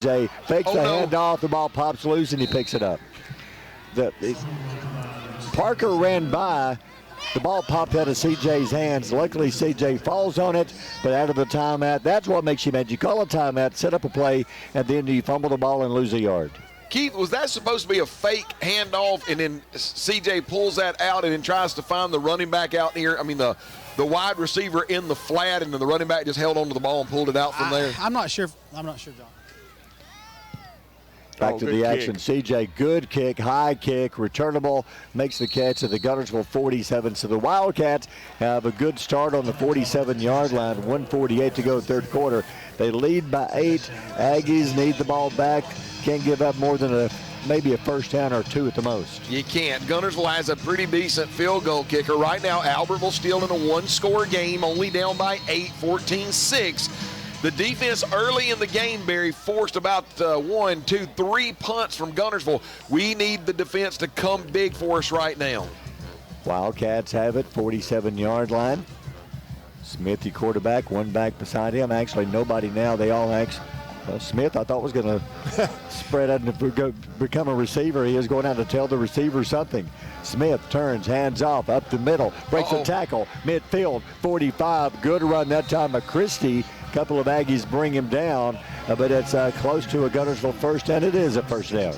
Jay fakes the handoff, the ball pops loose, and he picks it up. Parker ran by. The ball popped out of CJ's hands. Luckily, CJ falls on it, but out of the timeout. That's what makes you mad. You call a timeout, set up a play, and then you fumble the ball and lose a yard. Keith, was that supposed to be a fake handoff, and then CJ pulls that out and then tries to find the running back out here? I mean, the wide receiver in the flat, and then the running back just held onto the ball and pulled it out from there? I'm not sure, John. Back to the action. CJ, good kick, high kick, returnable, makes the catch at the Guntersville 47. So the Wildcats have a good start on the 47-yard line. 1:48 to go, third quarter. They lead by 8. Aggies need the ball back. Can't give up more than maybe a first down or 2 at the most. You can't. Guntersville has a pretty decent field goal kicker. Right now, Albertville still in a one-score game, only down by 8, 14-6. The defense early in the game, Barry, forced about 1, 2, 3 punts from Guntersville. We need the defense to come big for us right now. Wildcats have it, 47-yard line. Smith, the quarterback, one back beside him. Actually, nobody now. They all Smith, I thought, was going to spread out and become a receiver. He is going out to tell the receiver something. Smith turns, hands off, up the middle, breaks a tackle, midfield, 45. Good run that time by Christie. Couple of Aggies bring him down, but it's close to a Guntersville first, and it is a first down.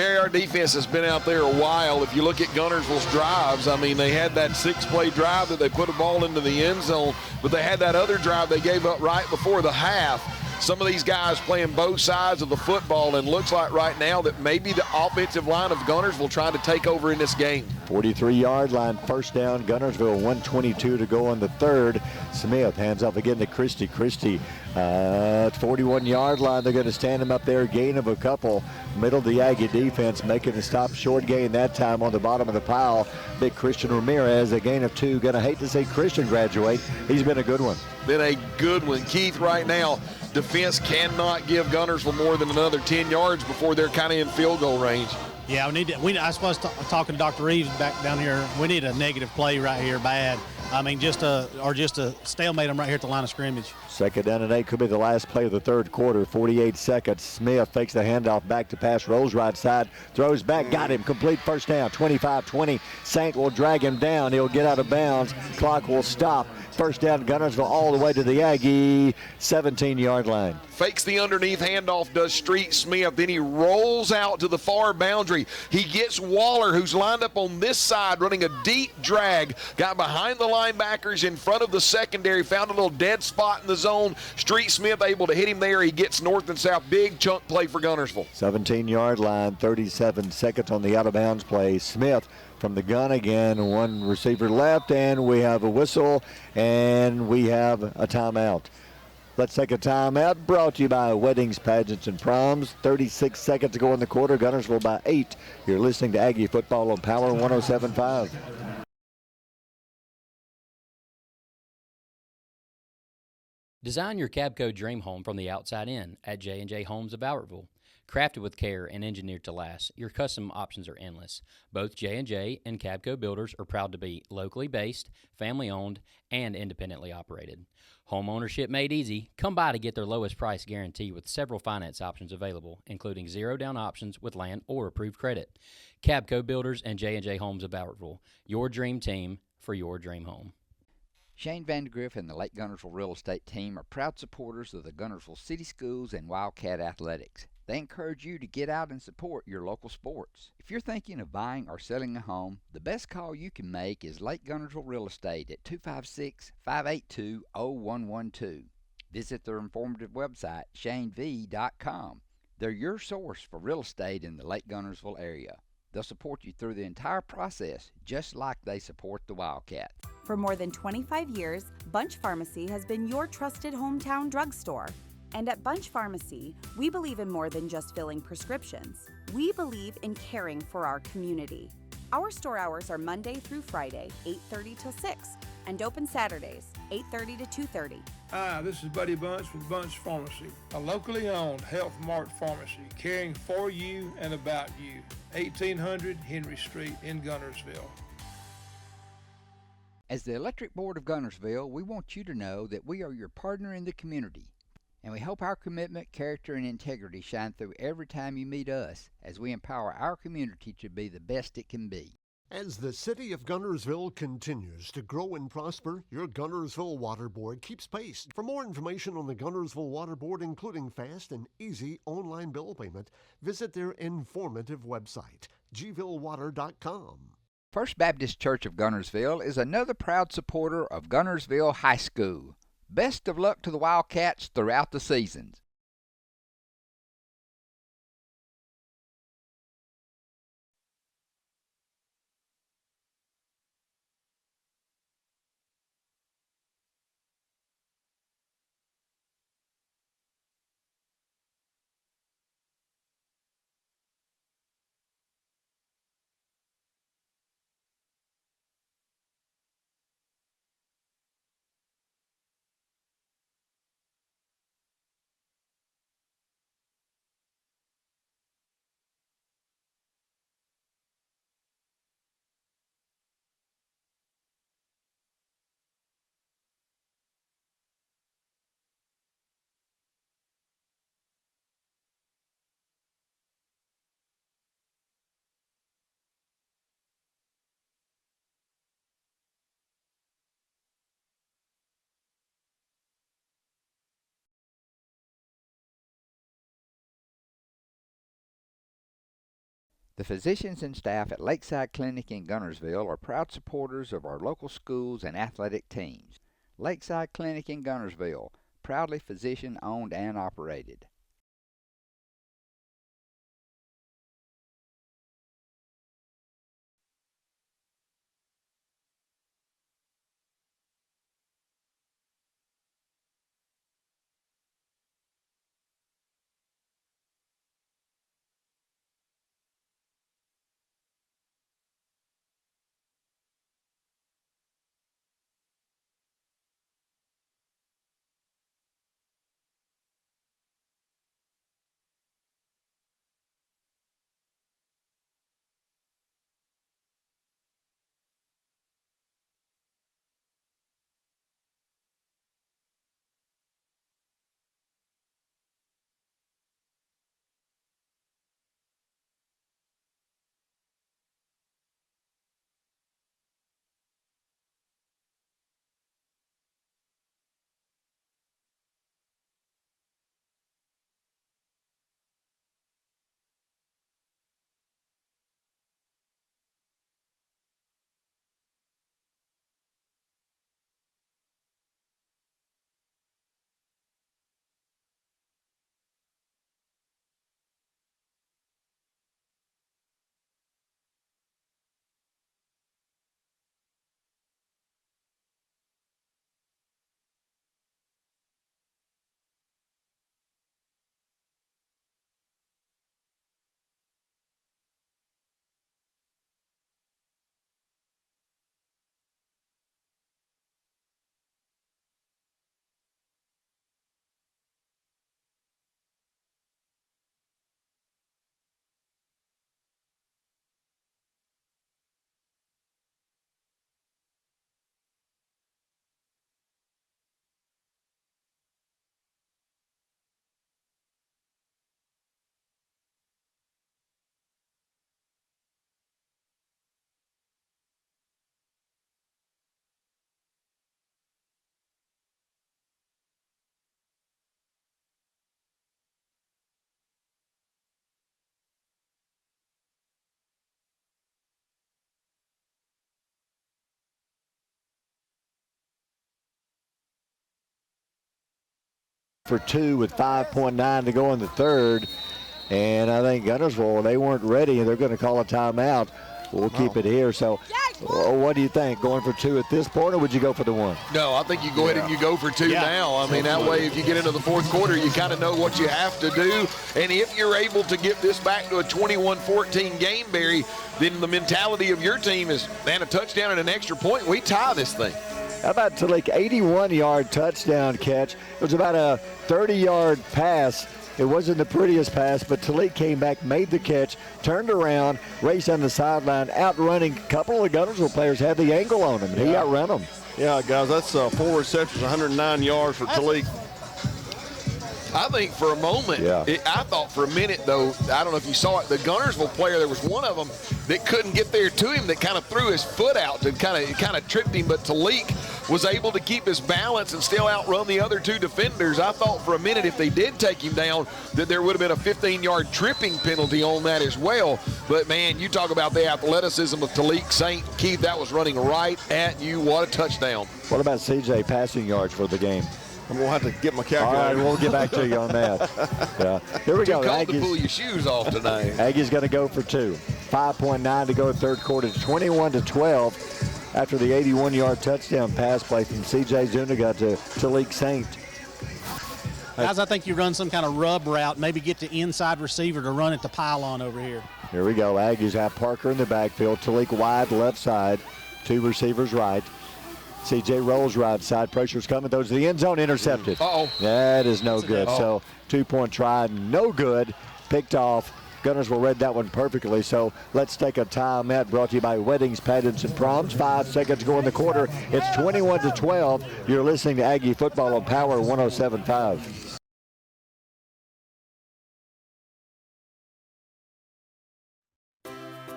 Barry, our defense has been out there a while. If you look at Guntersville's drives, I mean, they had that 6-play drive that they put a ball into the end zone, but they had that other drive they gave up right before the half. Some of these guys playing both sides of the football, and looks like right now that maybe the offensive line of Guntersville trying to take over in this game. 43-yard line, first down, Guntersville, 1:22 to go on the third. Smith hands off again to Christie. Christie, 41-yard line, they're going to stand him up there, gain of a couple. Middle of the Aggie defense making the stop, short gain that time on the bottom of the pile. Big Christian Ramirez, a gain of 2. Going to hate to see Christian graduate. He's been a good one. Been a good one. Keith, right now, defense cannot give Guntersville more than another 10 yards before they're kind of in field goal range. Yeah, I suppose talking to Dr. Reeves back down here, we need a negative play right here bad. I mean, just to stalemate them right here at the line of scrimmage. Second down and 8 could be the last play of the third quarter. 48 seconds. Smith fakes the handoff back to pass, rolls right side, throws back, got him. Complete first down. 25-20. Saint will drag him down. He'll get out of bounds. Clock will stop. First down, Guntersville all the way to the Aggie 17-yard line. Fakes the underneath handoff, does Street Smith. Then he rolls out to the far boundary. He gets Waller, who's lined up on this side, running a deep drag. Got behind the linebackers in front of the secondary, found a little dead spot in the zone. Street Smith able to hit him there. He gets north and south. Big chunk play for Guntersville. 17-yard line, 37 seconds on the out-of-bounds play. Smith from the gun again, one receiver left, and we have a whistle, and we have a timeout. Let's take a timeout, brought to you by Weddings, Pageants, and Proms. 36 seconds to go in the quarter, Guntersville by 8. You're listening to Aggie Football on Power 107.5. Design your Cabco dream home from the outside in at J&J Homes of Albertville. Crafted with care and engineered to last, your custom options are endless. Both J&J and Cabco builders are proud to be locally based, family-owned, and independently operated. Home ownership made easy. Come by to get their lowest price guarantee with several finance options available, including zero-down options with land or approved credit. Cabco Builders and J&J Homes of Albertville, your dream team for your dream home. Shane Vandergriff and the Lake Guntersville Real Estate Team are proud supporters of the Guntersville City Schools and Wildcat Athletics. They encourage you to get out and support your local sports. If you're thinking of buying or selling a home, the best call you can make is Lake Guntersville Real Estate at 256-582-0112. Visit their informative website, shanev.com. They're your source for real estate in the Lake Guntersville area. They'll support you through the entire process, just like they support the Wildcat. For more than 25 years, Bunch Pharmacy has been your trusted hometown drugstore. And at Bunch Pharmacy, we believe in more than just filling prescriptions. We believe in caring for our community. Our store hours are Monday through Friday, 8:30 till 6, and open Saturdays, 8:30 to 2:30. Hi, this is Buddy Bunch with Bunch Pharmacy, a locally owned Health Mart pharmacy caring for you and about you. 1800 Henry Street in Guntersville. As the Electric Board of Guntersville, we want you to know that we are your partner in the community. And we hope our commitment, character, and integrity shine through every time you meet us as we empower our community to be the best it can be. As the city of Guntersville continues to grow and prosper, your Guntersville Water Board keeps pace. For more information on the Guntersville Water Board, including fast and easy online bill payment, visit their informative website, gvillewater.com. First Baptist Church of Guntersville is another proud supporter of Guntersville High School. Best of luck to the Wildcats throughout the seasons. The physicians and staff at Lakeside Clinic in Guntersville are proud supporters of our local schools and athletic teams. Lakeside Clinic in Guntersville, proudly physician-owned and operated. For 2 with 5.9 to go in the third. And I think Guntersville, they weren't ready. They're going to call a timeout. We'll keep it here. So what do you think? Going for 2 at this point, or would you go for the 1? No, I think you go ahead and you go for 2 now. I mean, that way if you get into the fourth quarter, you kind of know what you have to do. And if you're able to get this back to a 21-14 game, Barry, then the mentality of your team is, man, a touchdown and an extra point, we tie this thing. How about Talik, 81-yard touchdown catch? It was about a 30-yard pass. It wasn't the prettiest pass, but Talik came back, made the catch, turned around, raced on the sideline, outrunning. A couple of the Guntersville players had the angle on him, and he outran them. Yeah, guys, that's 4 receptions, 109 yards for Talik. I think for a moment, I thought for a minute, though, I don't know if you saw it, the Guntersville player, there was one of them that couldn't get there to him that kind of threw his foot out and kind of tripped him, but Talik was able to keep his balance and still outrun the other 2 defenders. I thought for a minute if they did take him down that there would have been a 15-yard tripping penalty on that as well. But, man, you talk about the athleticism of Talik Saint. Keith, that was running right at you. What a touchdown. What about CJ passing yards for the game? I'm going to have to get my calculator. All right, we'll get back to you on that. Here we go. Too cold to pull your shoes off tonight. Aggie's going to go for 2. 5.9 to go third quarter, 21-12 after the 81-yard touchdown pass play from C.J. Zuniga to Talik Saint. Guys, I think you run some kind of rub route, maybe get the inside receiver to run at the pylon over here. Here we go. Aggies have Parker in the backfield. Talik wide left side. 2 receivers right. CJ rolls right side. Pressure's coming. Those to the end zone. Intercepted. That is no good. So 2-point try. No good. Picked off. Guntersville read that one perfectly. So let's take a timeout. Brought to you by Weddings, Patents, and Proms. 5 seconds to go in the quarter. It's 21-12. You're listening to Aggie Football on Power 107.5.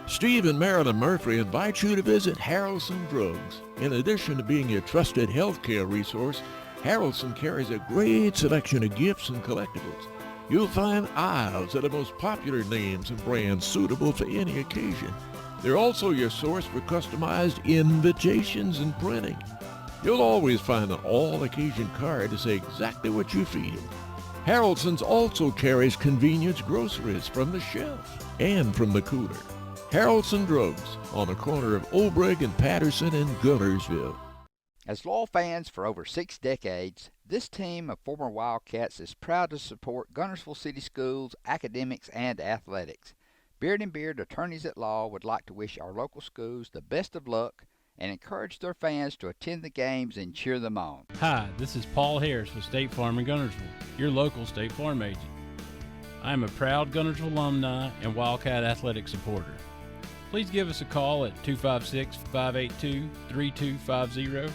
Steve and Marilyn Murphy invite you to visit Harrelson Drugs. In addition to being your trusted healthcare resource, Harrelson carries a great selection of gifts and collectibles. You'll find aisles of the most popular names and brands suitable for any occasion. They're also your source for customized invitations and printing. You'll always find an all-occasion card to say exactly what you feel. Haraldson's also carries convenience groceries from the shelf and from the cooler. Haraldson Drugs on the corner of Olbrich and Patterson in Guntersville. As loyal fans for over 6 decades, this team of former Wildcats is proud to support Guntersville City Schools, academics, and athletics. Beard and Beard Attorneys at Law would like to wish our local schools the best of luck and encourage their fans to attend the games and cheer them on. Hi, this is Paul Harris with State Farm in Guntersville, your local State Farm agent. I am a proud Guntersville alumni and Wildcat athletic supporter. Please give us a call at 256-582-3250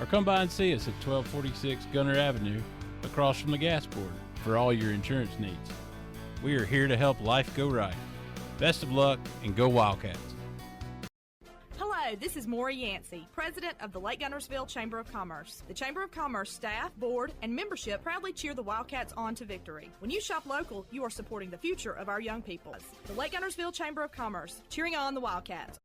or come by and see us at 1246 Gunter Avenue across from the gas board for all your insurance needs. We are here to help life go right. Best of luck and go Wildcats. Hello, this is Maury Yancey, President of the Lake Guntersville Chamber of Commerce. The Chamber of Commerce staff, board, and membership proudly cheer the Wildcats on to victory. When you shop local, you are supporting the future of our young people. The Lake Guntersville Chamber of Commerce, cheering on the Wildcats.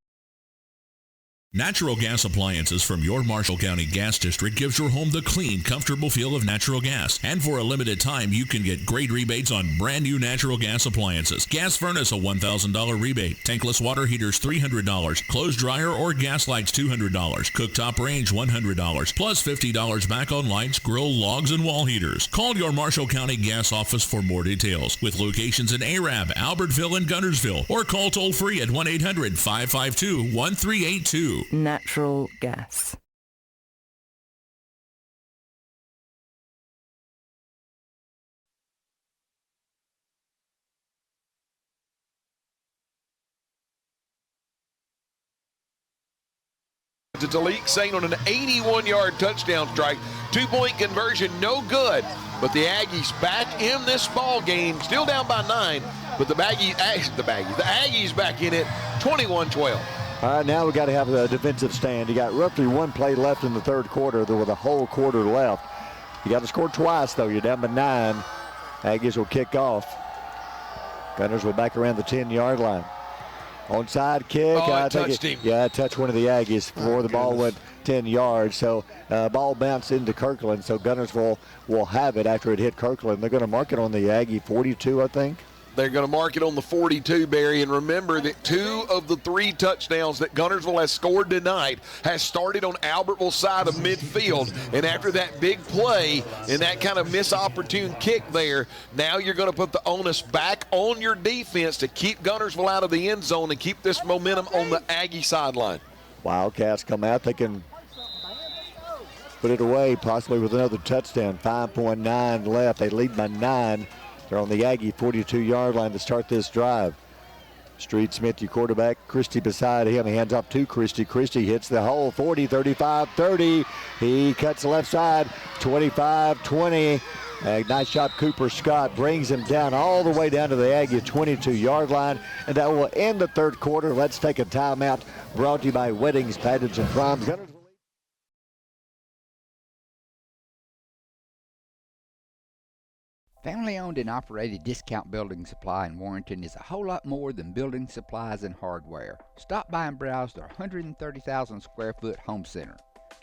Natural gas appliances from your Marshall County Gas District gives your home the clean, comfortable feel of natural gas. And for a limited time, you can get great rebates on brand new natural gas appliances. Gas furnace, a $1,000 rebate. Tankless water heaters, $300. Clothes dryer or gas lights, $200. Cooktop range, $100. Plus $50 back on lights, grill, logs, and wall heaters. Call your Marshall County Gas office for more details. With locations in Arab, Albertville, and Guntersville. Or call toll free at 1-800-552-1382. Natural gas. To Talik Saint on an 81-yard touchdown strike. 2-point conversion, no good. But the Aggies back in this ball game, still down by 9. But the Aggies back in it, 21-12. All right, now we got to have the defensive stand. You got roughly 1 play left in the third quarter. There was a whole quarter left. You got to score twice, though. You're down by 9. Aggies will kick off. Gunners will back around the 10-yard line. Onside kick. Touched him. Yeah, it touched one of the Aggies before the ball went 10 yards. So ball bounced into Kirkland. So Guntersville will have it after it hit Kirkland. They're going to mark it on the Aggie 42, I think. They're going to mark it on the 42, Barry. And remember that 2 of the 3 touchdowns that Guntersville has scored tonight has started on Albertville's side of midfield. And after that big play and that kind of missed opportune kick there, now you're going to put the onus back on your defense to keep Guntersville out of the end zone and keep this momentum on the Aggie sideline. Wildcats come out. They can put it away possibly with another touchdown. 5.9 left. They lead by 9. They're on the Aggie 42-yard line to start this drive. Street Smith, your quarterback. Christie beside him. He hands off to Christie. Christie hits the hole. 40, 35, 30. He cuts the left side. 25, 20. A nice shot. Cooper Scott brings him down all the way down to the Aggie 22-yard line. And that will end the third quarter. Let's take a timeout. Brought to you by Weddings, Pageants, and Proms. Family-owned and operated Discount Building Supply in Warrenton is a whole lot more than building supplies and hardware. Stop by and browse their 130,000 square foot home center.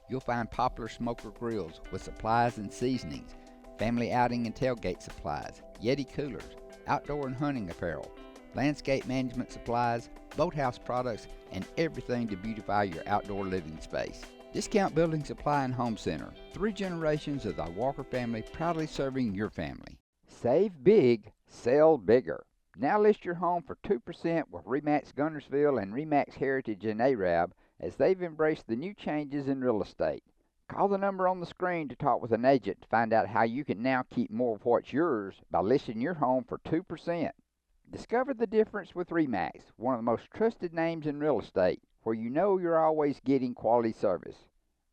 You'll find popular smoker grills with supplies and seasonings, family outing and tailgate supplies, Yeti coolers, outdoor and hunting apparel, landscape management supplies, boathouse products, and everything to beautify your outdoor living space. Discount Building Supply and Home Center. 3 generations of the Walker family proudly serving your family. Save big, sell bigger. Now list your home for 2% with RE/MAX Guntersville and RE/MAX Heritage in Arab as they've embraced the new changes in real estate. Call the number on the screen to talk with an agent to find out how you can now keep more of what's yours by listing your home for 2%. Discover the difference with RE/MAX, one of the most trusted names in real estate, where you know you're always getting quality service.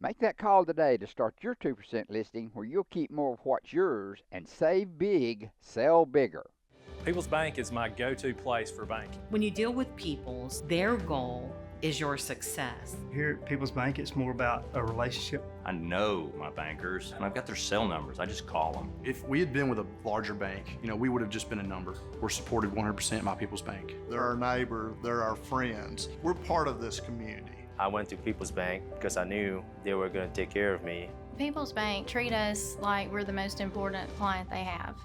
Make that call today to start your 2% listing where you'll keep more of what's yours and save big, sell bigger. People's Bank is my go-to place for banking. When you deal with peoples, their goal is your success. Here at People's Bank, it's more about a relationship. I know my bankers, and I've got their cell numbers. I just call them. If we had been with a larger bank, we would have just been a number. We're supported 100% by People's Bank. They're our neighbor, they're our friends. We're part of this community. I went to People's Bank because I knew they were going to take care of me. People's Bank treat us like we're the most important client they have.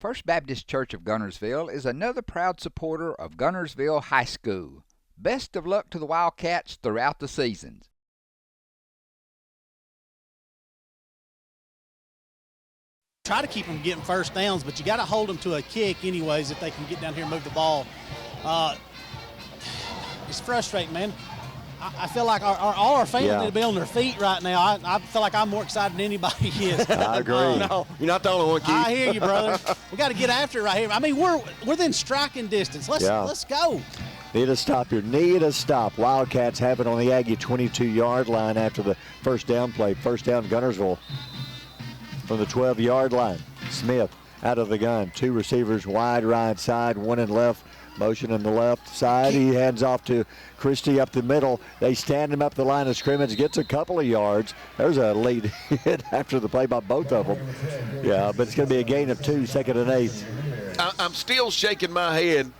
First Baptist Church of Guntersville is another proud supporter of Guntersville High School. Best of luck to the Wildcats throughout the seasons. Try to keep them getting first downs, but you got to hold them to a kick anyways if they can get down here and move the ball. It's frustrating, man. I feel like all our fans need to be on their feet right now. I feel like I'm more excited than anybody is. I agree. No, you're not the only one, Keith. I hear you, brother. We got to get after it right here. I mean, we're within striking distance. Let's go. Need a stop here. Need a stop. Wildcats have it on the Aggie 22-yard line after the first down play. First down, Guntersville from the 12-yard line. Smith out of the gun. Two receivers wide right side, one in left. Motion in the left side. He hands off to Christie up the middle. They stand him up the line of scrimmage. Gets a couple of yards. There's a late hit after the play by both of them. Yeah, but it's going to be a gain of 2, 2nd and 8. I'm still shaking my head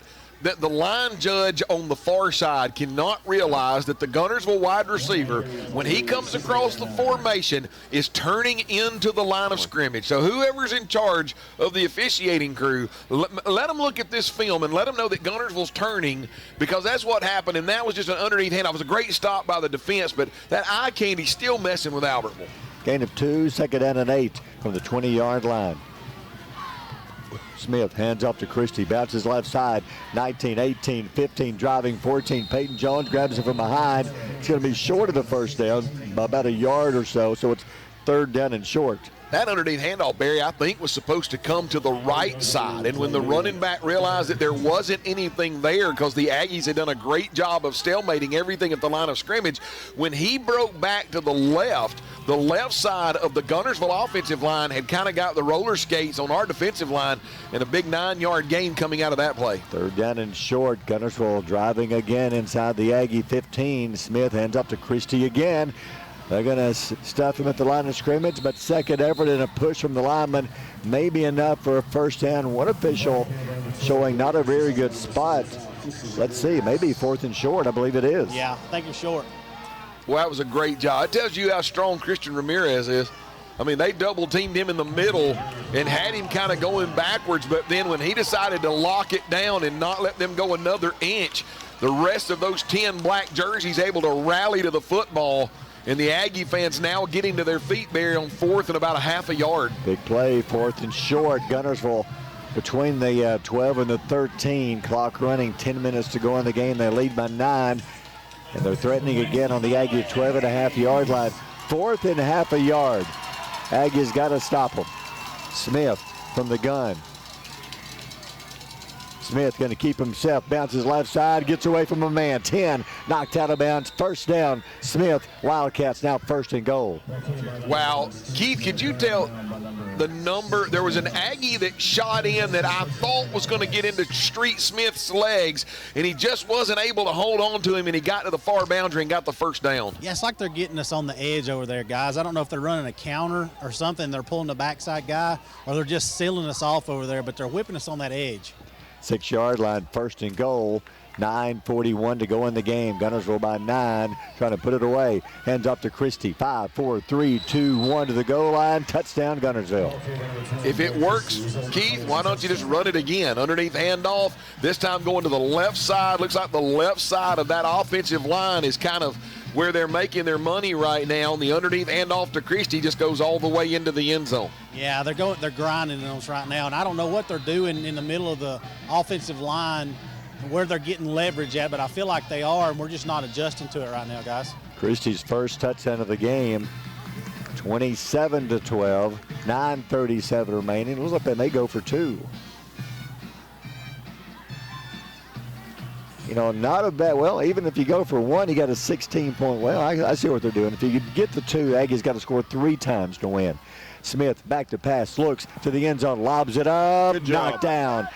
that the line judge on the far side cannot realize that the Guntersville wide receiver, when he comes across the formation, is turning into the line of scrimmage. So whoever's in charge of the officiating crew, let them look at this film and let them know that Guntersville's turning, because that's what happened, and that was just an underneath handoff. It was a great stop by the defense, but that eye candy's still messing with Albertville. Gain of 2, 2nd down and 8 from the 20-yard line. Smith hands off to Christie, bounces left side, 19, 18, 15, driving 14. Peyton Jones grabs it from behind. It's going to be short of the first down by about a yard or so, so it's 3rd down and short. That underneath handoff, Barry, I think was supposed to come to the right side. And when the running back realized that there wasn't anything there, because the Aggies had done a great job of stalemating everything at the line of scrimmage, when he broke back to the left side of the Guntersville offensive line had kind of got the roller skates on our defensive line, and a big 9-yard gain coming out of that play. 3rd down and short. Guntersville driving again inside the Aggie 15. Smith hands up to Christie again. They're going to stuff him at the line of scrimmage, but second effort and a push from the lineman may be enough for a first down. One official showing not a very good spot. Let's see, maybe 4th and short. I believe it is. Yeah, I think it's short. Well, that was a great job. It tells you how strong Christian Ramirez is. I mean, they double-teamed him in the middle and had him kind of going backwards, but then when he decided to lock it down and not let them go another inch, the rest of those 10 black jerseys able to rally to the football. And the Aggie fans now getting to their feet, Barry, on 4th and about a half a yard. Big play, 4th and short. Guntersville between the 12 and the 13. Clock running, 10 minutes to go in the game. They lead by 9. And they're threatening again on the Aggie 12.5-yard line. 4th and half a yard. Aggie's got to stop them. Smith from the gun. Smith going to keep himself, bounces left side, gets away from a man. 10, knocked out of bounds, first down. Smith, Wildcats now 1st and goal. Wow. Keith, could you tell the number? There was an Aggie that shot in that I thought was going to get into Street Smith's legs, and he just wasn't able to hold on to him, and he got to the far boundary and got the first down. Yeah, it's like they're getting us on the edge over there, guys. I don't know if they're running a counter or something. They're pulling the backside guy, or they're just sealing us off over there, but they're whipping us on that edge. 6-yard line, 1st and goal. 9:41 to go in the game. Guntersville by 9, trying to put it away. Hands off to Christie. 5, 4, 3, 2, 1 to the goal line. Touchdown, Guntersville. If it works, Keith, why don't you just run it again? Underneath handoff, this time going to the left side. Looks like the left side of that offensive line is kind of where they're making their money right now. And the underneath handoff to Christie just goes all the way into the end zone. Yeah, they're grinding those right now, and I don't know what they're doing in the middle of the offensive line, where they're getting leverage at, but I feel like they are, and we're just not adjusting to it right now, guys. Christie's first touchdown of the game, 27-12, 9:37 remaining. It looks like they may go for 2. You know, not a bad, well, even if you go for 1, you got a 16-point, well, I see what they're doing. If you could get the 2, Aggie's got to score 3 times to win. Smith back to pass, looks to the end zone, lobs it up, knocked down.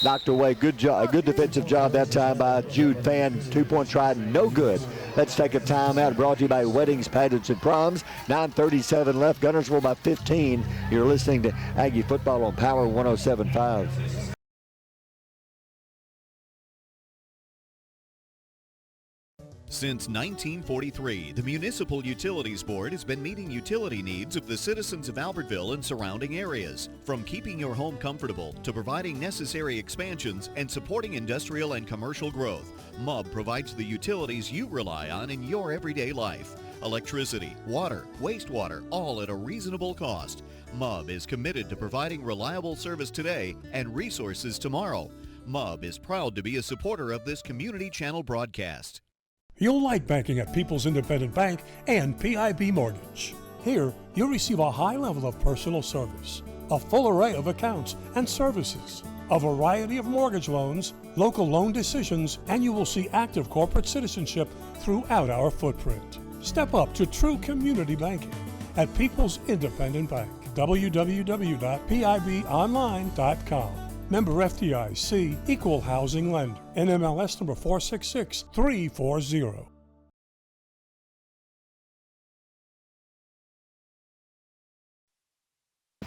knocked away. Good job, good defensive job that time by Jude Fan. 2-point try, no good. Let's take a timeout. Brought to you by Weddings, Pageants, and Proms. 9:37 left. Guntersville by 15. You're listening to Aggie Football on Power 107.5. Since 1943, the Municipal Utilities Board has been meeting utility needs of the citizens of Albertville and surrounding areas. From keeping your home comfortable to providing necessary expansions and supporting industrial and commercial growth, MUB provides the utilities you rely on in your everyday life. Electricity, water, wastewater, all at a reasonable cost. MUB is committed to providing reliable service today and resources tomorrow. MUB is proud to be a supporter of this community channel broadcast. You'll like banking at People's Independent Bank and PIB Mortgage. Here, you'll receive a high level of personal service, a full array of accounts and services, a variety of mortgage loans, local loan decisions, and you will see active corporate citizenship throughout our footprint. Step up to true community banking at People's Independent Bank. www.pibonline.com. Member FDIC, Equal Housing Lender. NMLS number 466340.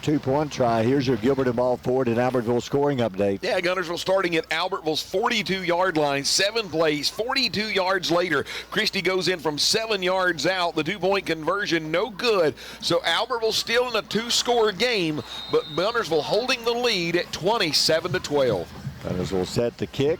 2-point try. Here's your Gilbert and Ball Ford and Albertville scoring update. Yeah, Guntersville starting at Albertville's 42-yard line. 7 plays, 42 yards later. Christie goes in from 7 yards out. The 2-point conversion, no good. So Albertville still in a 2-score game, but Guntersville holding the lead at 27-12. Guntersville set the kick.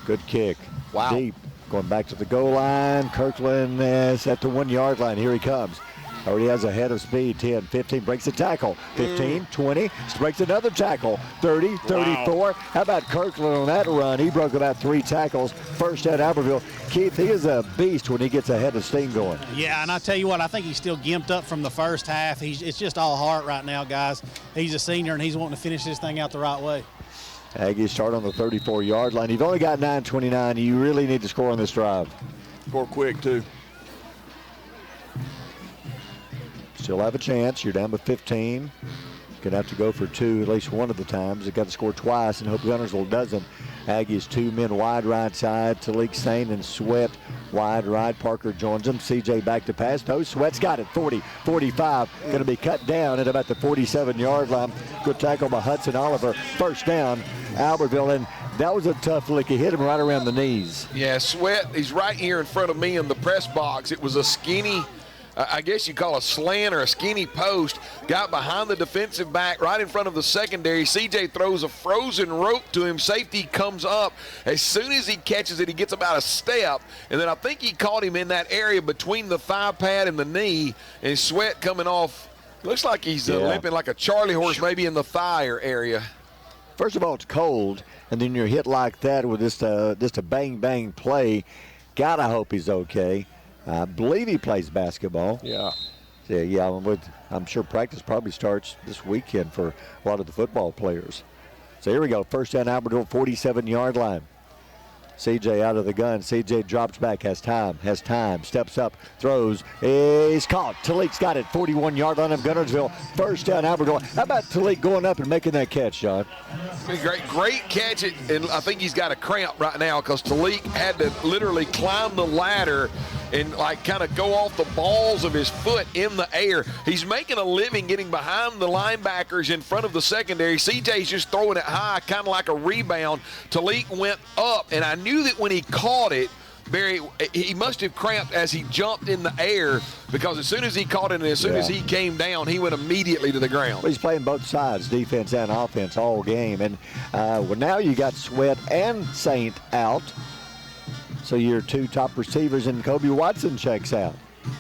Good kick. Wow. Deep. Going back to the goal line. Kirkland is at the 1-yard line. Here he comes. Already has a head of speed. 10, 15, breaks a tackle. 15, 20, breaks another tackle. 30, 34. Wow. How about Kirkland on that run? He broke about 3 tackles. First at Albertville. Keith, he is a beast when he gets a head of steam going. Yeah, and I tell you what, I think he's still gimped up from the first half. It's just all heart right now, guys. He's a senior, and he's wanting to finish this thing out the right way. Aggies start on the 34-yard line. You've only got 9:29. You really need to score on this drive. Score quick, too. Still have a chance. You're down by 15. Going to have to go for 2 at least one of the times. They've got to score twice and hope Guntersville doesn't. Aggies 2 men wide right side. Talik Sane and Sweat wide right. Parker joins them. CJ back to pass. No, Sweat's got it. 40, 45. Going to be cut down at about the 47-yard line. Good tackle by Hudson Oliver. First down, Albertville. And that was a tough lick. He hit him right around the knees. Yeah, Sweat, he's right here in front of me in the press box. It was a skinny, I guess you call a slant or a skinny post, got behind the defensive back right in front of the secondary. CJ throws a frozen rope to him. Safety comes up. As soon as he catches it, he gets about a step, and then I think he caught him in that area between the thigh pad and the knee, and Sweat coming off. Looks like he's limping like a Charlie horse, maybe in the thigh area. First of all, it's cold, and then you're hit like that with just a bang-bang play. Gotta hope he's okay. I believe he plays basketball. Yeah. Yeah, I'm sure practice probably starts this weekend for a lot of the football players. So here we go. First down, Albertville, 47-yard line. CJ out of the gun. CJ drops back, has time, steps up, throws. He's caught. Talik's got it. 41-yard line of Guntersville. First down, Albertville. How about Talik going up and making that catch, John? Great catch. And I think he's got a cramp right now because Talik had to literally climb the ladder and kind of go off the balls of his foot in the air. He's making a living getting behind the linebackers in front of the secondary. CJ's just throwing it high, kind of like a rebound. Talik went up, and I knew that when he caught it, Barry, he must have cramped as he jumped in the air because as soon as he caught it and as soon as he came down, he went immediately to the ground. Well, he's playing both sides, defense and offense, all game. And now you got Sweat and Saint out. So your 2 top receivers, and Kobe Watson checks out.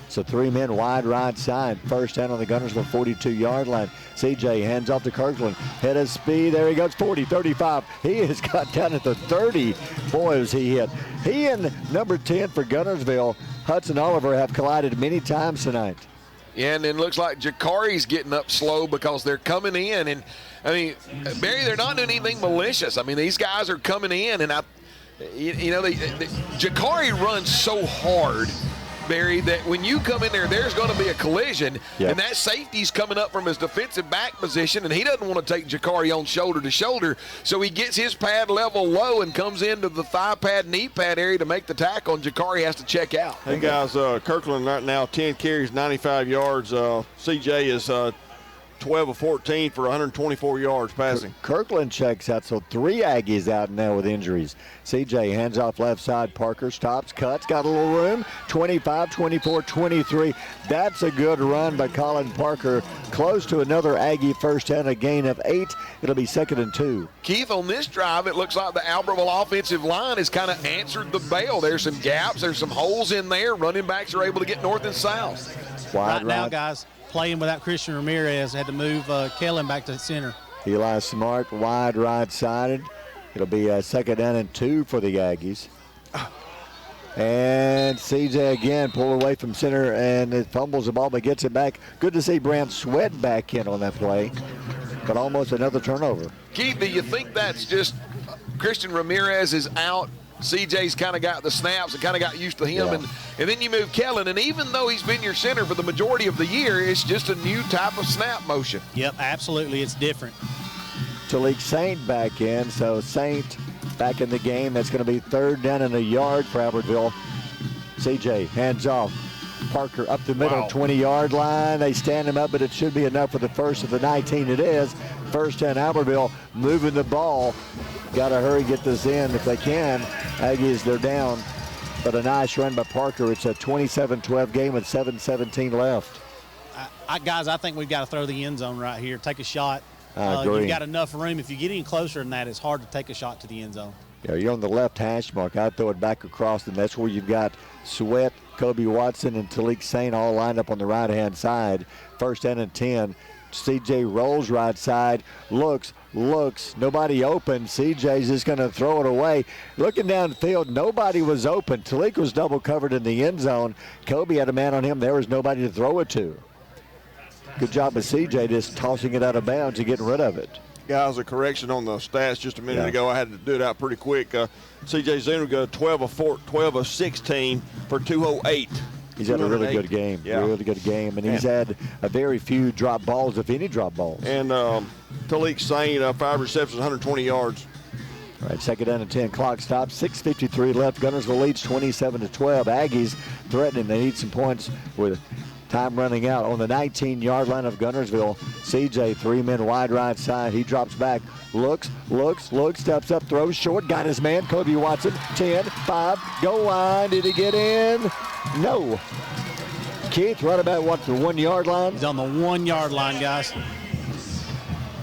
So 3 men wide right side. First down on the Guntersville 42-yard line. CJ hands off to Kirkland. Head of speed. There he goes. 40, 35. He has got down at the 30. Boy, was he hit. He and number 10 for Guntersville, Hudson Oliver, have collided many times tonight. Yeah, and then looks like Jakari's getting up slow because they're coming in. And, I mean, Barry, they're not doing anything malicious. I mean, these guys are coming in, and Jakari runs so hard Barry, that when you come in there, there's going to be a collision, Yep. and that safety's coming up from his defensive back position, and he doesn't want to take Jakari on shoulder to shoulder, so he gets his pad level low and comes into the thigh pad, knee pad area to make the tackle, and Jakari has to check out. Hey, guys, Kirkland right now, 10 carries, 95 yards. CJ is 12 of 14 for 124 yards passing. Kirkland checks out, so 3 Aggies out now with injuries. CJ hands off left side. Parker stops, cuts, got a little room. 25, 24, 23. That's a good run by Colin Parker. Close to another Aggie first down, a gain of 8. It'll be 2nd and 2. Keith, on this drive, it looks like the Albertville offensive line has kind of answered the bell. There's some gaps. There's some holes in there. Running backs are able to get north and south. Right now, guys, playing without Christian Ramirez, had to move Kellen back to the center. Eli Smart wide right-sided. It'll be a 2nd down and 2 for the Aggies. And CJ again pulled away from center and it fumbles the ball but gets it back. Good to see Brant Sweat back in on that play, but almost another turnover. Keith, do you think that's just Christian Ramirez is out? CJ's kind of got the snaps and kind of got used to him, Yeah. and then you move Kellen, and even though he's been your center for the majority of the year, it's just a new type of snap motion. Yep, absolutely, it's different. Talik Saint back in, so Saint back in the game. That's going to be 3rd down and a yard for Albertville. CJ hands off. Parker up the middle, 20-yard line. They stand him up, but it should be enough for the first of the 19. It is. 1st down Albertville, moving the ball. Got to hurry, get this in if they can. Aggies, they're down, but a nice run by Parker. It's a 27-12 game with 7:17 left. Guys, I think we've got to throw the end zone right here. Take a shot. I agree. You've got enough room. If you get any closer than that, it's hard to take a shot to the end zone. Yeah, you're on the left hash mark. I'd throw it back across, and that's where you've got Sweat, Kobe Watson, and Talik Saint all lined up on the right-hand side. 1st down and 10. CJ rolls right side, looks, nobody open. CJ's just going to throw it away. Looking downfield, nobody was open. Talik was double covered in the end zone. Kobe had a man on him. There was nobody to throw it to. Good job of CJ just tossing it out of bounds and getting rid of it. Guys, a correction on the stats just a minute ago. I had to do it out pretty quick. CJ Zuniga, 12 of 16 for 208. He's had a really good game, really good game, and he's had a very few drop balls, if any drop balls. And Talik Saint, 5 receptions, 120 yards. All right, 2nd down and 10. Clock stops. 6:53 left. Guntersville leads 27-12. Aggies threatening. They need some points with time running out. On the 19-yard line of Guntersville, CJ, 3 men wide right side. He drops back, looks, steps up, throws short, got his man. Kobe Watson, 10, 5, goal line. Did he get in? No. Keith, right about the 1-yard line? He's on the 1-yard line, guys.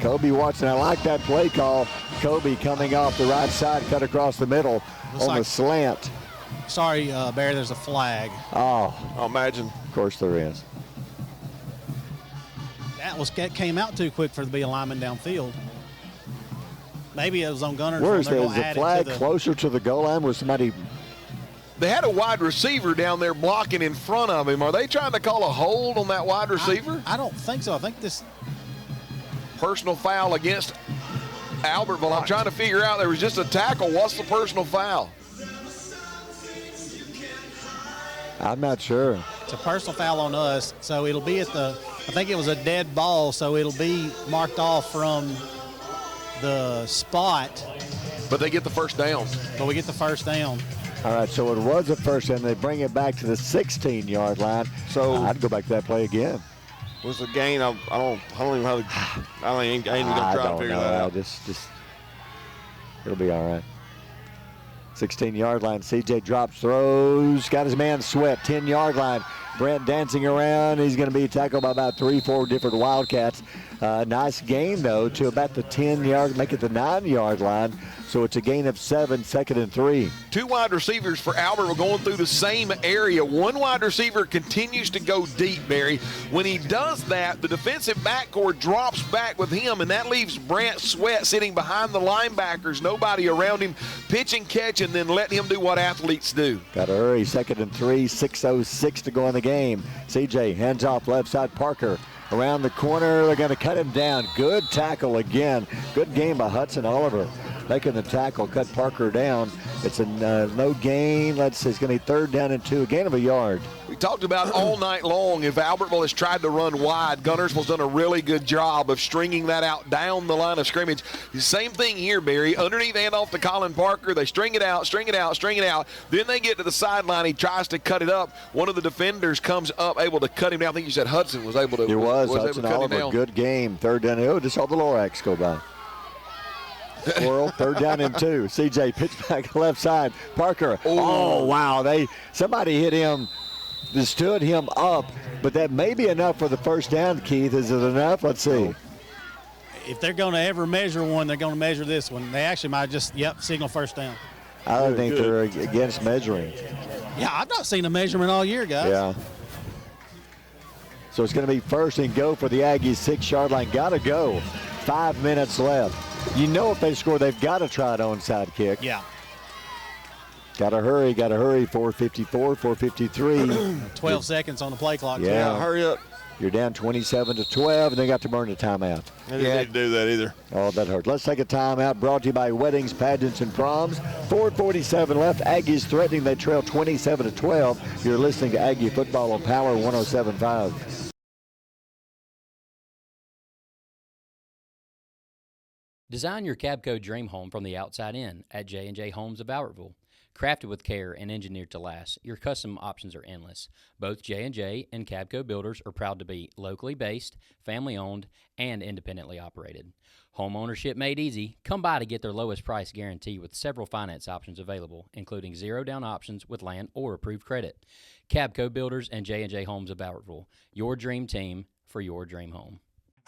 Kobe Watson, I like that play call. Kobe coming off the right side, cut across the middle on the slant. Sorry, Barry, there's a flag. Oh, imagine. Of course there is. That came out too quick for to be a lineman downfield. Maybe it was on Guntersville. Where is the flag closer to the goal line? Was somebody? They had a wide receiver down there blocking in front of him. Are they trying to call a hold on that wide receiver? I don't think so. I think this personal foul against Albertville. I'm trying to figure out. There was just a tackle. What's the personal foul? I'm not sure. It's a personal foul on us, so it'll be at the, I think it was a dead ball, so it'll be marked off from the spot. But they get the first down. But we get the first down. All right, so it was a first down. They bring it back to the 16-yard line. So I'd go back to that play again. Was the gain? I don't even know how. I ain't even gonna try to figure that out. Just it'll be all right. 16-yard line. CJ drops, throws, got his man Sweat. 10-yard line. Brent dancing around. He's going to be tackled by about 3-4 different Wildcats. Nice gain, though, to about the 10-yard, make it the 9-yard line. So it's a gain of 7, 2nd and 3. 2 wide receivers for Albert were going through the same area. One wide receiver continues to go deep, Barry. When he does that, the defensive backcourt drops back with him, and that leaves Brant Sweat sitting behind the linebackers, nobody around him, pitch and catch, and then letting him do what athletes do. Got to hurry. 2nd and 3, 6:06 to go in the game. CJ hands off left side. Parker around the corner. They're going to cut him down. Good tackle again. Good game by Hudson Oliver. Making the tackle, cut Parker down. It's a no gain. Let's see, it's going to be 3rd down and 2, a gain of a yard. We talked about all night long, if Albertville has tried to run wide, Guntersville's done a really good job of stringing that out down the line of scrimmage. Same thing here, Barry. Underneath handoff to Colin Parker, they string it out. Then they get to the sideline. He tries to cut it up. One of the defenders comes up, able to cut him down. I think you said Hudson was able to. It was able Hudson to cut him Oliver. down. Good game. 3rd down. Oh, just saw the Lorax go by. Squirrel, 3rd down and 2. CJ pitch back left side. Parker. Oh, wow. Somebody hit him. They stood him up, but that may be enough for the 1st down, Keith. Is it enough? Let's see. If they're going to ever measure one, they're going to measure this one. They actually might just, signal 1st down. I don't think they're against measuring. Yeah, I've not seen a measurement all year, guys. Yeah. So it's going to be 1st and go for the Aggies, 6-yard line. Got to go. 5 minutes left. You know if they score, they've got to try an onside kick. Yeah. Got to hurry. 4:54, 4:53. 12 seconds on the play clock. Yeah, hurry up. You're down 27-12, and they got to burn a timeout. They didn't need to do that either. Oh, that hurt. Let's take a timeout. Brought to you by Weddings, Pageants, and Proms. 4:47 left. Aggies threatening. They trail 27-12. You're listening to Aggie Football on Power 107.5. Design your Cabco dream home from the outside in at J&J Homes of Albertville. Crafted with care and engineered to last, your custom options are endless. Both J&J and Cabco builders are proud to be locally based, family-owned, and independently operated. Home ownership made easy. Come by to get their lowest price guarantee with several finance options available, including zero-down options with land or approved credit. Cabco builders and J&J Homes of Albertville, your dream team for your dream home.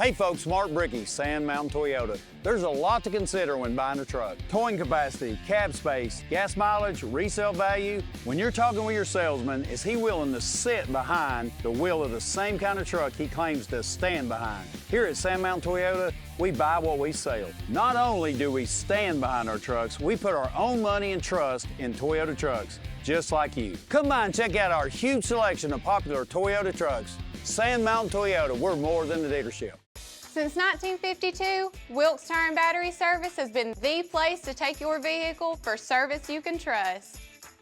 Hey folks, Mark Brickey, Sand Mountain Toyota. There's a lot to consider when buying a truck. Towing capacity, cab space, gas mileage, resale value. When you're talking with your salesman, is he willing to sit behind the wheel of the same kind of truck he claims to stand behind? Here at Sand Mountain Toyota, we buy what we sell. Not only do we stand behind our trucks, we put our own money and trust in Toyota trucks, just like you. Come by and check out our huge selection of popular Toyota trucks. Sand Mountain Toyota, we're more than a dealership. Since 1952, Wilkes Tire and Battery Service has been the place to take your vehicle for service you can trust.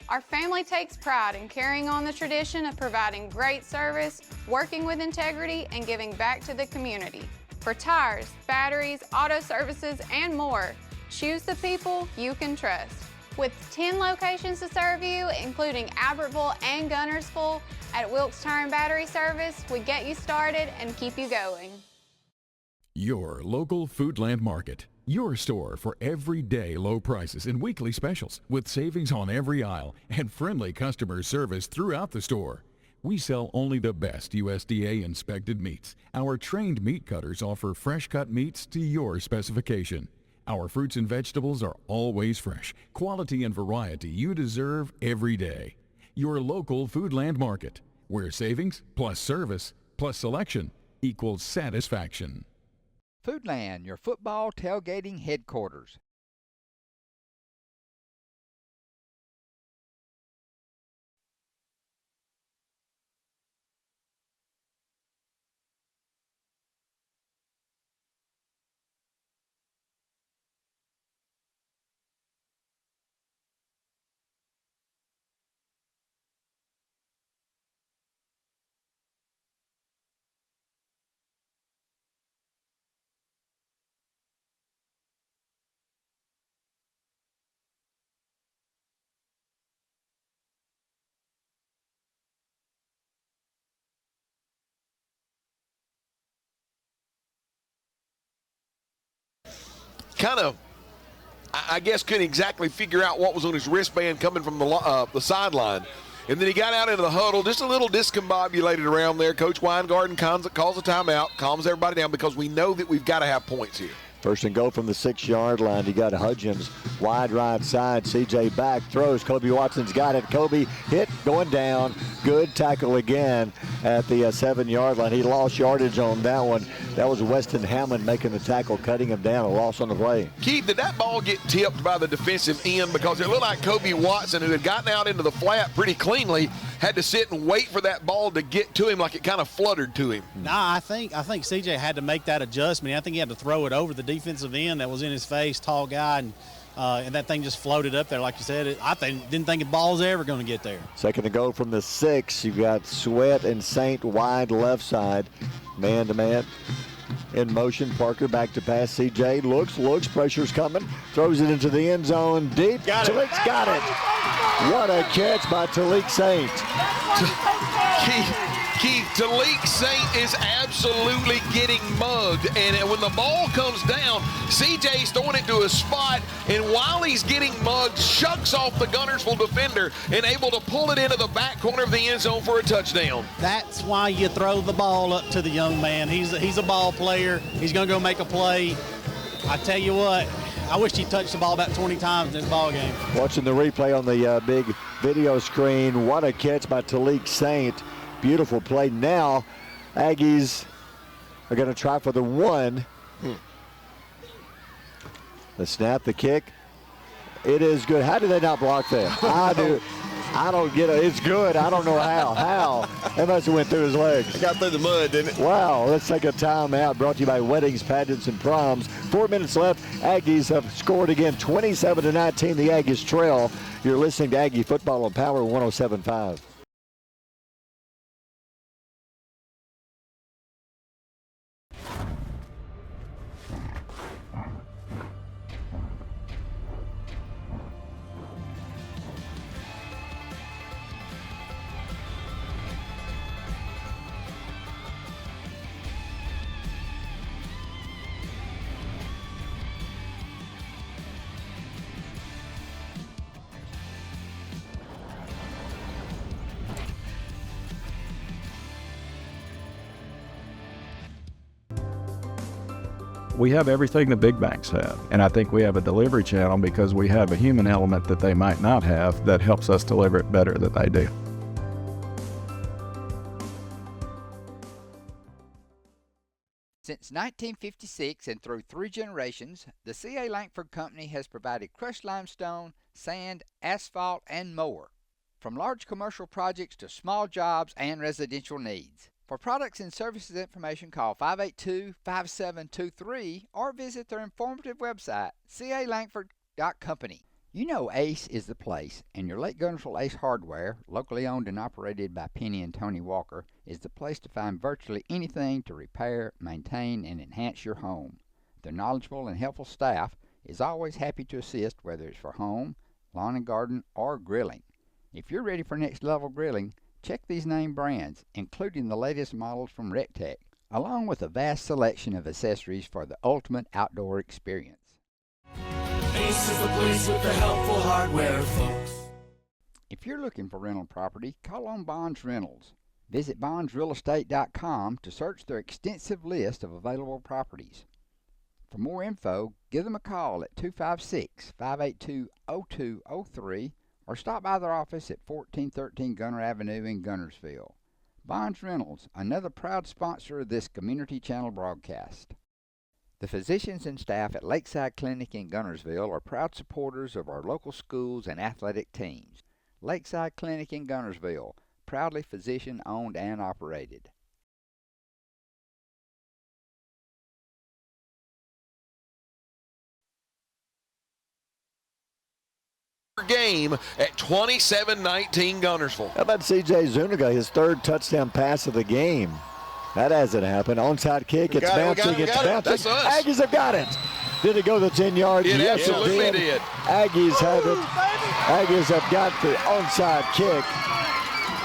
Our family takes pride in carrying on the tradition of providing great service, working with integrity, and giving back to the community. For tires, batteries, auto services, and more, choose the people you can trust. With 10 locations to serve you, including Albertville and Guntersville, at Wilkes Tire and Battery Service, we get you started and keep you going. Your local Foodland Market. Your store for everyday low prices and weekly specials with savings on every aisle and friendly customer service throughout the store. We sell only the best USDA inspected meats. Our trained meat cutters offer fresh cut meats to your specification. Our fruits and vegetables are always fresh, quality and variety you deserve every day. Your local Foodland Market, where savings plus service plus selection equals satisfaction. Foodland, your football tailgating headquarters. Kind of, I guess, couldn't exactly figure out what was on his wristband coming from the sideline. And then he got out into the huddle, just a little discombobulated around there. Coach Weingarten calls a timeout, calms everybody down because we know that we've got to have points here. First and goal from the 6-yard line. You got Hudgens wide right side. CJ back throws. Kobe Watson's got it. Kobe hit going down. Good tackle again at the 7-yard line. He lost yardage on that one. That was Weston Hammond making the tackle, cutting him down. A loss on the play. Keith, did that ball get tipped by the defensive end? Because it looked like Kobe Watson, who had gotten out into the flat pretty cleanly, had to sit and wait for that ball to get to him like it kind of fluttered to him. Nah, I think CJ had to make that adjustment. I think he had to throw it over the defensive end that was in his face, tall guy, and and that thing just floated up there, like you said. Didn't think the ball was ever going to get there. Second to go from the 6. You've got Sweat and Saint wide left side, man-to-man. In motion, Parker back to pass. CJ looks, pressure's coming, throws it into the end zone deep. Talik's got it. What a catch by Talik Saint. Keith, Talik Saint is absolutely getting mugged, and when the ball comes down, CJ's throwing it to a spot, and while he's getting mugged, shucks off the Guntersville defender and able to pull it into the back corner of the end zone for a touchdown. That's why you throw the ball up to the young man. He's a ball player. He's going to go make a play. I tell you what, I wish he touched the ball about 20 times in this ball game. Watching the replay on the big video screen, what a catch by Talik Saint. Beautiful play. Now, Aggies are going to try for the 1. The snap, the kick. It is good. How did they not block that? I don't get it. It's good. I don't know how. How? That must have went through his legs. It got through the mud, didn't it? Wow. Let's take a timeout. Brought to you by Weddings, Pageants, and Proms. 4 minutes left. Aggies have scored again, 27-19. The Aggies trail. You're listening to Aggie Football on Power 107.5. We have everything the big banks have, and I think we have a delivery channel because we have a human element that they might not have that helps us deliver it better than they do. Since 1956 and through 3 generations, the C.A. Langford Company has provided crushed limestone, sand, asphalt, and more. From large commercial projects to small jobs and residential needs. For products and services information, call 582-5723 or visit their informative website, calangford.company. You know Ace is the place, and your Lake Guntersville Ace Hardware, locally owned and operated by Penny and Tony Walker, is the place to find virtually anything to repair, maintain, and enhance your home. Their knowledgeable and helpful staff is always happy to assist, whether it's for home, lawn and garden, or grilling. If you're ready for next level grilling, check these name brands, including the latest models from RecTech, along with a vast selection of accessories for the ultimate outdoor experience. Ace is the place with the helpful hardware, folks. If you're looking for rental property, call on Bonds Rentals. Visit bondsrealestate.com to search their extensive list of available properties. For more info, give them a call at 256-582-0203 or stop by their office at 1413 Gunner Avenue in Guntersville. Bonds Rentals, another proud sponsor of this Community Channel broadcast. The physicians and staff at Lakeside Clinic in Guntersville are proud supporters of our local schools and athletic teams. Lakeside Clinic in Guntersville, proudly physician-owned and operated. Game at 27-19 Guntersville. How about C.J. Zuniga, his 3rd touchdown pass of the game? That hasn't happened. Onside kick, it's bouncing, it's bouncing. Aggies have got it. Did it go the 10 yards? It yes, absolutely it did. Aggies have it. Aggies have got the onside kick.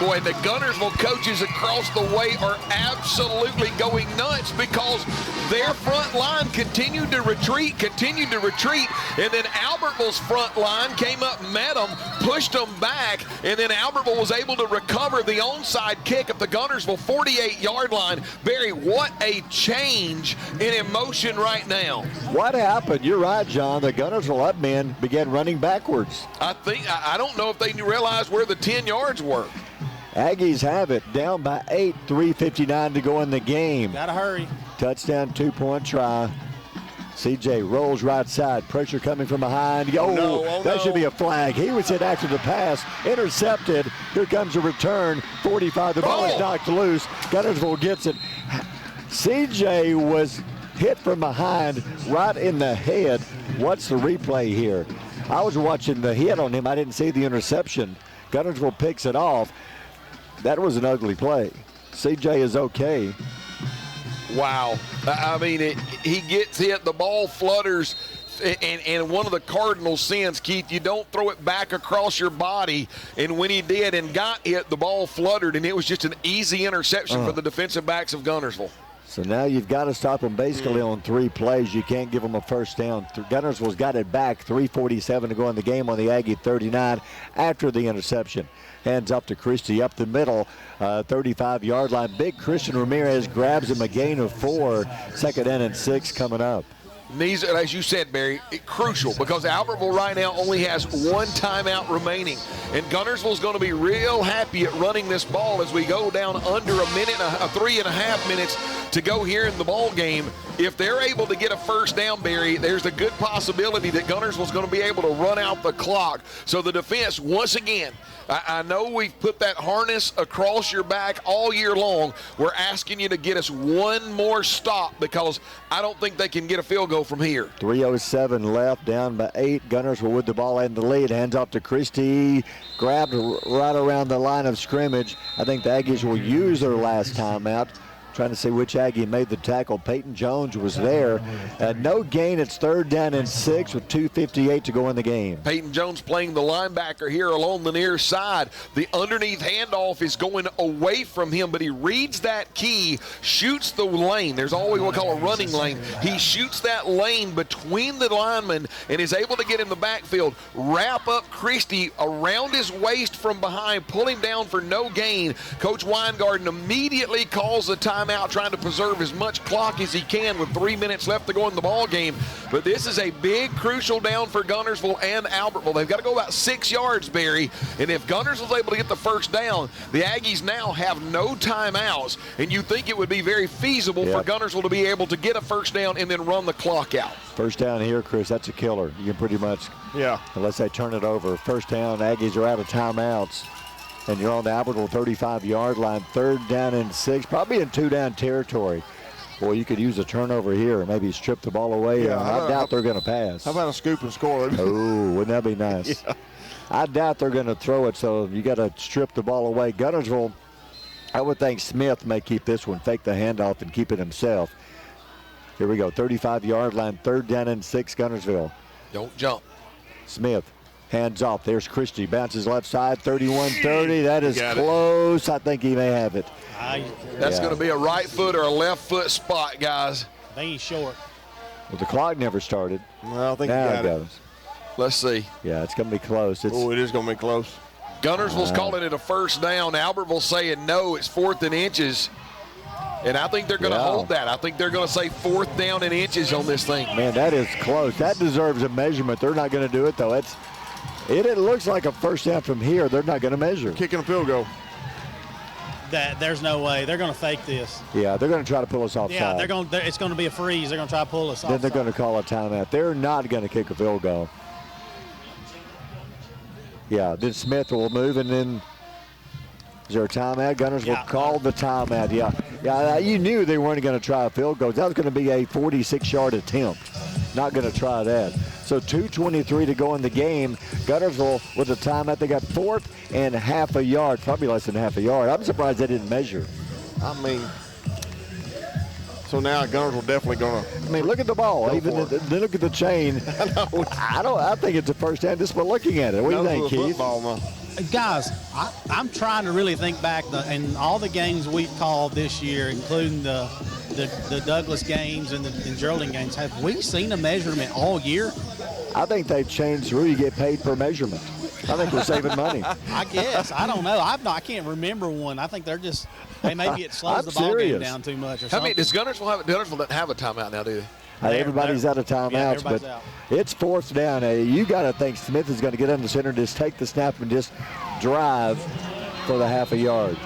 Boy, the Guntersville coaches across the way are absolutely going nuts because their front line continued to retreat, and then Albertville's front line came up, met them, pushed them back, and then Albertville was able to recover the onside kick at the Guntersville 48-yard line. Barry, what a change in emotion right now. What happened? You're right, John. The Guntersville up men began running backwards. I don't know if they realized where the 10 yards were. Aggies have it, down by 8, 3:59 to go in the game. Gotta hurry. Touchdown, 2-point try. CJ rolls right side, pressure coming from behind. That should be a flag. He was hit after the pass, intercepted. Here comes a return, 45. The ball is knocked loose. Guntersville gets it. CJ was hit from behind, right in the head. what's the replay here? I was watching the hit on him. I didn't see the interception. Guntersville picks it off. That was an ugly play. CJ is okay. Wow. I mean, he gets hit, the ball flutters, and one of the cardinal sins, Keith, you don't throw it back across your body. And when he did and got hit, the ball fluttered, and it was just an easy interception for the defensive backs of Guntersville. So now you've got to stop them basically on 3 plays. You can't give them a first down. Guntersville's got it back. 3:47 to go in the game on the Aggie 39 after the interception. Hands up to Christie up the middle, 35-yard line. Big Christian Ramirez grabs him, a gain of 4. 2nd down and 6 coming up. These, as you said, Barry, crucial because Albertville right now only has 1 timeout remaining. And Guntersville's going to be real happy at running this ball as we go down under a minute, 3.5 minutes to go here in the ball game. If they're able to get a first down, Barry, there's a good possibility that Guntersville's going to be able to run out the clock. So the defense, once again, I know we've put that harness across your back all year long. We're asking you to get us 1 more stop because I don't think they can get a field goal from here. 3:07 left, down by 8. Guntersville with the ball and the lead. Hands off to Christie. Grabbed right around the line of scrimmage. I think the Aggies will use their last timeout. Trying to see which Aggie made the tackle. Peyton Jones was there. No gain. It's 3rd down and 6 with 2:58 to go in the game. Peyton Jones playing the linebacker here along the near side. The underneath handoff is going away from him, but he reads that key, shoots the lane. There's always what we call a running lane. He shoots that lane between the linemen and is able to get in the backfield, wrap up Christie around his waist from behind, pull him down for no gain. Coach Weingarten immediately calls the time out, trying to preserve as much clock as he can with 3 minutes left to go in the ball game. But this is a big, crucial down for Guntersville and Albertville. They've got to go about 6 yards, Barry. And if Guntersville's able to get the first down, the Aggies now have no timeouts. And you think it would be very feasible for Guntersville to be able to get a first down and then run the clock out. First down here, Chris, that's a killer. You can pretty much, unless they turn it over. First down, Aggies are out of timeouts. And you're on the Albertville 35-yard line, 3rd down and 6, probably in 2-down territory. Boy, you could use a turnover here, maybe strip the ball away. I doubt they're going to pass. How about a scoop and score? Oh, wouldn't that be nice? I doubt they're going to throw it, so you got to strip the ball away. Guntersville, I would think Smith may keep this one, fake the handoff and keep it himself. Here we go, 35-yard line, 3rd down and 6, Guntersville. Don't jump. Smith. Hands off. There's Christie. Bounces left side. 31-30. That is close. I think he may have it. That's going to be a right foot or a left foot spot, guys. I think he's short. Well, the clock never started. Well, I think now he got it. Let's see. Yeah, it's going to be close. It is going to be close. Guntersville's calling it a first down. Albertville saying no, it's 4th and inches. And I think they're going to hold that. I think they're going to say 4th down and inches on this thing. Man, that is close. That deserves a measurement. They're not going to do it, though. It looks like a first down from here. They're not going to measure. Kicking a field goal. There's no way. They're going to fake this. Yeah, they're going to try to pull us offside. Yeah, it's going to be a freeze. They're going to try to pull us offside. Then they're going to call a timeout. They're not going to kick a field goal. Yeah, then Smith will move, and then is there a timeout? Guntersville called the timeout. Yeah, you knew they weren't going to try a field goal. That was going to be a 46-yard attempt. Not going to try that. So 2:23 to go in the game. Guntersville with a timeout. They got 4th and half a yard, probably less than half a yard. I'm surprised they didn't measure. I mean, so now Guntersville definitely going to. I mean, look at the ball. Even look at the chain. I think it's a first down just by looking at it. What do you think, Keith? Guys, I'm trying to really think back in all the games we've called this year, including the Douglas games and the Geraldine games. Have we seen a measurement all year? I think they've changed the rule. You get paid per measurement. I think we're saving money. I guess. I don't know. I can't remember one. I think maybe it slows the ball game down too much or something. I mean, Guntersville doesn't have a timeout now, do they? Everybody's out of timeouts, but it's 4th down. You got to think Smith is going to get under center, just take the snap and just drive for the half a yard.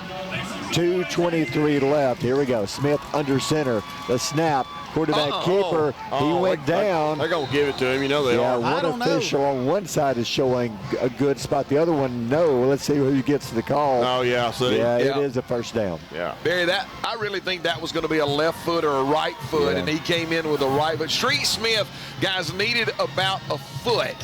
2:23 left. Here we go. Smith under center. The snap. quarterback keeper. He went down. They're going to give it to him. You know they Yeah, are. one official on one side is showing a good spot. The other one, no. Let's see who gets the call. Oh, yeah. See? Yeah, it is a first down. Yeah. Barry, I really think that was going to be a left foot or a right foot, and he came in with a right. But Street Smith, guys, needed about a foot.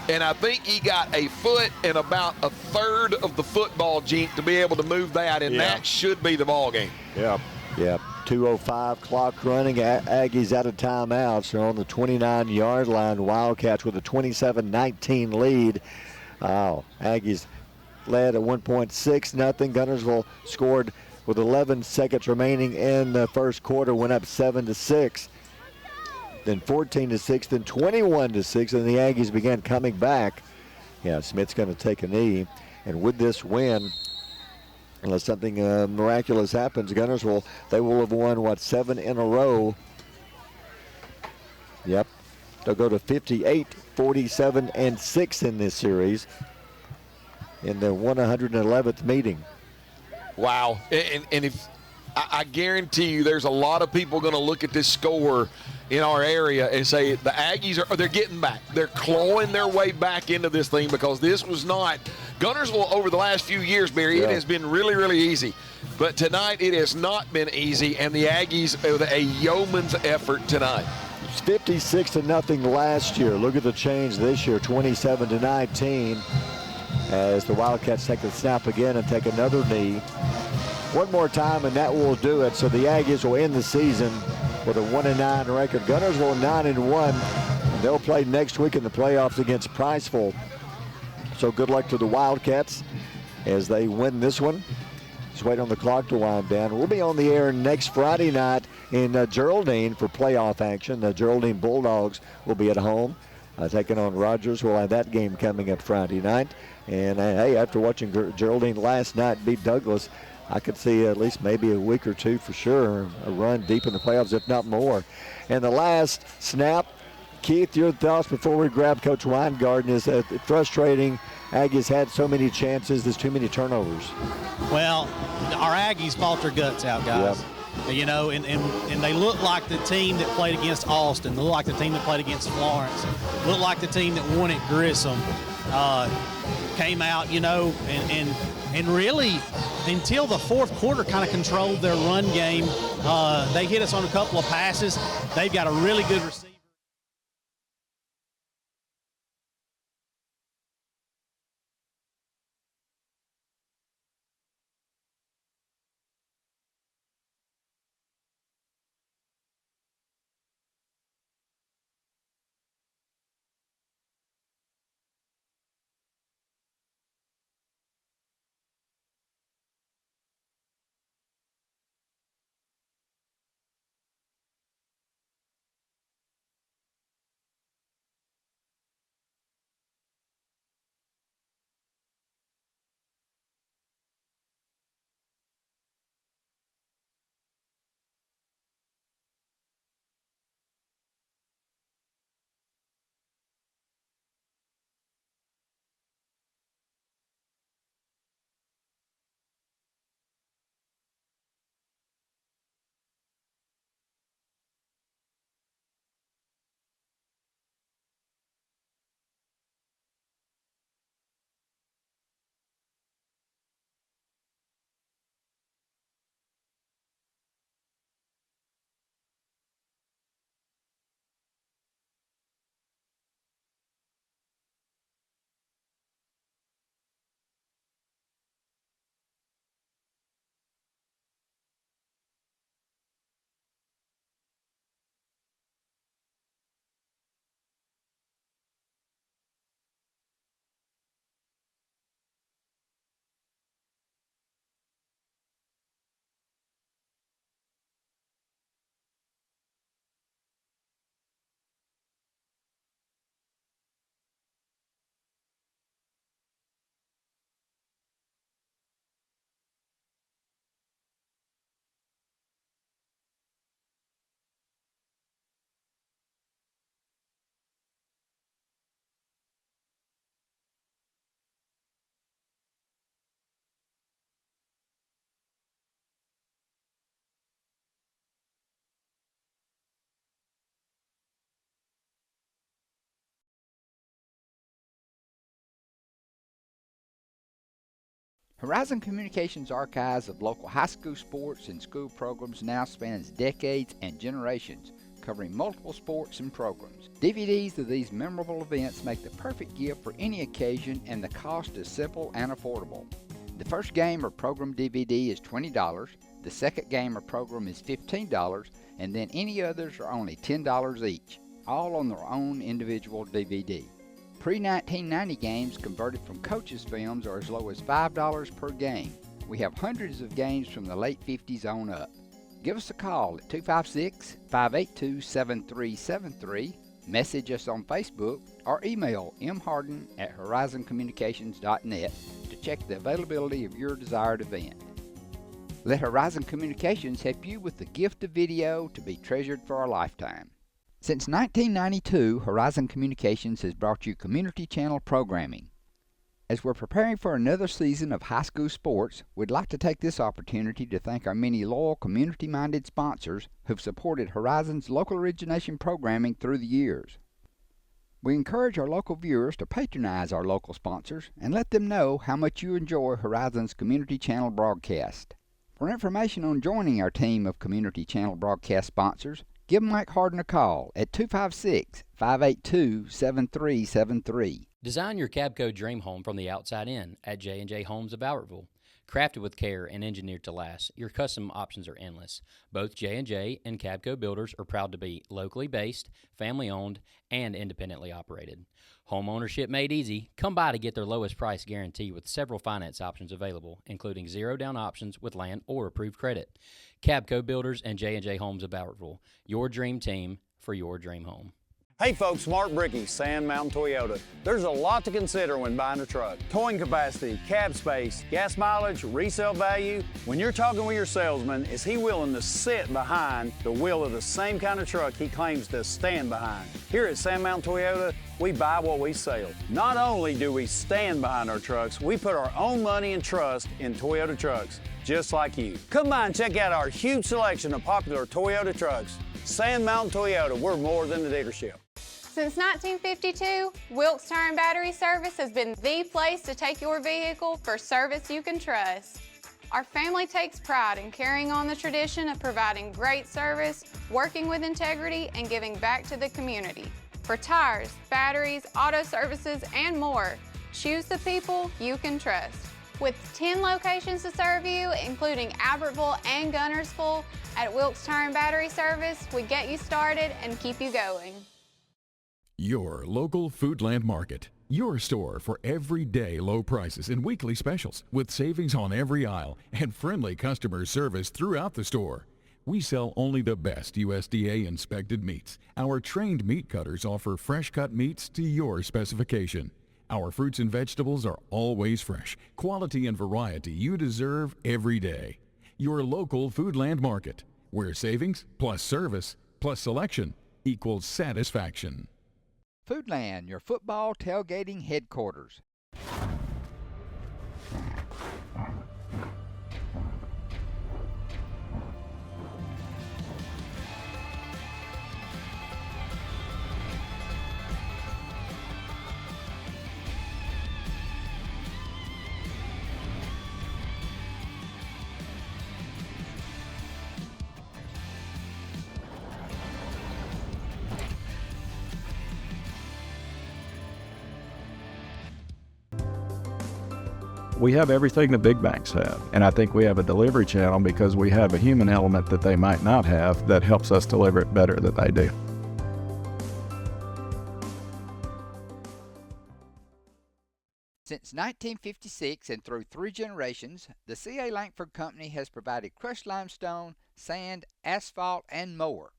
And I think he got a foot and about a third of the football jink to be able to move that, and that should be the ball game. Yeah. Yeah. 2:05 clock running. Aggies out of timeouts. They're on the 29-yard line. Wildcats with a 27-19 lead. Wow. Aggies led at 1.6-0. Guntersville scored with 11 seconds remaining in the first quarter. Went up 7-6. Then 14-6, then 21-6, and the Aggies began coming back. Yeah, Smith's going to take a knee, and with this win, unless something miraculous happens, Guntersville, they will have won, 7 in a row. Yep, they'll go to 58, 47, and 6 in this series in the 111th meeting. Wow, and if I guarantee you there's a lot of people going to look at this score in our area and say the Aggies they're getting back. They're clawing their way back into this thing because this was not Guntersville over the last few years, Barry. It has been really, really easy. But tonight it has not been easy, and the Aggies with a yeoman's effort tonight. It's 56-0 last year. Look at the change this year, 27-19, as the Wildcats take the snap again and take another knee. One more time, and that will do it. So the Aggies will end the season with a 1-9 record. Guntersville 9-1. They'll play next week in the playoffs against Priceville. So good luck to the Wildcats as they win this one. Just wait on the clock to wind down. We'll be on the air next Friday night in Geraldine for playoff action. The Geraldine Bulldogs will be at home taking on Rogers. We'll have that game coming up Friday night. And hey, after watching Geraldine last night beat Douglas, I could see at least maybe a week or two for sure, a run deep in the playoffs, if not more. And the last snap, Keith, your thoughts before we grab Coach Weingarten? Is that frustrating? Aggies had so many chances, there's too many turnovers. Well, our Aggies fought their guts out, guys. Yep. You know, and they look like the team that played against Austin. They look like the team that played against Florence. Look like the team that won at Grissom. Came out, you know, and really until the fourth quarter kind of controlled their run game. They hit us on a couple of passes. They've got a really good receiver. Horizon Communications' archives of local high school sports and school programs now spans decades and generations, covering multiple sports and programs. DVDs of these memorable events make the perfect gift for any occasion, and the cost is simple and affordable. The first game or program DVD is $20, the second game or program is $15, and then any others are only $10 each, all on their own individual DVD. Pre-1990 games converted from coaches' films are as low as $5 per game. We have hundreds of games from the late 50s on up. Give us a call at 256-582-7373, message us on Facebook, or email mharden@horizoncommunications.net to check the availability of your desired event. Let Horizon Communications help you with the gift of video to be treasured for a lifetime. Since 1992, Horizon Communications has brought you community channel programming. As we're preparing for another season of high school sports, we'd like to take this opportunity to thank our many loyal community-minded sponsors who've supported Horizon's local origination programming through the years. We encourage our local viewers to patronize our local sponsors and let them know how much you enjoy Horizon's community channel broadcast. For information on joining our team of community channel broadcast sponsors, give Mike Harden a call at 256-582-7373. Design your Cabco dream home from the outside in at J&J Homes of Albertville. Crafted with care and engineered to last, your custom options are endless. Both J&J and Cabco builders are proud to be locally based, family-owned, and independently operated. Home ownership made easy. Come by to get their lowest price guarantee with several finance options available, including zero-down options with land or approved credit. Cabco Builders and J&J Homes of Albertville, your dream team for your dream home. Hey folks, Mark Brickey, Sand Mountain Toyota. There's a lot to consider when buying a truck. Towing capacity, cab space, gas mileage, resale value. When you're talking with your salesman, is he willing to sit behind the wheel of the same kind of truck he claims to stand behind? Here at Sand Mountain Toyota, we buy what we sell. Not only do we stand behind our trucks, we put our own money and trust in Toyota trucks, just like you. Come by and check out our huge selection of popular Toyota trucks. Sand Mountain Toyota, we're more than a dealership. Since 1952, Wilkes Tire and Battery Service has been the place to take your vehicle for service you can trust. Our family takes pride in carrying on the tradition of providing great service, working with integrity, and giving back to the community. For tires, batteries, auto services, and more, choose the people you can trust. With 10 locations to serve you, including Albertville and Guntersville, at Wilkes Tire and Battery Service, we get you started and keep you going. Your local Foodland Market. Your store for everyday low prices and weekly specials with savings on every aisle and friendly customer service throughout the store. We sell only the best USDA inspected meats. Our trained meat cutters offer fresh cut meats to your specification. Our fruits and vegetables are always fresh, quality and variety you deserve every day. Your local Foodland Market, where savings plus service plus selection equals satisfaction. Foodland, your football tailgating headquarters. We have everything the big banks have, and I think we have a delivery channel because we have a human element that they might not have that helps us deliver it better than they do. Since 1956 and through 3 generations, the C.A. Langford Company has provided crushed limestone, sand, asphalt, and more,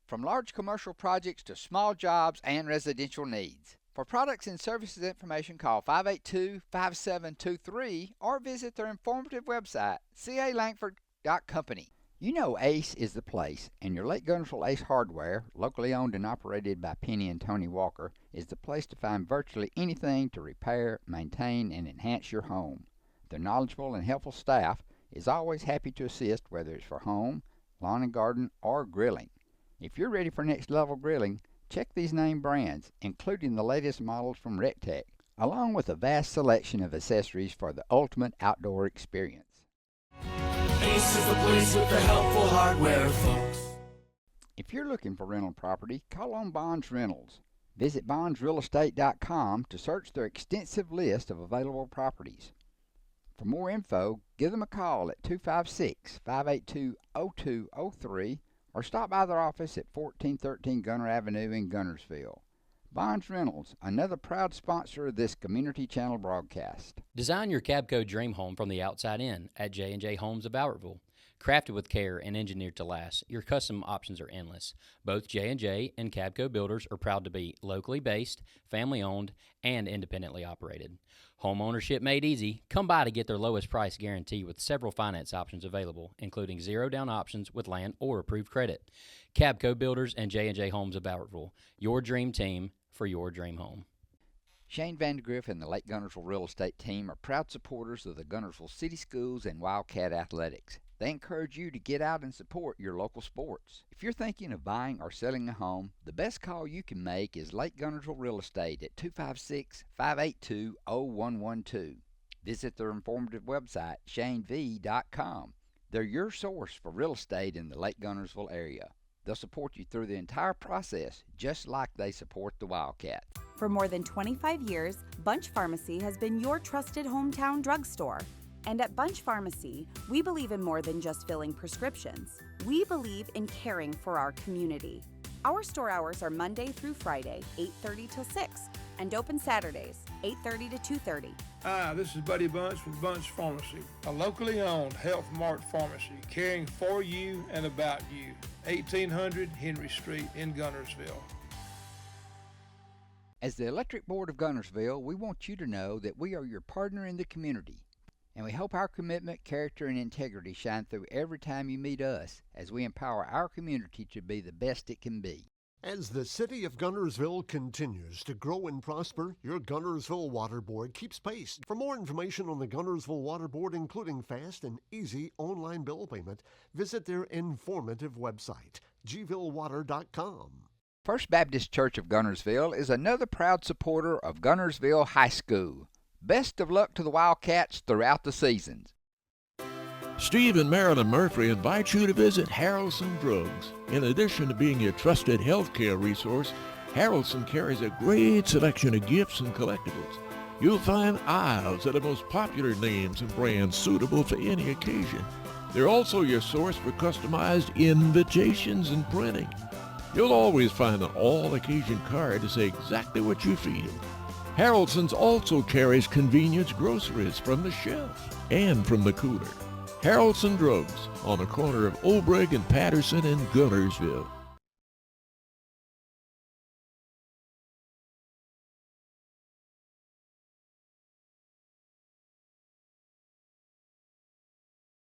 from large commercial projects to small jobs and residential needs. For products and services information, call 582-5723 or visit their informative website, calangford.company. You know Ace is the place, and your Lake Guntersville Ace Hardware, locally owned and operated by Penny and Tony Walker, is the place to find virtually anything to repair, maintain, and enhance your home. Their knowledgeable and helpful staff is always happy to assist, whether it's for home, lawn and garden, or grilling. If you're ready for next level grilling, check these name brands, including the latest models from RecTech. along with a vast selection of accessories for the ultimate outdoor experience. Ace is the place with the helpful hardware, folks. If you're looking for rental property, call on Bonds Rentals. Visit bondsrealestate.com to search their extensive list of available properties. For more info, give them a call at 256-582-0203 or stop by their office at 1413 Gunner Avenue in Guntersville. Bonds Rentals, another proud sponsor of this Community Channel broadcast. Design your Cabco dream home from the outside in at J&J Homes of Albertville. Crafted with care and engineered to last, your custom options are endless. Both J&J and Cabco builders are proud to be locally based, family-owned, and independently operated. Home ownership made easy. Come by to get their lowest price guarantee with several finance options available, including zero-down options with land or approved credit. Cabco Builders and J&J Homes of Albertville, your dream team for your dream home. Shane Vandergriff and the Lake Guntersville Real Estate Team are proud supporters of the Guntersville City Schools and Wildcat Athletics. They encourage you to get out and support your local sports. If you're thinking of buying or selling a home, the best call you can make is Lake Guntersville Real Estate at 256-582-0112. Visit their informative website, shanev.com. They're your source for real estate in the Lake Guntersville area. They'll support you through the entire process, just like they support the Wildcat. For more than 25 years, Bunch Pharmacy has been your trusted hometown drugstore. And at Bunch Pharmacy, we believe in more than just filling prescriptions. We believe in caring for our community. Our store hours are Monday through Friday, 8:30 till 6, and open Saturdays, 8:30 to 2:30. Hi, this is Buddy Bunch with Bunch Pharmacy, a locally owned Health Mart pharmacy caring for you and about you. 1800 Henry Street in Guntersville. As the Electric Board of Guntersville, we want you to know that we are your partner in the community. And we hope our commitment, character, and integrity shine through every time you meet us as we empower our community to be the best it can be. As the city of Guntersville continues to grow and prosper, your Guntersville Water Board keeps pace. For more information on the Guntersville Water Board, including fast and easy online bill payment, visit their informative website, gvillewater.com. First Baptist Church of Guntersville is another proud supporter of Guntersville High School. Best of luck to the Wildcats throughout the seasons. Steve and Marilyn Murphy invite you to visit Harrelson Drugs. In addition to being your trusted healthcare resource, Harrelson carries a great selection of gifts and collectibles. You'll find aisles of the most popular names and brands suitable for any occasion. They're also your source for customized invitations and printing. You'll always find an all-occasion card to say exactly what you feel. Harrelson's also carries convenience groceries from the shelf and from the cooler. Harrelson Drugs on the corner of Olbrich and Patterson in Guntersville.